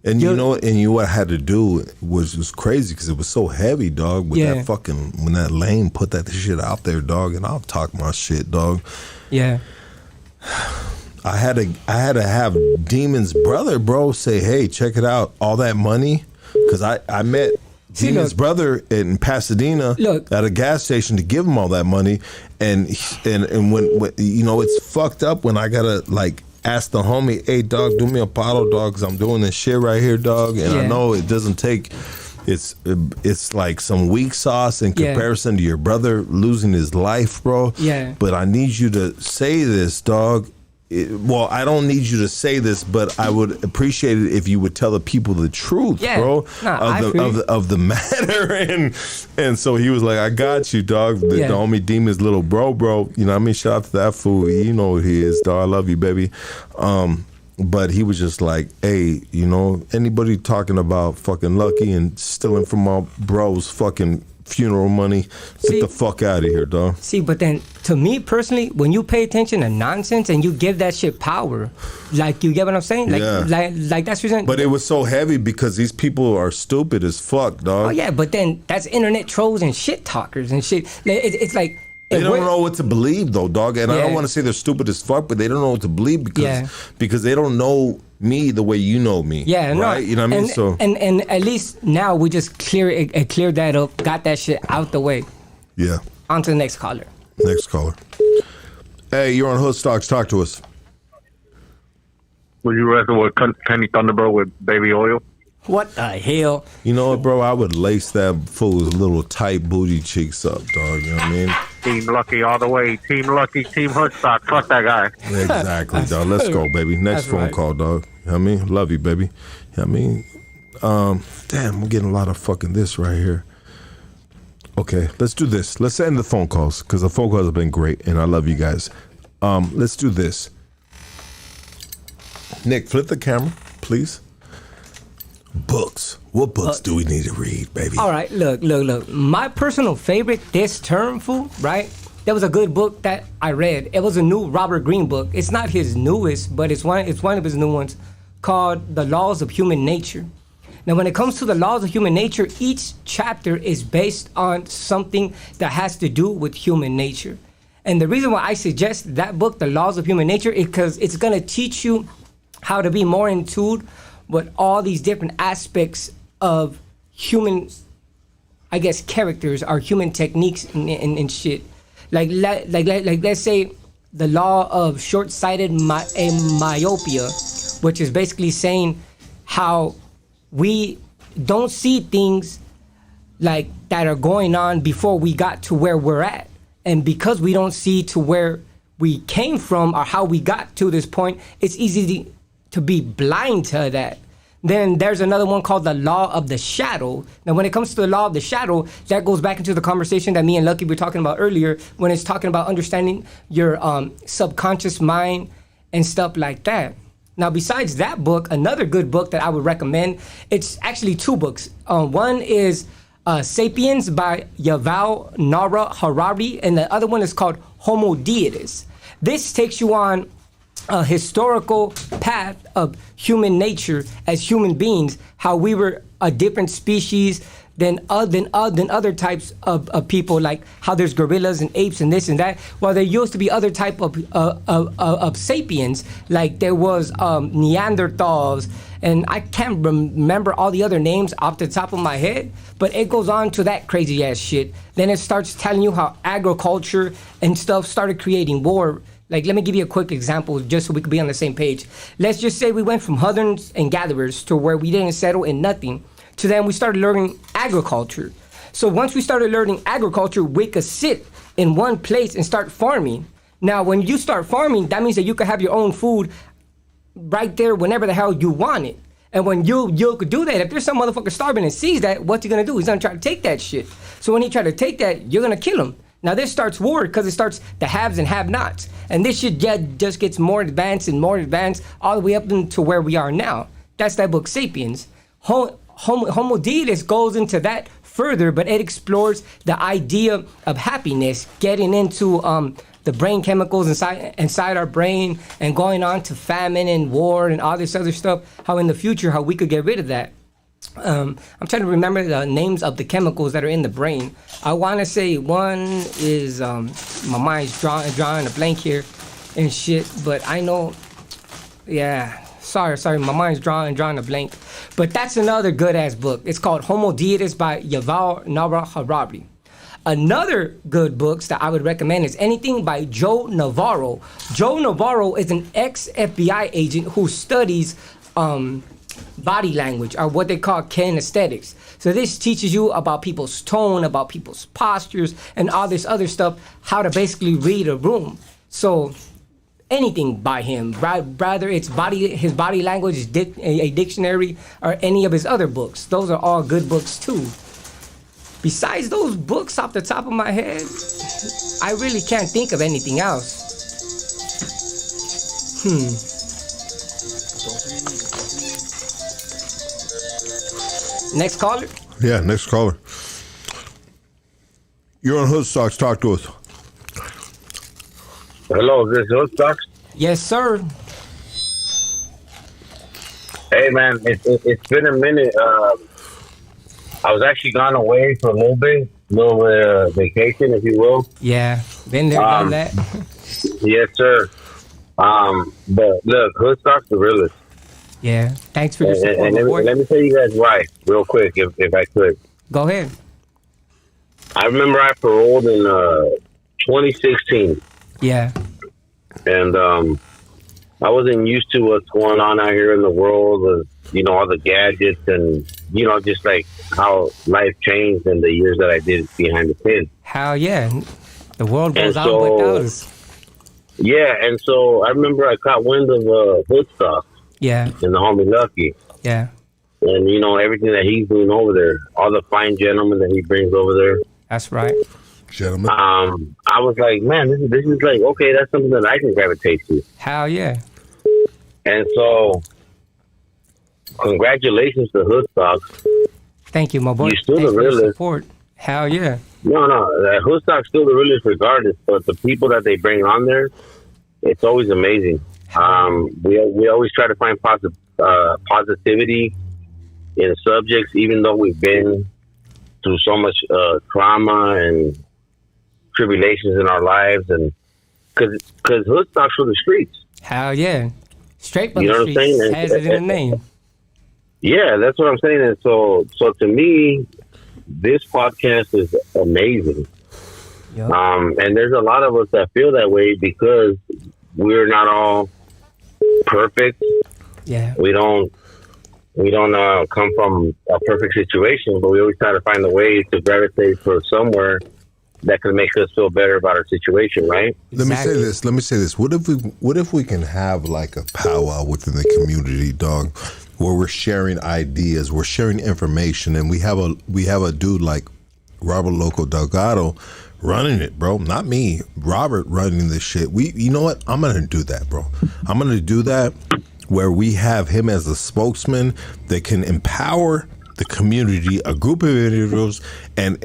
And you know what I had to do was crazy because it was so heavy, dog. With that fucking, when that lame put that shit out there, dog, and I'll talk my shit, dog. Yeah. I had to have Demon's brother, bro, say, hey, check it out, all that money, because I met Demon's brother in Pasadena at a gas station to give him all that money, and when you know, it's fucked up when I gotta like ask the homie, hey, dog, do me a bottle, dog, because I'm doing this shit right here, dog. And I know it doesn't take, it's like some weak sauce in comparison to your brother losing his life, bro. Yeah. But I need you to say this, dog. Well, I don't need you to say this, but I would appreciate it if you would tell the people the truth, bro, of the matter. And so he was like, I got you, dog. The homie Demon's little bro. You know what I mean? Shout out to that fool. You know what he is, dog. I love you, baby. But he was just like, hey, you know, anybody talking about fucking Lucky and stealing from my bro's fucking funeral money, get the fuck out of here, dog. See, but then to me personally, when you pay attention to nonsense and you give that shit power, like, you get what I'm saying? Like, like that's reason. But it was so heavy because these people are stupid as fuck, dog. Oh yeah, but then that's internet trolls and shit talkers and shit. It's like. They don't know what to believe, though, dog. And I don't want to say they're stupid as fuck, but they don't know what to believe because they don't know me the way you know me. Yeah, right? No, you know what I mean? So and at least now we just cleared that up, got that shit out the way. Yeah. On to the next caller. Next caller. Hey, you're on Hood Stocks. Talk to us. Would you rather with Penny Thunderbird with baby oil? What the hell? You know what, bro? I would lace that fool's little tight booty cheeks up, dog. You know what I mean? Team Lucky all the way. Team Lucky, Team Hoodstock. Fuck that guy. Exactly, dog. Let's go, baby. Next phone call, dog. You know what I mean? Love you, baby. You know what I mean? Damn, I'm getting a lot of fucking this right here. Okay, let's do this. Let's end the phone calls because the phone calls have been great and I love you guys. Let's do this. Nick, flip the camera, please. Books. What books do we need to read, baby? All right, look. My personal favorite this term, fool, right? There was a good book that I read. It was a new Robert Greene book. It's not his newest, but it's one of his new ones called The Laws of Human Nature. Now, when it comes to the laws of human nature, each chapter is based on something that has to do with human nature. And the reason why I suggest that book, The Laws of Human Nature, is because it's going to teach you how to be more in tune with all these different aspects of human, I guess, characters or human techniques and shit. Like let's say the law of short-sighted myopia, which is basically saying how we don't see things like that are going on before we got to where we're at. And because we don't see to where we came from or how we got to this point, it's easy to be blind to that. Then there's another one called the law of the shadow. Now, when it comes to the law of the shadow, that goes back into the conversation that me and Lucky were talking about earlier, when it's talking about understanding your subconscious mind and stuff like that. Now, besides that book, another good book that I would recommend, it's actually two books. One is Sapiens by Yuval Noah Harari, and the other one is called Homo Deus. This takes you on a historical path of human nature as human beings, how we were a different species than other types of people, like how there's gorillas and apes and this and that. Well, there used to be other type of sapiens, like there was Neanderthals, and I can't remember all the other names off the top of my head, but it goes on to that crazy ass shit. Then it starts telling you how agriculture and stuff started creating war. Like, let me give you a quick example just so we could be on the same page. Let's just say we went from hunters and gatherers to where we didn't settle in nothing, to then we started learning agriculture. So once we started learning agriculture, we could sit in one place and start farming. Now, when you start farming, that means that you could have your own food right there whenever the hell you want it. And when you could do that, if there's some motherfucker starving and sees that, what's he gonna do? He's gonna try to take that shit. So when he try to take that, you're gonna kill him. Now this starts war because it starts the haves and have-nots. And this shit just gets more advanced and more advanced all the way up into where we are now. That's that book, Sapiens. Homo Deus goes into that further, but it explores the idea of happiness, getting into the brain chemicals inside our brain and going on to famine and war and all this other stuff, how in the future, how we could get rid of that. I'm trying to remember the names of the chemicals that are in the brain. I want to say one is, my mind's drawing a blank here and shit, but I know, yeah, sorry, my mind's drawing a blank. But that's another good-ass book. It's called Homo Deus by Yuval Noah Harari. Another good books that I would recommend is anything by Joe Navarro. Joe Navarro is an ex-FBI agent who studies body language, or what they call kinesthetics. So this teaches you about people's tone, about people's postures, and all this other stuff, how to basically read a room. So anything by him, rather it's his body language, a dictionary, or any of his other books. Those are all good books too. Besides those books off the top of my head, I really can't think of anything else. Next caller? Yeah, next caller. You're on Hood Stocks. Talk to us. Hello, is this Hood Stocks? Yes, sir. Hey, man, it's been a minute. I was actually gone away for a little bit vacation, if you will. Yeah, been there, done that. Yes, sir. But look, Hood Stocks the realest. Yeah, thanks for your support. And let me tell you guys why, real quick, if I could. Go ahead. I remember I paroled in 2016. Yeah. And I wasn't used to what's going on out here in the world, all the gadgets and, just like how life changed in the years that I did behind the pen. How, yeah. The world goes on without us. Yeah, and so I remember I caught wind of Woodstock. Yeah. And the homie Lucky. Yeah. And, everything that he's doing over there, all the fine gentlemen that he brings over there. That's right. Gentlemen. I was like, man, this is like, okay, that's something that I can gravitate to. How, yeah. And so, congratulations to Hood Stocks. Thank you, my boy. You're still Thanks the for your realest. support. Hell yeah. No, Hood Stocks still the realest regardless, but the people that they bring on there, it's always amazing. We always try to find positivity in subjects, even though we've been through so much trauma and tribulations in our lives, and because Hood Stocks for the streets. Hell yeah. Straight from you know the what I'm streets. saying? Has it in the name. Yeah, that's what I'm saying. And so to me, this podcast is amazing. Yep. And there's a lot of us that feel that way because we're not all perfect. Yeah. We don't come from a perfect situation, but we always try to find a way to gravitate for somewhere that can make us feel better about our situation, right? Let me say this. What if we can have like a powwow within the community, dog, where we're sharing ideas, we're sharing information, and we have a dude like Robert Loco Delgado running it, bro. Not me, Robert running this shit. You know what? I'm gonna do that, bro. I'm gonna do that where we have him as a spokesman that can empower the community, a group of individuals, and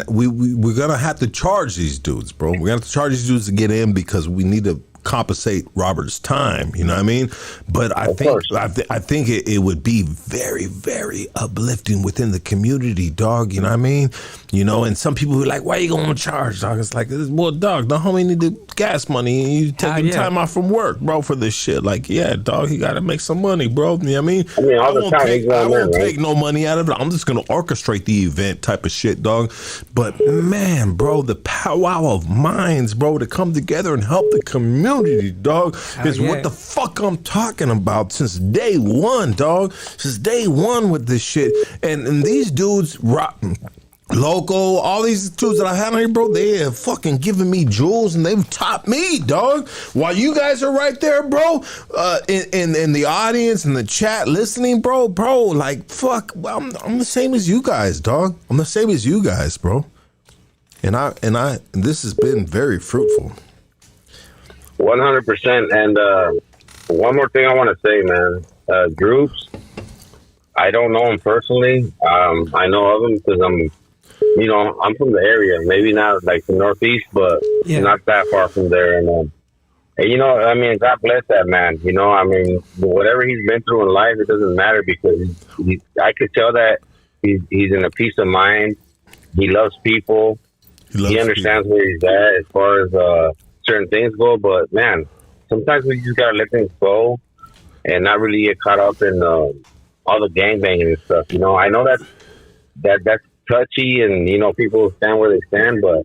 we're gonna have to charge these dudes, bro. We're gonna have to charge these dudes to get in because we need to compensate Robert's time. You know what I mean? But I think it would be very, very uplifting within the community, dog. You know what I mean? And some people are like, "Why you gonna charge, dog?" It's like, well, dog, the homie need the gas money, and you taking time off from work, bro, for this shit. Like, yeah, dog, he got to make some money, bro. You know what I mean? I won't take no money out of it. I'm just gonna orchestrate the event, type of shit, dog. But man, bro, the powwow of minds, bro, to come together and help the community, dog, is what the fuck I'm talking about since day one, dog. Since day one with this shit, and these dudes Loco, all these dudes that I had on here, bro, they have fucking given me jewels and they've topped me, dog. While you guys are right there, bro, in the audience, in the chat, listening, bro, like, fuck, I'm the same as you guys, dog. I'm the same as you guys, bro. And this has been very fruitful. 100%. And one more thing I want to say, man. Droops, I don't know him personally. I know of him because I'm from the area, maybe not like the Northeast, but not that far from there. And I mean, God bless that man. I mean, whatever he's been through in life, it doesn't matter because I could tell that he's in a peace of mind. He loves people. He understands where he's at as far as certain things go. But man, sometimes we just gotta let things go and not really get caught up in all the gangbanging and stuff. I know that's touchy, and people stand where they stand, but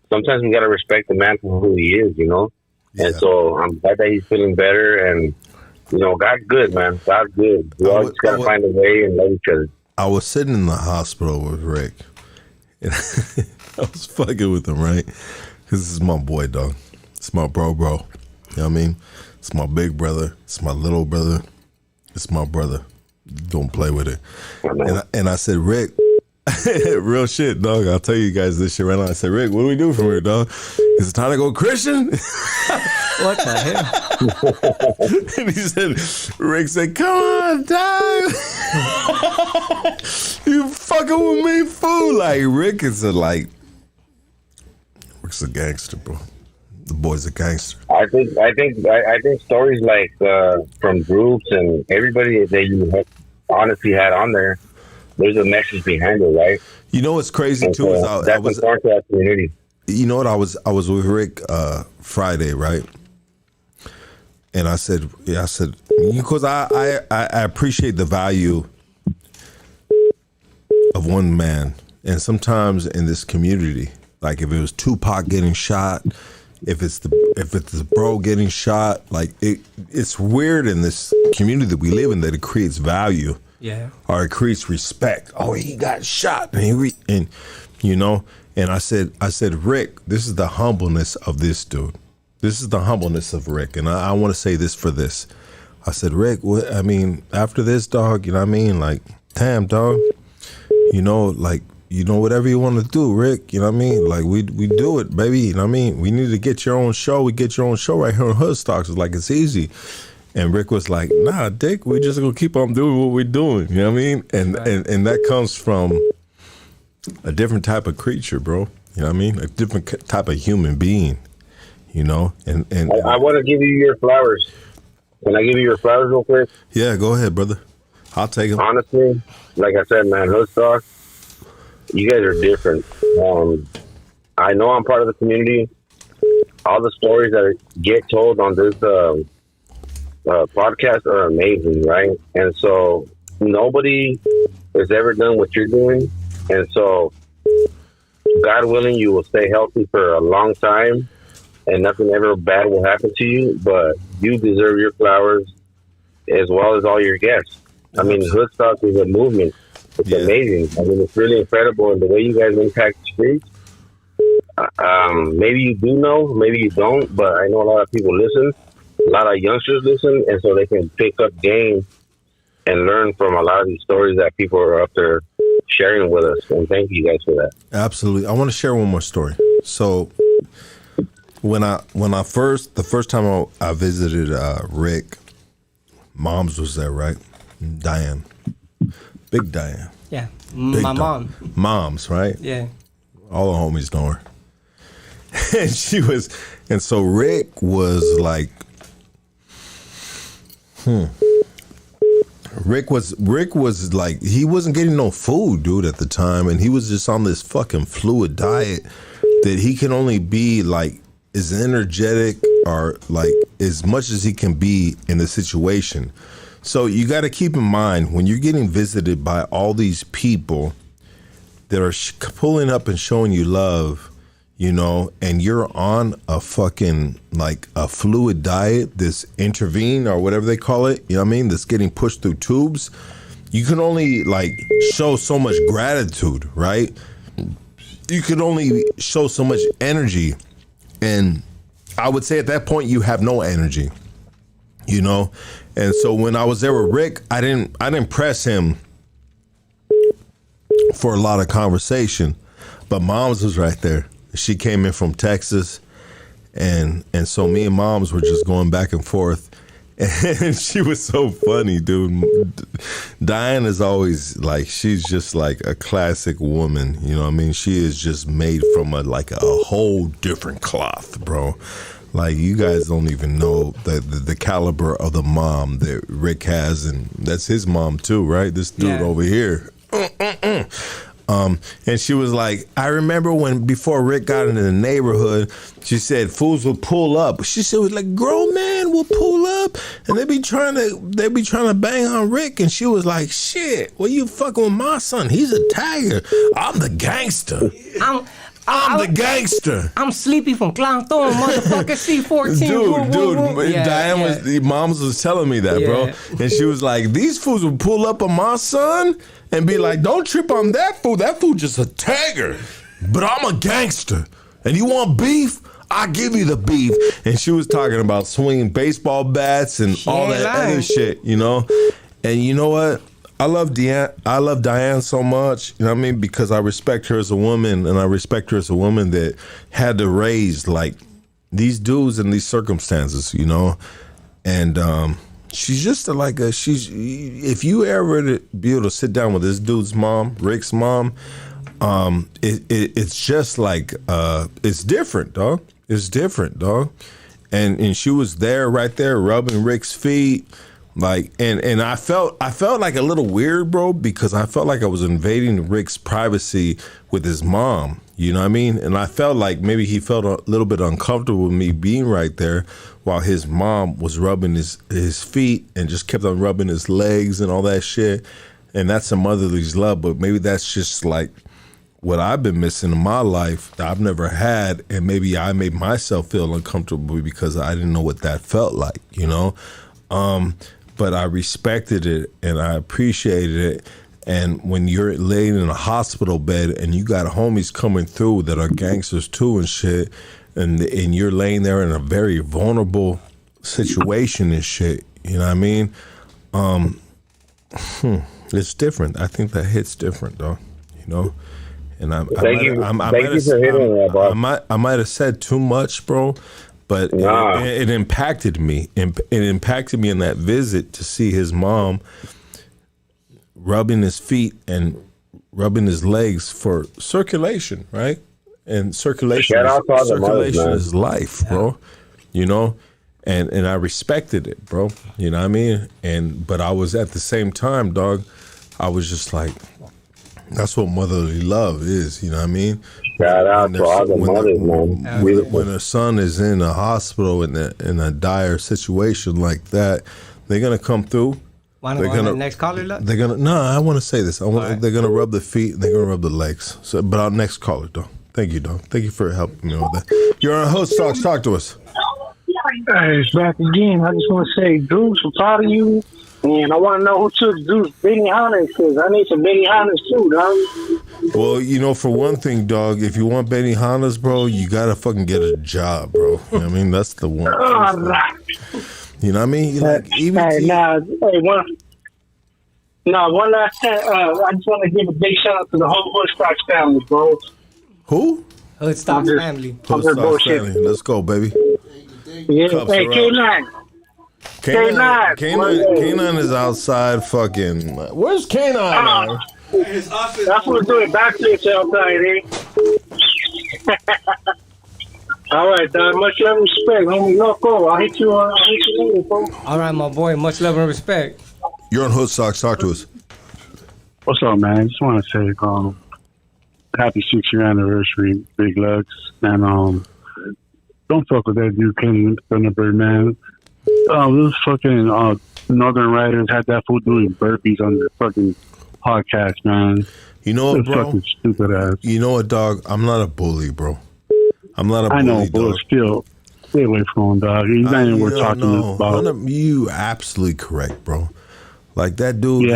sometimes we gotta respect the man for who he is, And so I'm glad that he's feeling better, and God's good, man. God's good. We all just gotta find a way and love each other. I was sitting in the hospital with Rick, and I was fucking with him, right? Because this is my boy, dog. It's my bro. You know what I mean? It's my big brother. It's my little brother. It's my brother. Don't play with it. And I said, Rick, real shit, dog. I'll tell you guys this shit right now. I said, Rick, what do we do from here, dog? Is it time to go Christian? What the hell? And he said, Rick said, come on, dog. You fucking with me, fool? Like Rick is Rick's a gangster, bro. The boy's a gangster. I think stories like from Droops and everybody that you honestly had on there, there's a message behind it, right? You know what's crazy and too is I was important to our community. You know what? I was with Rick Friday, right? And I said because I appreciate the value of one man, and sometimes in this community, like if it was Tupac getting shot, if it's the bro getting shot, like it's weird in this community that we live in that it creates value, or it creates respect. Oh, he got shot, and you know. And I said, Rick, this is the humbleness of this dude. This is the humbleness of Rick. And I want to say this for this. I said, Rick, after this, dog, you know what I mean? Like, damn, dog, whatever you want to do, Rick, you know what I mean? Like, we do it, baby, you know what I mean? We need to get your own show. We get your own show right here on Hoodstocks. It's like, it's easy. And Rick was like, nah, Dick, we just going to keep on doing what we're doing, you know what I mean? And that comes from a different type of creature, bro. You know what I mean? A different type of human being, you know? And I want to give you your flowers. Can I give you your flowers real quick? Yeah, go ahead, brother. I'll take them. Honestly, like I said, man, Hoodstock, you guys are different. I know I'm part of the community. All the stories that get told on this podcast are amazing, right? And so nobody has ever done what you're doing. And so, God willing, you will stay healthy for a long time and nothing ever bad will happen to you. But you deserve your flowers as well as all your guests. I mean, Hoodstock is a movement. It's amazing. I mean, it's really incredible. And the way you guys impact the streets, maybe you do know, maybe you don't. But I know a lot of people listen. A lot of youngsters listen. And so they can pick up game and learn from a lot of these stories that people are up there sharing with us, and thank you guys for that. Absolutely. I want to share one more story. So the first time I visited Rick, Mom's was there, right? Diane. Big Diane. Yeah. Big my mom. Mom's, right? Yeah. All the homies know her. And so Rick was like, Rick was like, he wasn't getting no food, dude, at the time, and he was just on this fucking fluid diet that he can only be like as energetic or like as much as he can be in the situation. So you got to keep in mind when you're getting visited by all these people that are pulling up and showing you love, you know, and you're on a fucking like a fluid diet, this intervene or whatever they call it, you know what I mean, that's getting pushed through tubes, you can only like show so much gratitude, right? You can only show so much energy. And I would say at that point you have no energy, you know? And so when I was there with Rick, I didn't press him for a lot of conversation, but Mom's was right there. She came in from Texas, and so me and Mom's were just going back and forth, and she was so funny, dude. Diane is always like, she's just like a classic woman, you know what I mean? She is just made from a whole different cloth, bro. Like, you guys don't even know the caliber of the mom that Rick has, and that's his mom too, right? This dude over here. And she was like, I remember before Rick got into the neighborhood, she said fools would pull up. She said, like, grown man will pull up and they be trying to bang on Rick. And she was like, shit, well, you fucking with my son. He's a tiger. I'm the gangster. I'm the gangster. I'm Sleepy from Clown Thorn, motherfucker. C14. Dude. Diane Moms was telling me that, bro. And she was like, these fools would pull up on my son and be like, don't trip on that fool. That fool just a tiger. But I'm a gangster. And you want beef? I give you the beef. And she was talking about swinging baseball bats and all that other shit, you know? And you know what? I love Diane so much, you know what I mean? Because I respect her as a woman, and I respect her as a woman that had to raise like these dudes in these circumstances, you know? And she's just if you ever be able to sit down with this dude's mom, Rick's mom, it's just like it's different, dog. It's different, dog. And she was right there rubbing Rick's feet. Like and I felt like a little weird, bro, because I felt like I was invading Rick's privacy with his mom. You know what I mean? And I felt like maybe he felt a little bit uncomfortable with me being right there while his mom was rubbing his feet and just kept on rubbing his legs and all that shit. And that's a motherly love, but maybe that's just like what I've been missing in my life that I've never had, and maybe I made myself feel uncomfortable because I didn't know what that felt like, you know? But I respected it and I appreciated it. And when you're laying in a hospital bed and you got homies coming through that are gangsters too and shit, and you're laying there in a very vulnerable situation and shit, you know what I mean? It's different. I think that hits different, though, you know? And I might have said too much, bro. But it impacted me. It impacted me in that visit to see his mom rubbing his feet and rubbing his legs for circulation, right? And circulation is life, bro. You know, and I respected it, bro. You know what I mean? But I was at the same time, dog. I was just like, that's what motherly love is. You know what I mean? Shout out to all the mothers, man. When a son is in a hospital in a dire situation like that, they're gonna come through. Want to go on the next caller? They're gonna. No, I want to say this. They're gonna rub the feet. And they're gonna rub the legs. So, but our next caller, though. Thank you, dog. Thank you for helping me with that. You're on Host Talks. Talk to us. Hey, it's back again. I just want to say, Droops, I'm proud of you. And I want to know who took Droops Benihana's, because I need some Benihana's too, dog. Well, you know, for one thing, dog, if you want Benihana's, bro, you got to fucking get a job, bro. You know what I mean? That's the one. You know what I mean? Like, one last time, I just want to give a big shout out to the whole Hoodstocks family, bro. Who? Hoodstocks family. Hoodstocks family. Let's go, baby. Yeah, hey, K9. K9 is outside fucking... Where's K9 now? That's what's doing backflips outside, eh? All right, dog. Much love and respect, homie. Loco, I'll hit you later, bro. All right, my boy. Much love and respect. You're on Hoodstocks. Talk to us. What's up, man? I just want to say, happy 6-year anniversary, Big Lux, and don't fuck with that dude, Kenny Thunderbird, man. Those fucking Northern Riders had that fool doing burpees on the fucking podcast, man. You know what, bro? Fucking stupid ass. You know what, dog? I'm not a bully, bro. I'm not a bully, I know, but still, stay away from him, dog. He's not even worth talking about. You absolutely correct, bro. Like that dude,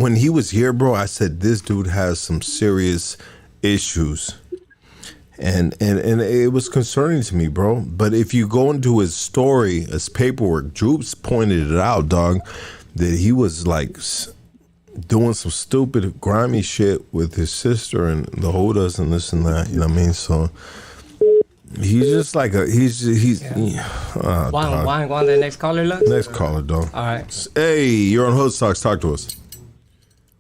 when he was here, bro, I said, this dude has some serious issues. And it was concerning to me, bro. But if you go into his story, his paperwork, Droops pointed it out, dog, that he was like doing some stupid, grimy shit with his sister and the Hodas and this and that. You know what I mean? So he's just like Want to the next caller, Lux? Next caller, dog. All right. Hey, you're on Hoodstocks. Talk to us.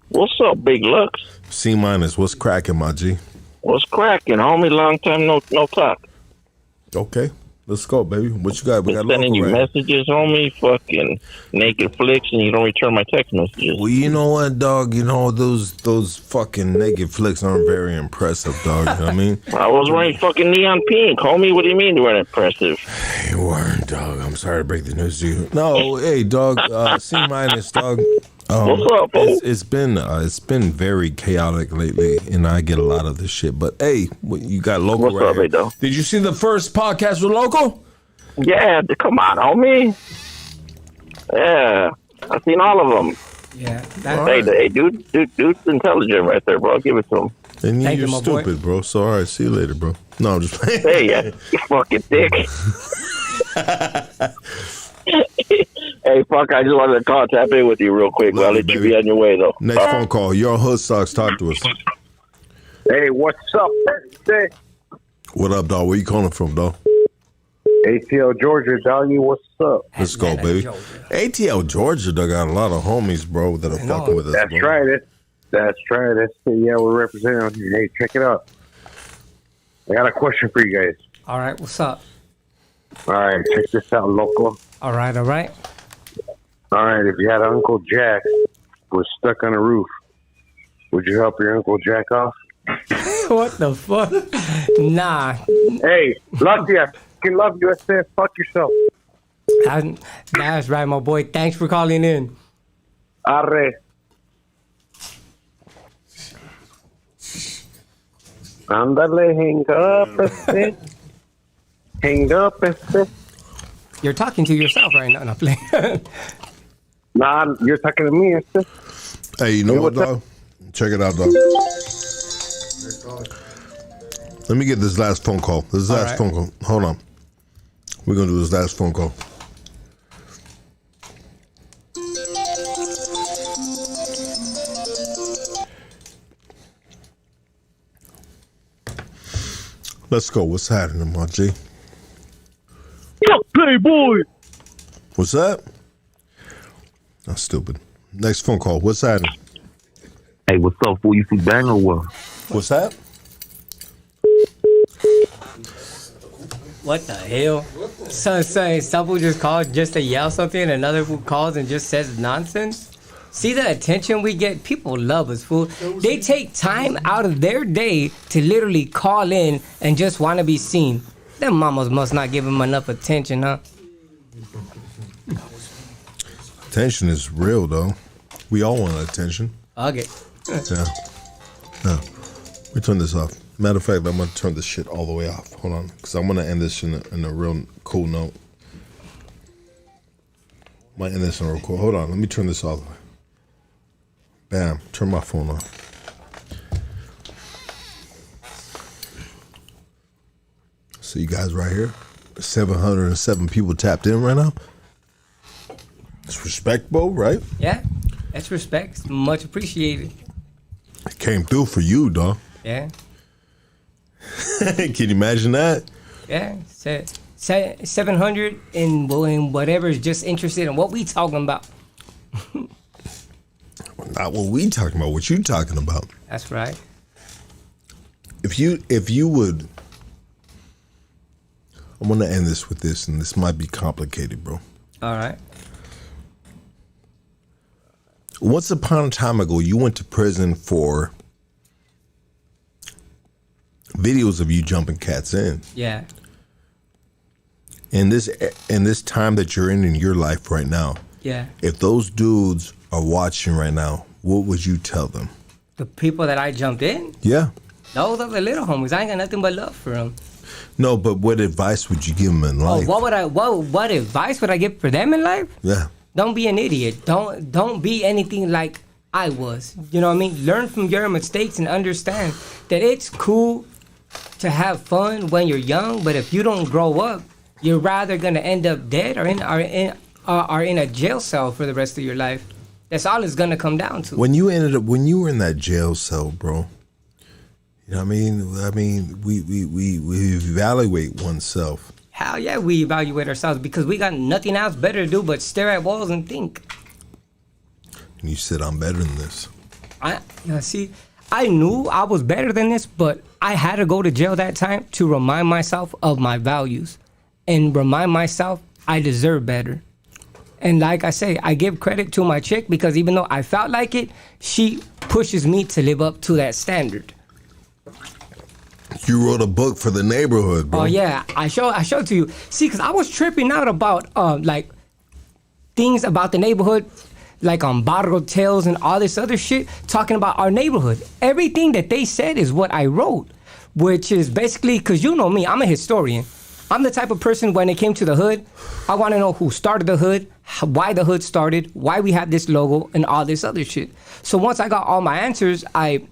What's up, Big Lux? C-. What's cracking, my G? What's cracking, homie? Long time no talk. Okay, let's go, baby. What you got? We got sending you messages, homie. Fucking naked flicks, and you don't return my text messages. Well, you know what, dog? You know those fucking naked flicks aren't very impressive, dog. You know what I mean? I was wearing fucking neon pink, homie. What do you mean they weren't impressive? You weren't, dog. I'm sorry to break the news to you. No, hey, dog. C-, dog. What's up, bro? It's been very chaotic lately, and I get a lot of this shit. But hey, you got Loco. What's up, here. Though? Did you see the first podcast with Loco? Yeah, come on, homie. Yeah, I've seen all of them. Yeah. Hey, dude's intelligent right there, bro. Give it to him. And you're stupid, bro. So all right, see you later, bro. No, I'm just playing. Hey, yeah, you fucking dick. Hey, fuck, I just wanted to tap in with you real quick. I'll let you be on your way, though. Next phone call. You're on Hoodstocks. Talk to us. Hey, what's up, birthday? What up, dog? Where you calling from, dog? ATL Georgia, doggy, what's up? Let's go, baby. ATL Georgia, they got a lot of homies, bro, that are fucking with us. That's bro. right. That's right. Yeah, we're representing here. Hey, check it out. I got a question for you guys. All right, what's up? All right, check this out, Loco. All right. All right, if you had Uncle Jack was stuck on a roof, would you help your Uncle Jack off? What the fuck? Nah. Hey, Lucky, I fucking love you. I said, fuck yourself. That's right, my boy. Thanks for calling in. Arre. Ándale, hang up, hang up, You're talking to yourself right now. No, play. Nah, you're talking to me. Hey, you know what, dog? Check it out, dog. Let me get this last phone call. Phone call. Hold on. We're going to do this last phone call. Let's go. What's happening, my G? Playboy. What's that? That's stupid. Next phone call. What's happening? Hey, what's up, fool? You see bang or what? What's that? What the hell? So some fool just called just to yell something, and another fool calls and just says nonsense? See the attention we get? People love us, fool. They take time out of their day to literally call in and just want to be seen. Them mamas must not give them enough attention, huh? Attention is real, though. We all want attention. Okay. Yeah. Let me turn this off. Matter of fact, I'm going to turn this shit all the way off. Hold on, because I'm going to end this in a real cool note. Might end this in a real cool. Hold on, let me turn this all the way. Bam, turn my phone off. See you guys right here. 707 people tapped in right now. It's respectable, right? Yeah, that's respect. Much appreciated. It came through for you, dog. Yeah. Can you imagine that? Yeah. 700 in whatever is just interested in what we talking about. Not what we talking about. What you talking about? That's right. If you would, I'm gonna end this with this, and this might be complicated, bro. All right. Once upon a time ago, you went to prison for videos of you jumping cats in. Yeah. In this time that you're in your life right now. Yeah. If those dudes are watching right now, what would you tell them? The people that I jumped in? Yeah. Those are the little homies. I ain't got nothing but love for them. No, but what advice would you give them in life? What advice would I give for them in life? Yeah. Don't be an idiot. Don't be anything like I was. You know what I mean? Learn from your mistakes and understand that it's cool to have fun when you're young, but if you don't grow up, you're rather gonna end up dead or in a jail cell for the rest of your life. That's all it's gonna come down to. When you were in that jail cell, bro, you know what I mean? We evaluate oneself. Hell yeah, we evaluate ourselves because we got nothing else better to do but stare at walls and think. And you said, I'm better than this. I knew I was better than this, but I had to go to jail that time to remind myself of my values and remind myself I deserve better. And like I say, I give credit to my chick because even though I felt like it, she pushes me to live up to that standard. You wrote a book for the neighborhood, bro. Oh yeah, I showed it to you. See, because I was tripping out about like things about the neighborhood, like on Barro Tales and all this other shit, talking about our neighborhood. Everything that they said is what I wrote, which is basically, because you know me, I'm a historian. I'm the type of person when it came to the hood, I want to know who started the hood, why the hood started, why we have this logo, and all this other shit. So once I got all my answers, I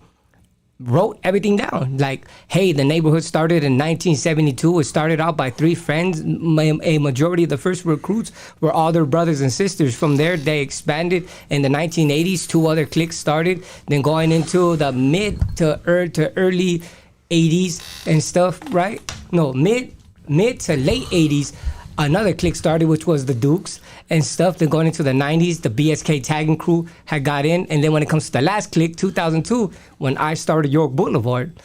wrote everything down. Like, hey, the neighborhood started in 1972. It started out by 3 friends. A majority of the first recruits were all their brothers and sisters. From there, they expanded. In the 1980s, 2 other cliques started. Then going into the mid to early 80s and stuff, right? No, mid mid to late 80s, another clique started, which was the Dukes and stuff. Then going into the 90s, the BSK tagging crew had got in. And then when it comes to the last clique, 2002, when I started York Boulevard,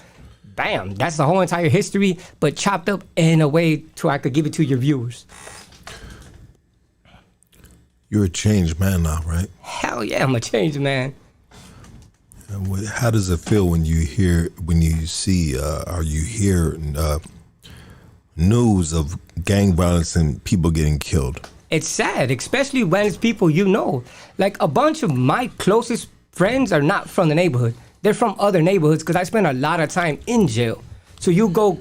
bam, that's the whole entire history, but chopped up in a way to I could give it to your viewers. You're a changed man now, right? Hell yeah, I'm a changed man. And how does it feel when you hear, or you hear news of gang violence and people getting killed? It's sad, especially when it's people you know. Like a bunch of my closest friends are not from the neighborhood. They're from other neighborhoods because I spent a lot of time in jail. So you go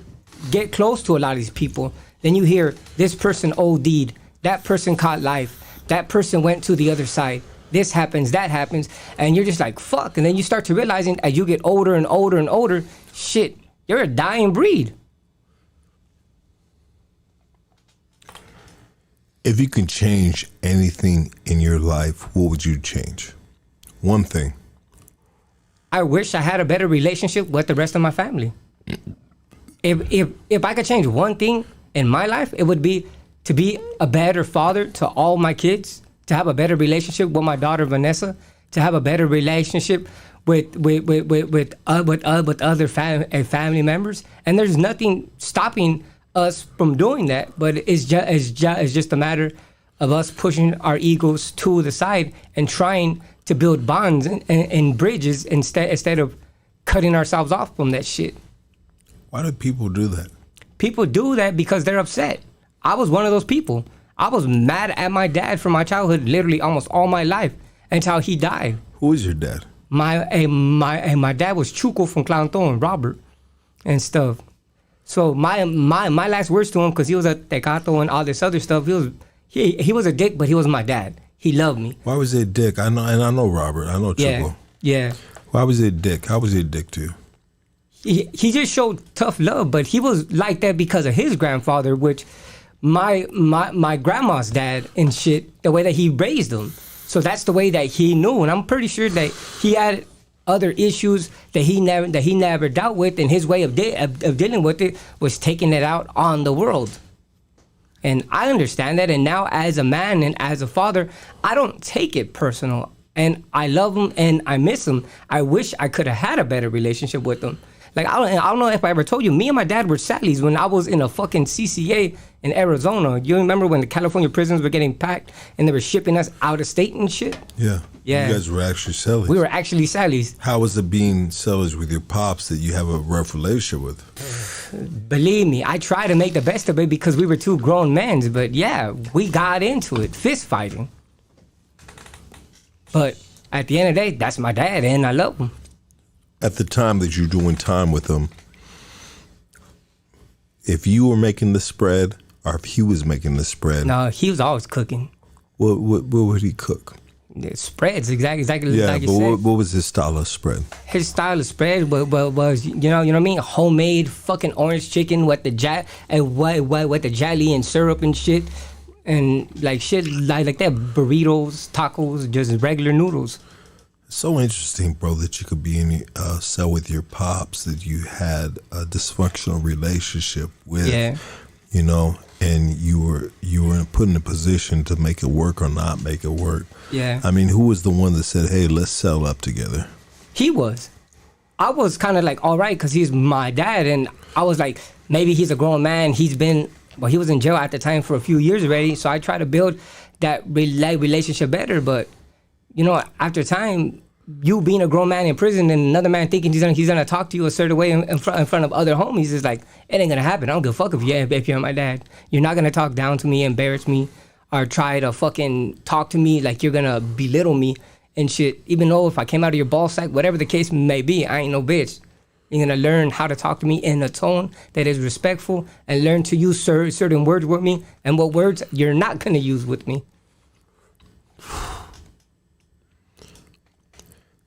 get close to a lot of these people, then you hear this person OD'd, that person caught life, that person went to the other side. This happens, that happens, and you're just like, fuck. And then you start to realizing as you get older and older and older, shit, you're a dying breed. If you can change anything in your life, what would you change? One thing. I wish I had a better relationship with the rest of my family. If I could change one thing in my life, it would be to be a better father to all my kids, to have a better relationship with my daughter Vanessa, to have a better relationship with other family members, and there's nothing stopping us from doing that. But it's just a matter of us pushing our egos to the side and trying to build bonds and bridges instead of cutting ourselves off from that shit. Why do people do that? People do that because they're upset. I was one of those people. I was mad at my dad from my childhood, literally almost all my life, until he died. Who is your dad? My dad was Chuco from Clown Thorn, Robert, and stuff. So my last words to him, because he was a tecato and all this other stuff, he was a dick, but he was my dad. He loved me. Why was he a dick? I know Robert. I know Chuco. Yeah. Why was he a dick? How was he a dick to you? He just showed tough love, but he was like that because of his grandfather, which my grandma's dad and shit, the way that he raised him. So that's the way that he knew, and I'm pretty sure that he had other issues that he never dealt with, and his way of dealing with it was taking it out on the world. And I understand that, and now as a man and as a father, I don't take it personal, and I love him and I miss him. I wish I could have had a better relationship with him. Like, I don't know if I ever told you, me and my dad were Sallies when I was in a fucking CCA in Arizona. You remember when the California prisons were getting packed and they were shipping us out of state and shit? Yeah. Yeah. You guys were actually Sallies. We were actually Sallies. How was it being Sallies with your pops that you have a rough relationship with? Believe me, I try to make the best of it because we were two grown men, but yeah, we got into it, fist fighting. But at the end of the day, that's my dad and I love him. At the time that you're doing time with him, if you were making the spread or if he was making the spread? No, he was always cooking. What would he cook? Spreads, exactly yeah, like you but said. what was his style of spread? His style of spread was you know what I mean? Homemade fucking orange chicken with the with the jelly and syrup and shit. And like shit like that, burritos, tacos, just regular noodles. So interesting, bro, that you could be in a cell with your pops, that you had a dysfunctional relationship with, you know, and you were put in a position to make it work or not make it work. Yeah. I mean, who was the one that said, hey, let's cell up together? He was. I was kind of like, all right, because he's my dad, and I was like, maybe he's a grown man. He was in jail at the time for a few years already, so I tried to build that relationship better, but you know, after time, you being a grown man in prison and another man thinking he's gonna talk to you a certain way in front of other homies is like, it ain't gonna happen. I don't give a fuck if you're my dad. You're not gonna talk down to me, embarrass me, or try to fucking talk to me like you're gonna belittle me and shit. Even though if I came out of your ball sack, whatever the case may be, I ain't no bitch. You're gonna learn how to talk to me in a tone that is respectful and learn to use certain words with me and what words you're not gonna use with me.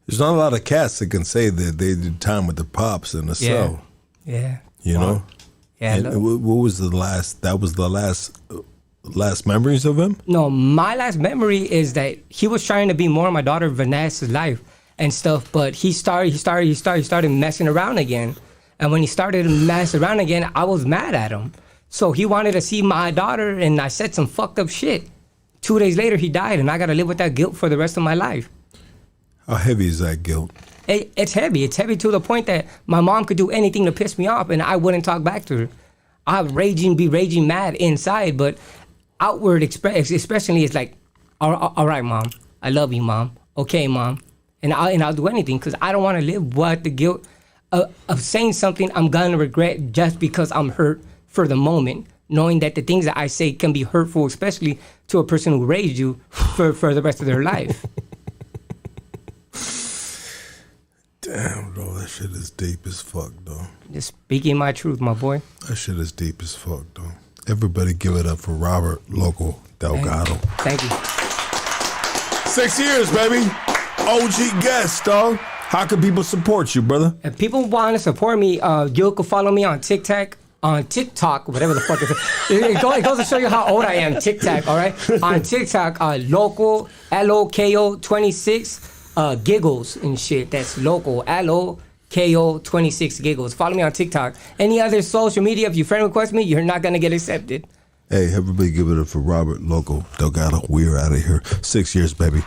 There's not a lot of cats that can say that they did time with their pops in a cell. Yeah. You know? Yeah. And what was the last, that was the last memories of him? No, my last memory is that he was trying to be more in my daughter Vanessa's life and stuff, but he started messing around again. And when he started messing around again, I was mad at him. So he wanted to see my daughter, and I said some fucked up shit. 2 days later, he died, and I got to live with that guilt for the rest of my life. How heavy is that guilt? It's heavy. It's heavy to the point that my mom could do anything to piss me off, and I wouldn't talk back to her. I'd be raging mad inside, but outward especially is like, all right, Mom. I love you, Mom. Okay, Mom. And I'll do anything because I don't want to live with the guilt of saying something I'm going to regret just because I'm hurt for the moment, knowing that the things that I say can be hurtful, especially to a person who raised you for the rest of their life. Damn, bro, that shit is deep as fuck, though. Just speaking my truth, my boy. That shit is deep as fuck, though. Everybody give it up for Robert Loco Delgado. Thank you. 6 years, baby. OG guest, dog. How can people support you, brother? If people want to support me, you can follow me on TikTok, whatever the fuck it is. It goes to show you how old I am, TikTok, all right? On TikTok, Loco, LOKO 26, giggles and shit. That's Loco, LOKO 26 giggles. Follow me on TikTok. Any other social media, if you friend request me, you're not going to get accepted. Hey, everybody give it up for Robert Loco Delgado. We're out of here. 6 years, baby.